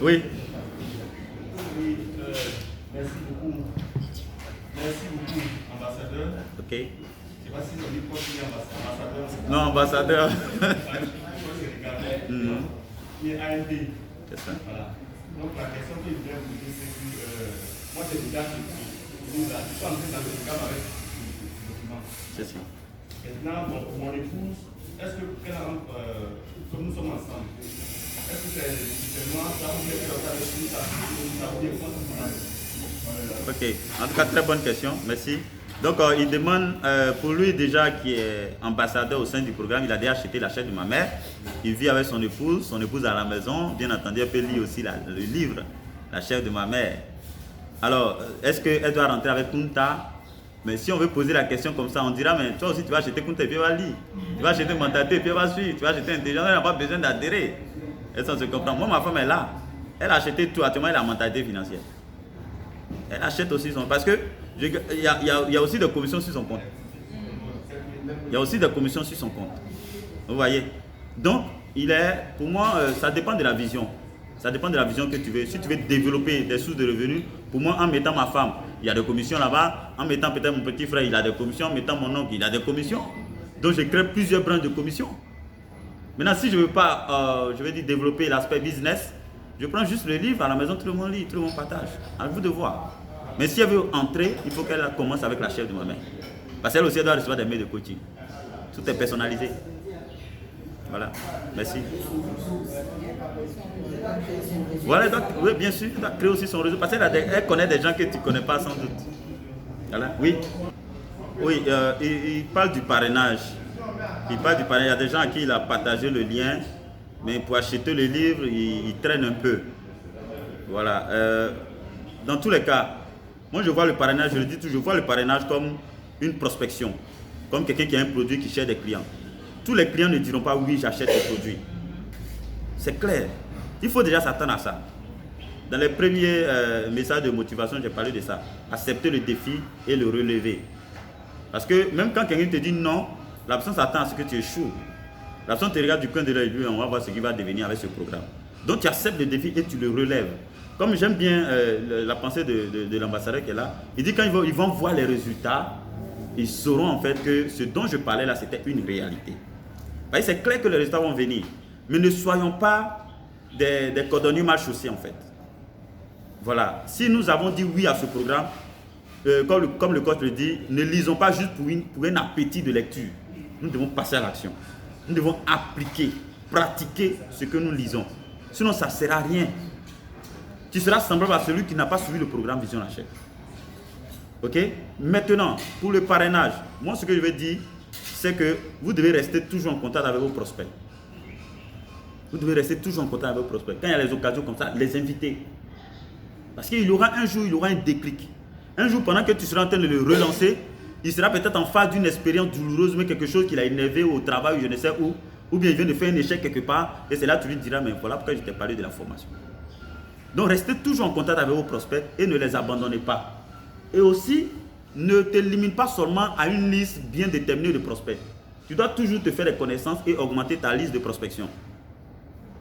Oui. Merci beaucoup. Merci beaucoup, ambassadeur. Ok. Je ne sais pas si vous avez ambassadeur. Non, ambassadeur. Qui est AND. C'est ça. Voilà. Donc la question que je voulais vous poser, c'est que moi c'est déjà je suis en train dans le cadre avec ce document. C'est ça. Maintenant, bon, pour mon épouse, est-ce que, comme nous sommes ensemble, est-ce que c'est seulement ça vous fait faire avec nous, ça vous dépend? Ok, en tout cas, très bonne question, merci. Donc, il demande, pour lui déjà qui est ambassadeur au sein du programme, il a déjà acheté la chaîne de ma mère. Il vit avec son épouse à la maison. Bien entendu, elle peut lire aussi le livre, La chef de ma mère. Alors, est-ce qu'elle doit rentrer avec Kunta? Mais si on veut poser la question comme ça, on dira, mais toi aussi tu vas acheter Kunta et puis elle va lire. Tu vas acheter mentalité et puis elle va suivre. Tu vas acheter intelligence, elle n'a pas besoin d'adhérer. Est-ce qu'on se comprend? Moi, ma femme est là. Elle a acheté tout, actuellement elle a la mentalité financière. Elle achète aussi son... Parce que il y a aussi des commissions sur son compte. Il y a aussi des commissions sur son compte. Vous voyez? Donc, pour moi, ça dépend de la vision. Ça dépend de la vision que tu veux. Si tu veux développer des sources de revenus, pour moi, en mettant ma femme, il y a des commissions là-bas. En mettant peut-être mon petit frère, il a des commissions. En mettant mon oncle, il a des commissions. Donc, je crée plusieurs branches de commissions. Maintenant, si je ne veux pas, je veux dire, développer l'aspect business, je prends juste le livre, à la maison, tout le monde lit, tout le monde partage. À vous de voir. Mais si elle veut entrer, il faut qu'elle commence avec la chef de ma mère. Parce qu'elle aussi elle doit recevoir des mails de coaching. Tout est personnalisé. Voilà. Merci. Voilà, donc, oui, bien sûr, elle doit créer aussi son réseau. Parce qu'elle connaît des gens que tu ne connais pas sans doute. Voilà. Oui. Oui, il parle du parrainage. Il parle du parrainage. Il y a des gens à qui il a partagé le lien. Mais pour acheter le livre, il traîne un peu. Voilà. Dans tous les cas, moi je vois le parrainage, je le dis toujours, je vois le parrainage comme une prospection. Comme quelqu'un qui a un produit qui cherche des clients. Tous les clients ne diront pas oui, j'achète le produit. C'est clair. Il faut déjà s'attendre à ça. Dans les premiers messages de motivation, j'ai parlé de ça. Accepter le défi et le relever. Parce que même quand quelqu'un te dit non, la personne s'attend à ce que tu échoues. La personne te regarde du coin de l'œil, on va voir ce qui va devenir avec ce programme. Donc tu acceptes le défi et tu le relèves. Comme j'aime bien la pensée de l'ambassadeur qui est là, il dit quand ils vont voir les résultats, ils sauront en fait que ce dont je parlais là, c'était une réalité. C'est clair que les résultats vont venir. Mais ne soyons pas des cordonniers mal chaussés en fait. Voilà. Si nous avons dit oui à ce programme, comme le coach le dit, ne lisons pas juste pour un appétit de lecture. Nous devons passer à l'action. Nous devons appliquer, pratiquer ce que nous lisons. Sinon, ça ne sert à rien. Tu seras semblable à celui qui n'a pas suivi le programme Vision la Chef. Ok? Maintenant, pour le parrainage, moi ce que je vais dire, c'est que vous devez rester toujours en contact avec vos prospects. Vous devez rester toujours en contact avec vos prospects. Quand il y a les occasions comme ça, les inviter. Parce qu'il y aura un jour, il y aura un déclic. Un jour, pendant que tu seras en train de le relancer, il sera peut-être en face d'une expérience douloureuse, mais quelque chose qu'il a énervé au travail, ou je ne sais où, ou bien il vient de faire un échec quelque part, et c'est là que tu lui diras, mais voilà pourquoi je t'ai parlé de la formation. Donc restez toujours en contact avec vos prospects et ne les abandonnez pas. Et aussi, ne te limite pas seulement à une liste bien déterminée de prospects. Tu dois toujours te faire des connaissances et augmenter ta liste de prospection.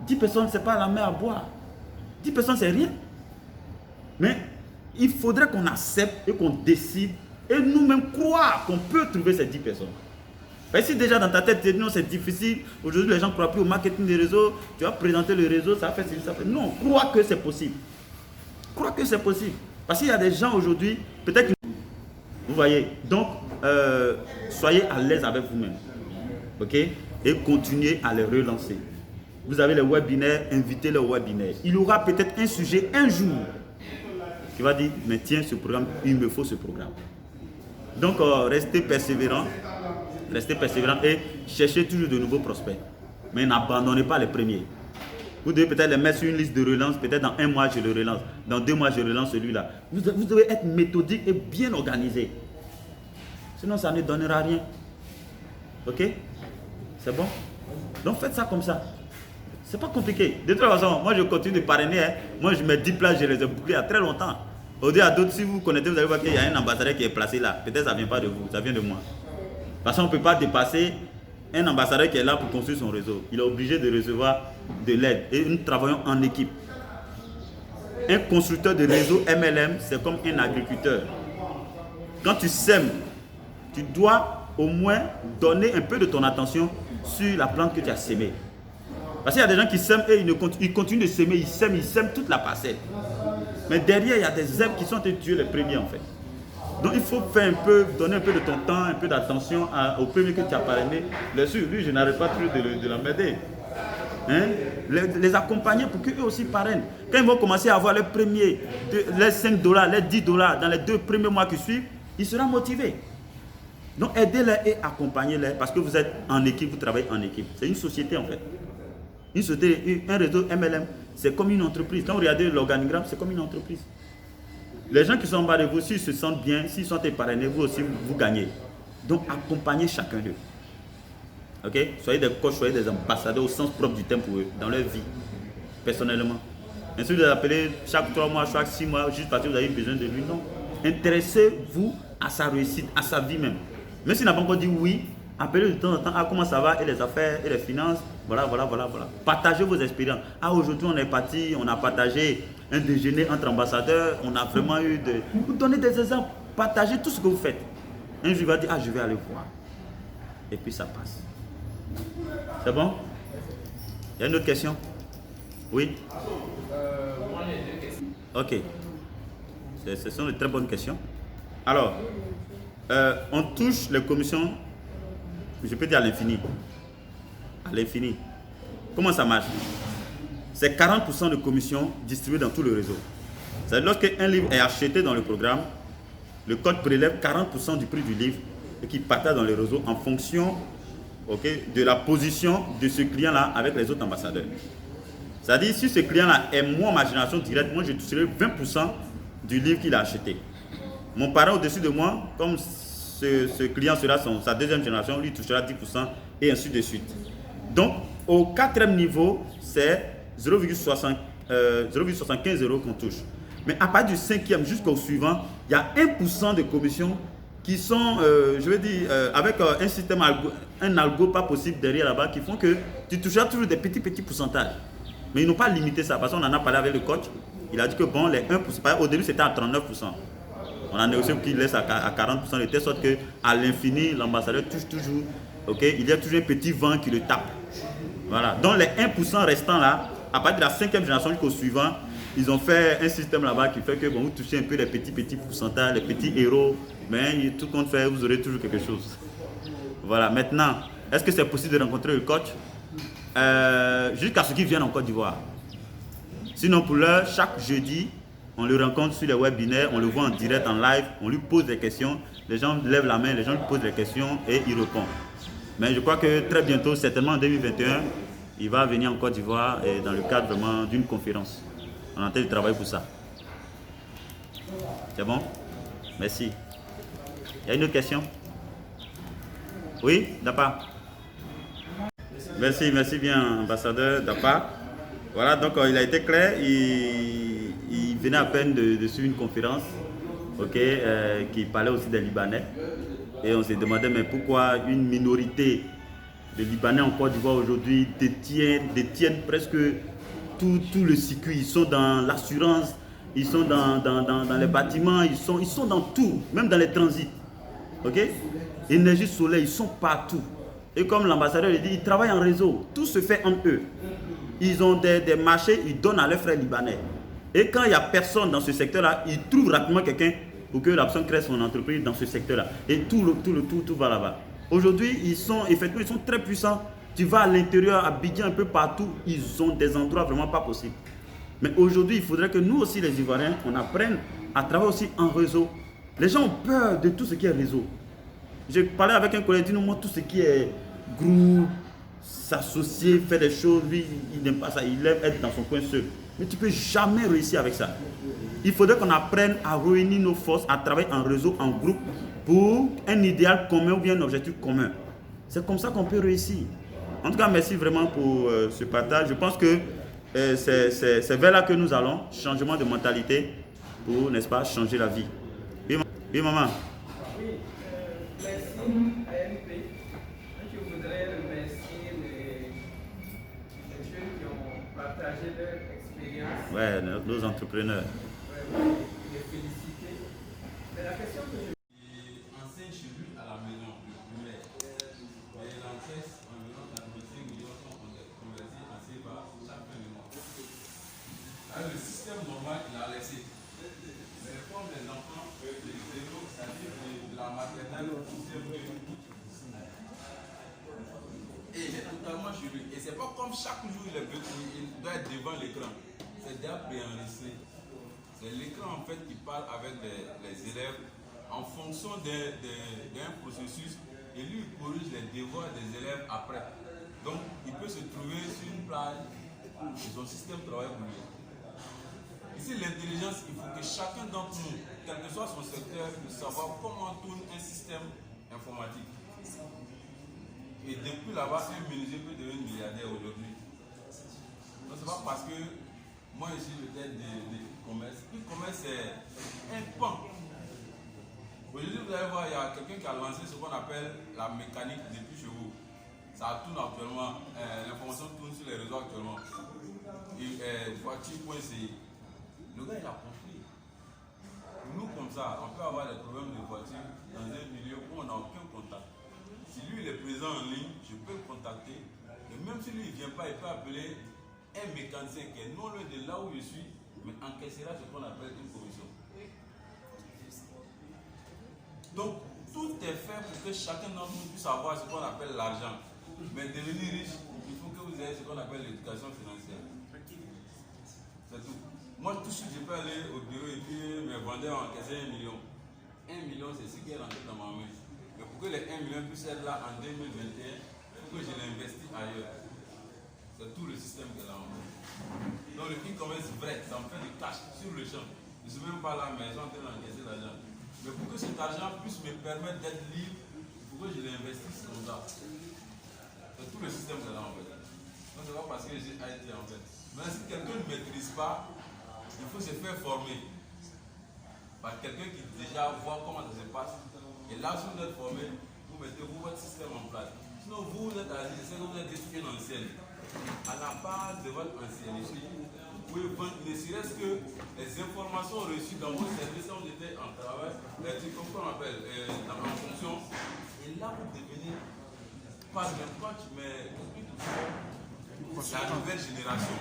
10 personnes, ce n'est pas la mer à boire. 10 personnes, c'est rien. Mais il faudrait qu'on accepte et qu'on décide et nous-mêmes croire qu'on peut trouver ces 10 personnes. Mais si déjà dans ta tête, tu dis non, c'est difficile, aujourd'hui les gens ne croient plus au marketing des réseaux, tu vas présenter le réseau, ça fait ça fait. Non, crois que c'est possible. Crois que c'est possible. Parce qu'il y a des gens aujourd'hui, peut-être que... Vous voyez, donc, soyez à l'aise avec vous-même. Ok? Et continuez à les relancer. Vous avez les webinaires, invitez les webinaires. Il y aura peut-être un sujet un jour qui va dire, mais tiens, ce programme, il me faut ce programme. Donc, restez persévérants et cherchez toujours de nouveaux prospects. Mais n'abandonnez pas les premiers. Vous devez peut-être les mettre sur une liste de relance, peut-être dans 1 mois je le relance, dans 2 mois je relance celui-là. Vous devez être méthodique et bien organisé. Sinon, ça ne donnera rien. Ok? C'est bon? Donc, faites ça comme ça. C'est pas compliqué. De toute façon, moi je continue de parrainer. Hein. Moi je mets 10 places, je les ai bouclées il y a très longtemps. Au-delà à d'autres, si vous connaissez, vous allez voir qu'il y a un ambassadeur qui est placé là. Peut-être ça ne vient pas de vous, ça vient de moi. Parce qu'on ne peut pas dépasser un ambassadeur qui est là pour construire son réseau. Il est obligé de recevoir de l'aide. Et nous travaillons en équipe. Un constructeur de réseau MLM, c'est comme un agriculteur. Quand tu sèmes, tu dois au moins donner un peu de ton attention sur la plante que tu as sémée. Parce qu'il y a des gens qui sèment et ils continuent de s'aimer, ils sèment toute la parcelle. Mais derrière, il y a des herbes qui sont en train de tuer les premiers en fait. Donc il faut faire donner un peu de ton temps, un peu d'attention aux premiers que tu as parrainé. Bien sûr, lui, je n'arrête pas toujours de l'emmerder. Hein? Les accompagner pour qu'eux aussi parrainent. Quand ils vont commencer à avoir les premiers, les $5, les $10 dans les 2 premiers mois qui suivent, ils seront motivés. Donc aidez-les et accompagnez-les parce que vous êtes en équipe, vous travaillez en équipe. C'est une société en fait. Une société, un réseau MLM, c'est comme une entreprise. Quand vous regardez l'organigramme, c'est comme une entreprise. Les gens qui sont en bas de vous, s'ils se sentent bien, s'ils sont parrainés, vous aussi, vous gagnez. Donc, accompagnez chacun d'eux. Ok? Soyez des coachs, soyez des ambassadeurs au sens propre du terme pour eux, dans leur vie, personnellement. Ainsi, vous les appelez chaque 3 mois, chaque 6 mois, juste parce que vous avez besoin de lui. Non. Intéressez-vous à sa réussite, à sa vie même. Même s'il n'a pas encore dit oui, appelez de temps en temps, ah, comment ça va, et les affaires, et les finances, voilà. Partagez vos expériences. Ah, aujourd'hui, on est parti, on a partagé un déjeuner entre ambassadeurs, on a vraiment eu de... Vous donnez des exemples, partagez tout ce que vous faites. Un jour, il va dire, ah, je vais aller voir. Et puis, ça passe. C'est bon? Il y a une autre question? Oui? Moi, j'ai 2 questions. Ok. Ce sont de très bonnes questions. Alors, on touche les commissions, je peux dire à l'infini. À l'infini. Comment ça marche? C'est 40% de commissions distribuées dans tout le réseau. C'est-à-dire lorsqu'un livre est acheté dans le programme, le code prélève 40% du prix du livre et qui partage dans le réseau en fonction de la position de ce client-là avec les autres ambassadeurs. C'est-à-dire si ce client-là est moi, ma génération directe, moi je toucherai 20% du livre qu'il a acheté. Mon parent au-dessus de moi, comme ce client sera sa 2e génération, lui touchera 10% et ainsi de suite. Donc, au 4e niveau, c'est 0,75 € qu'on touche. Mais à partir du 5e jusqu'au suivant, il y a 1% de commissions qui sont, avec un système, un algo pas possible derrière là-bas, qui font que tu toucheras toujours des petits pourcentages. Mais ils n'ont pas limité ça, parce qu'on en a parlé avec le coach. Il a dit que bon, les 1%, au début c'était à 39%. On a négocié pour qu'il laisse à 40% de telle sorte qu'à l'infini, l'ambassadeur touche toujours ok, il y a toujours un petit vent qui le tape. Voilà. Donc les 1% restants là, à partir de la 5e génération jusqu'au suivant, ils ont fait un système là-bas qui fait que bon, vous touchez un peu les petits pourcentages, les petits héros, mais tout compte fait, vous aurez toujours quelque chose. Voilà. Maintenant, est-ce que c'est possible de rencontrer le coach jusqu'à ce qu'il vienne en Côte d'Ivoire? Sinon, pour l'heure, chaque jeudi, on le rencontre sur les webinaires, on le voit en direct, en live, on lui pose des questions, les gens lèvent la main, les gens lui posent des questions et il répond. Mais je crois que très bientôt, certainement en 2021, il va venir en Côte d'Ivoire dans le cadre vraiment d'une conférence. On est en train de travailler pour ça. C'est bon? Merci. Il y a une autre question? Oui, Dapa? Merci bien, ambassadeur Dapa. Voilà, donc il a été clair, il venait à peine de suivre une conférence, ok, qui parlait aussi des Libanais. Et on s'est demandé, mais pourquoi une minorité de Libanais en Côte d'Ivoire aujourd'hui détiennent presque tout le circuit. Ils sont dans l'assurance, ils sont dans les bâtiments, ils sont dans tout, même dans les transits. Ok? Énergie soleil, ils sont partout. Et comme l'ambassadeur le dit, ils travaillent en réseau, tout se fait entre eux. Ils ont des marchés, ils donnent à leurs frères libanais. Et quand il n'y a personne dans ce secteur-là, ils trouvent rapidement quelqu'un pour que la personne crée son entreprise dans ce secteur-là. Et tout va là-bas. Aujourd'hui, ils sont très puissants. Tu vas à l'intérieur, à Abidjan, un peu partout, ils ont des endroits vraiment pas possibles. Mais aujourd'hui, il faudrait que nous aussi, les Ivoiriens, on apprenne à travailler aussi en réseau. Les gens ont peur de tout ce qui est réseau. J'ai parlé avec un collègue, il dit moi tout ce qui est groupe, s'associer, faire des choses, lui, il n'aime pas ça, il aime être dans son coin seul. Mais tu ne peux jamais réussir avec ça. Il faudrait qu'on apprenne à réunir nos forces, à travailler en réseau, en groupe, pour un idéal commun ou bien un objectif commun. C'est comme ça qu'on peut réussir. En tout cas, merci vraiment pour ce partage. Je pense que c'est vers là que nous allons, changement de mentalité pour, n'est-ce pas, changer la vie. Oui, maman. Oui, merci à MP. Je voudrais remercier les jeunes qui ont partagé leur expérience. Ouais, nos entrepreneurs. Les féliciter. Mais la question que je enseigne chez lui à la maison, le primaire. Mais il encaisse environ 45 millions sont convertis en CFA chaque fin de mois. Alors, le système normal, il a laissé. Mais comme les enfants, les zéros, c'est-à-dire de la maternelle au système de et il est totalement chez lui. Et c'est pas comme chaque jour il doit être devant l'écran. C'est déjà préenregistré. C'est l'écran en fait qui parle avec les élèves en fonction d'un processus et lui il corrige les devoirs des élèves après. Donc il peut se trouver sur une plage et son système travaille pour lui. Ici l'intelligence, il faut que chacun d'entre nous, quel que soit son secteur, puisse savoir comment tourne un système informatique. Et depuis là-bas, un menuisier peut devenir milliardaire aujourd'hui. Donc c'est pas parce que moi je suis peut-être de e-commerce. E-commerce c'est un pan. Aujourd'hui vous allez voir, il y a quelqu'un qui a lancé ce qu'on appelle la mécanique des puits chevaux. Ça tourne actuellement, l'information tourne sur les réseaux actuellement. Et voiture.ci. Le gars il a compris. Nous comme ça, on peut avoir des problèmes de voiture dans un milieu où on n'a aucun contact. Si lui il est présent en ligne, je peux le contacter. Et même si lui il ne vient pas, il peut appeler un mécanicien qui est non loin de là où je suis, mais encaissera ce qu'on appelle une commission. Donc tout est fait pour que chacun d'entre nous puisse avoir ce qu'on appelle l'argent. Mais devenir riche, il faut que vous ayez ce qu'on appelle l'éducation financière. C'est tout. Moi tout de suite je peux aller au bureau et puis mes vendeurs encaisser 1 million. 1 million c'est ce qui est rentré dans ma main. Mais pour que les 1 million puissent être là en 2021, il faut que je l'investisse ailleurs. C'est tout le système qui est là en fait. Donc le e-commerce vrai, ça me fait du cash sur le champ. Je ne suis même pas là, mais je suis en train d'encaisser l'argent. Mais pour que cet argent puisse me permettre d'être libre, il faut que je l'investisse comme ça. C'est tout le système qui est là en fait. Donc c'est pas parce que j'ai IT en fait. Mais si quelqu'un ne maîtrise pas, il faut se faire former par quelqu'un qui déjà voit comment ça se passe. Et là, si vous êtes formé, vous mettez votre système en place. Sinon, vous êtes à c'est que vous êtes une ancienne. À la base de votre ancienneté, vous pouvez vendre, ne serait-ce que les informations reçues dans vos services quand vous étiez en travail, comme on appelle, en fonction. Et là, vous devenez pas d'un coach, mais la nouvelle génération.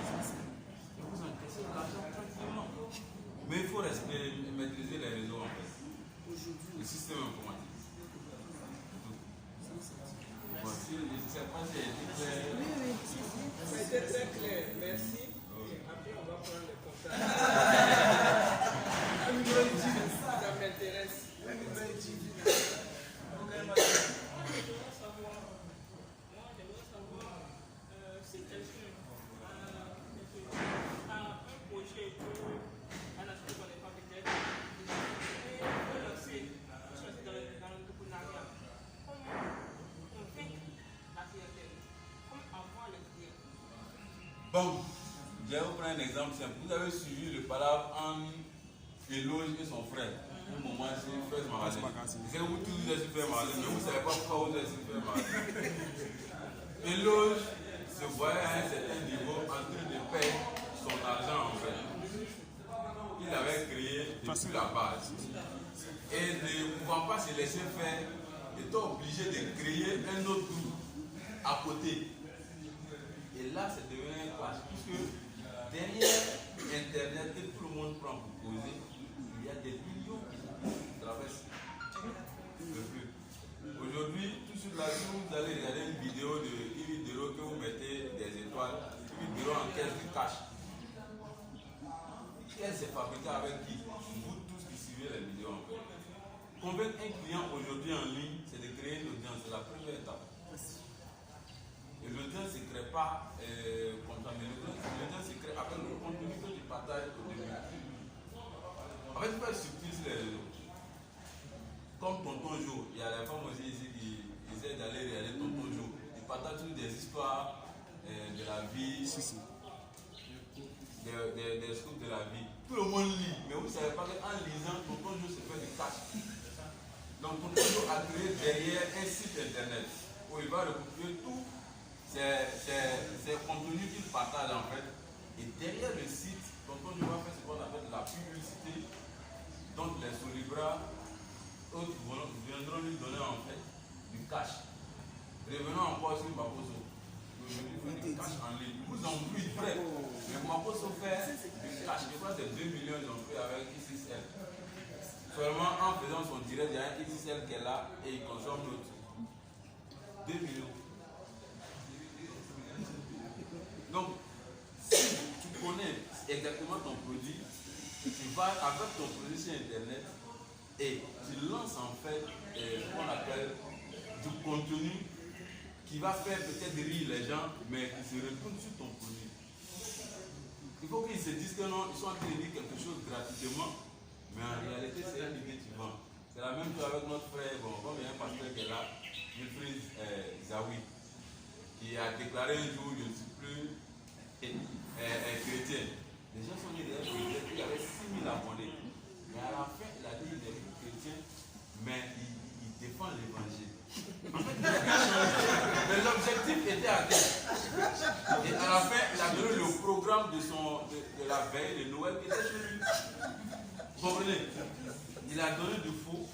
Vous encaissez l'argent tranquillement. Mais il faut maîtriser les réseaux en fait. Le système informatique. Bon, si, je ne sais pas si c'était très clair. Merci. Et après, on va prendre le contact. Ça m'intéresse. Si quelqu'un a un projet ou un aspect qu'on n'est pas peut-être, et veut lancer dans l'entrepreneuriat, comment on fait la clientèle? Comment avoir le client? Bon, je vais vous prendre un exemple simple. Vous avez suivi le palabre entre Eloge et son frère. Un moment, c'est First Magazine. C'est vous tous vous êtes super magasin, mais vous ne savez pas pourquoi vous êtes super magasin. Eloge se voyait à un certain niveau en train de payer son argent en fait. Il avait créé depuis la base. Et ne pouvant pas se laisser faire, il était obligé de créer un autre groupe à côté. Et là, c'est devenu un clash, puisque derrière Internet, que tout le monde prend pour causer, il y a des millions qui traversent le flux. Aujourd'hui, tout sur la joue, vous allez regarder une vidéo de Yves Dero que vous mettez des étoiles, Yves Dero en caisse de cash. Elle s'est fabriquée avec qui? Vous tous qui suivez les vidéos en fait. Convaincre un client aujourd'hui en ligne, c'est de créer une audience, c'est la première étape. Et l'audience ne se crée pas comme ça, mais l'audience se crée avec le contenu que tu partages au début. En fait, il faut être subtil sur les réseaux. Comme Tonton Jo, il y a les femmes aussi ici qui essaient d'aller regarder Tonton Jo. Ils partagent toutes des histoires de la vie, des scoops de la vie. Tout le monde lit, mais vous ne savez pas qu'en lisant, Tonton Jo se fait du cash. Donc Tonton Jo a créé derrière un site internet où il va recopier tout. C'est contenu qu'il partage en fait. Et derrière le site, Tonton Jo va faire ce qu'on appelle la publicité. Donc les Solibras, autres viendront lui donner en fait du cash. Revenons encore sur Maposo. Aujourd'hui, il fait du cash en ligne. Vous en plus vrai. Mais Maposo fait du cash. Je crois que c'est 2 millions qu'ils ont fait avec XXL. Seulement en faisant son direct, il y a un XXL qui est là et il consomme l'autre. 2 millions. Donc, si tu connais exactement ton produit, tu vas avec ton produit sur Internet et tu lances en fait ce qu'on appelle du contenu qui va faire peut-être rire les gens, mais qui se retourne sur ton produit. Il faut qu'ils se disent que non, ils sont en train de dire quelque chose gratuitement, mais en réalité, c'est une idée que tu vends. C'est la même chose avec notre frère, bon, comme il y a un pasteur qui est là, Wilfried Zawi, qui a déclaré un jour, je ne suis plus chrétien. Les gens sont venus derrière lui, il avait 6000 abonnés. Mais à la fin, il a dit qu'il est plus chrétien, mais il défend l'évangile. En fait, mais l'objectif était atteint. Et à la fin, il a donné le programme de la veille de Noël qui était chez lui. Vous comprenez? Il a donné du faux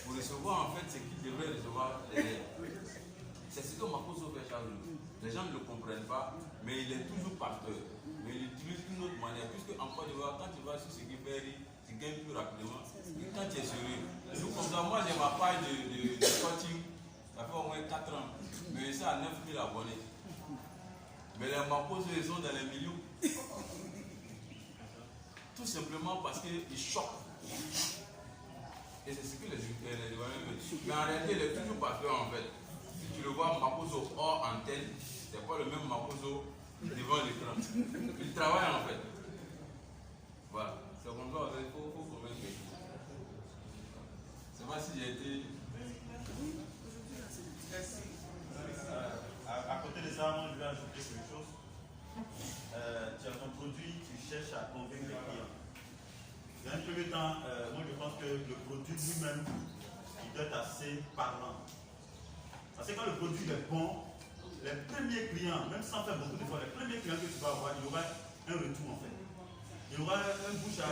pour recevoir en fait ce qu'il devrait recevoir derrière. C'est ce que Maposo fait chaque jour. Les gens ne le comprennent pas, mais il est toujours pasteur. Mais il utilise une autre manière. Puisque en Côte d'Ivoire, quand tu vas sur Sekiperi, tu gagnes plus rapidement. Quand tu es sérieux. Nous, comme ça, moi j'ai ma page de coaching, ça fait au moins 4 ans. Mais ça a 9000 abonnés. Mais les Maposo, ils sont dans les millions. Tout simplement parce qu'ils choquent. Et c'est ce que les Ivoiriens veulent. Mais en réalité, il est toujours pasteur en fait. Si tu le vois, Maposo hors antenne, c'est pas le même Maposo devant l'écran. Il travaille en fait. Voilà. C'est comme ça, il faut convaincre. Je ne sais pas si j'ai été. À côté de ça, moi je vais ajouter quelque chose. Tu as ton produit, tu cherches à convaincre les clients. Dans un premier temps, moi je pense que le produit lui-même, il doit être assez parlant. Parce que quand le produit est bon, les premiers clients, même sans faire beaucoup d'efforts, les premiers clients que tu vas avoir, il y aura un retour en fait. Il y aura une bouche à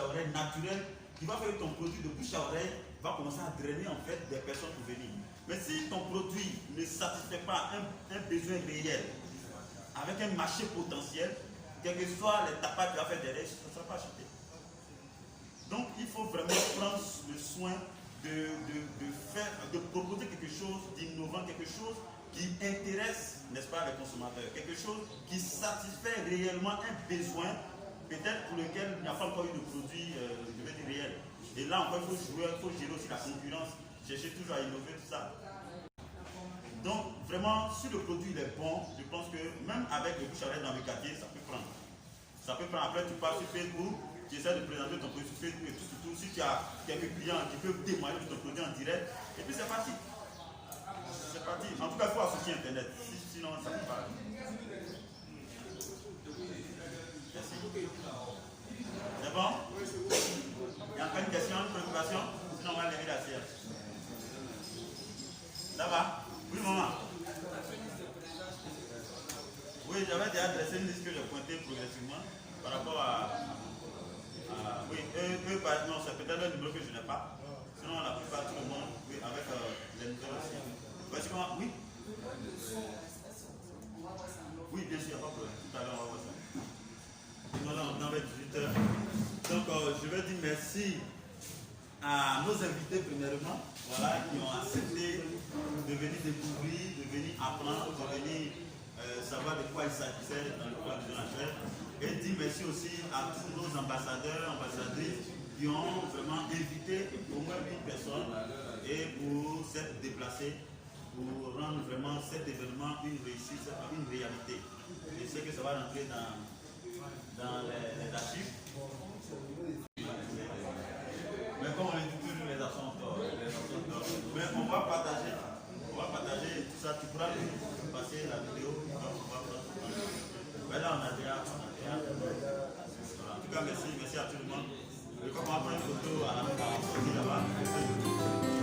oreille naturelle qui va faire que ton produit de bouche à oreille va commencer à drainer en fait des personnes pour venir. Mais si ton produit ne satisfait pas un besoin réel, avec un marché potentiel, quel que soit les tapas que tu as fait derrière, ça ne sera pas acheté. Donc il faut vraiment prendre le soin de proposer quelque chose d'innovant, quelque chose qui intéresse, n'est-ce pas, les consommateurs, quelque chose qui satisfait réellement un besoin, peut-être pour lequel il n'y a pas encore eu de produit réel. Et là encore, il faut gérer aussi la concurrence, chercher toujours à innover, tout ça. Donc vraiment, si le produit il est bon, je pense que même avec le bouche à oreille dans le quartier, ça peut prendre. Ça peut prendre. Après, tu pars sur Facebook, tu essaies de présenter ton produit sur Facebook et tout. Si tu as quelques clients qui peuvent témoigner de ton produit en direct, et puis c'est parti. C'est parti. En tout cas, il faut associer Internet. Sinon, ça ne peut pas. Merci. C'est bon? Il y a encore une question, une préoccupation? Sinon, on va lever la sienne. Ça va? Oui, maman. Oui, j'avais déjà dressé une liste que j'ai pointée progressivement par rapport à oui, eux, non, c'est peut-être un numéro que je n'ai pas. Sinon, la plupart, tout le monde, oui, avec les nouvelles aussi. Voici comment, oui? Oui, bien sûr, il n'y a pas de problème. Tout à l'heure, on va voir ça. Voilà, on est 18h. Donc, je vais dire merci à nos invités, premièrement, voilà, qui ont accepté de venir découvrir, de venir apprendre, de venir savoir de quoi il s'agissait dans le cadre de la chaire. Et dire merci aussi à tous nos ambassadeurs, ambassadrices qui ont vraiment invité au moins une personne et pour s'être déplacés pour rendre vraiment cet événement une réussite, une réalité. Je sais que ça va rentrer dans les archives. Mais comme on le dit toujours, les actions d'or. Mais on va partager tout ça. Tu pourras passer la vidéo. Mais là, on a déjà. En tout cas, merci à tout le monde. Je vais prendre une photo à la là-bas.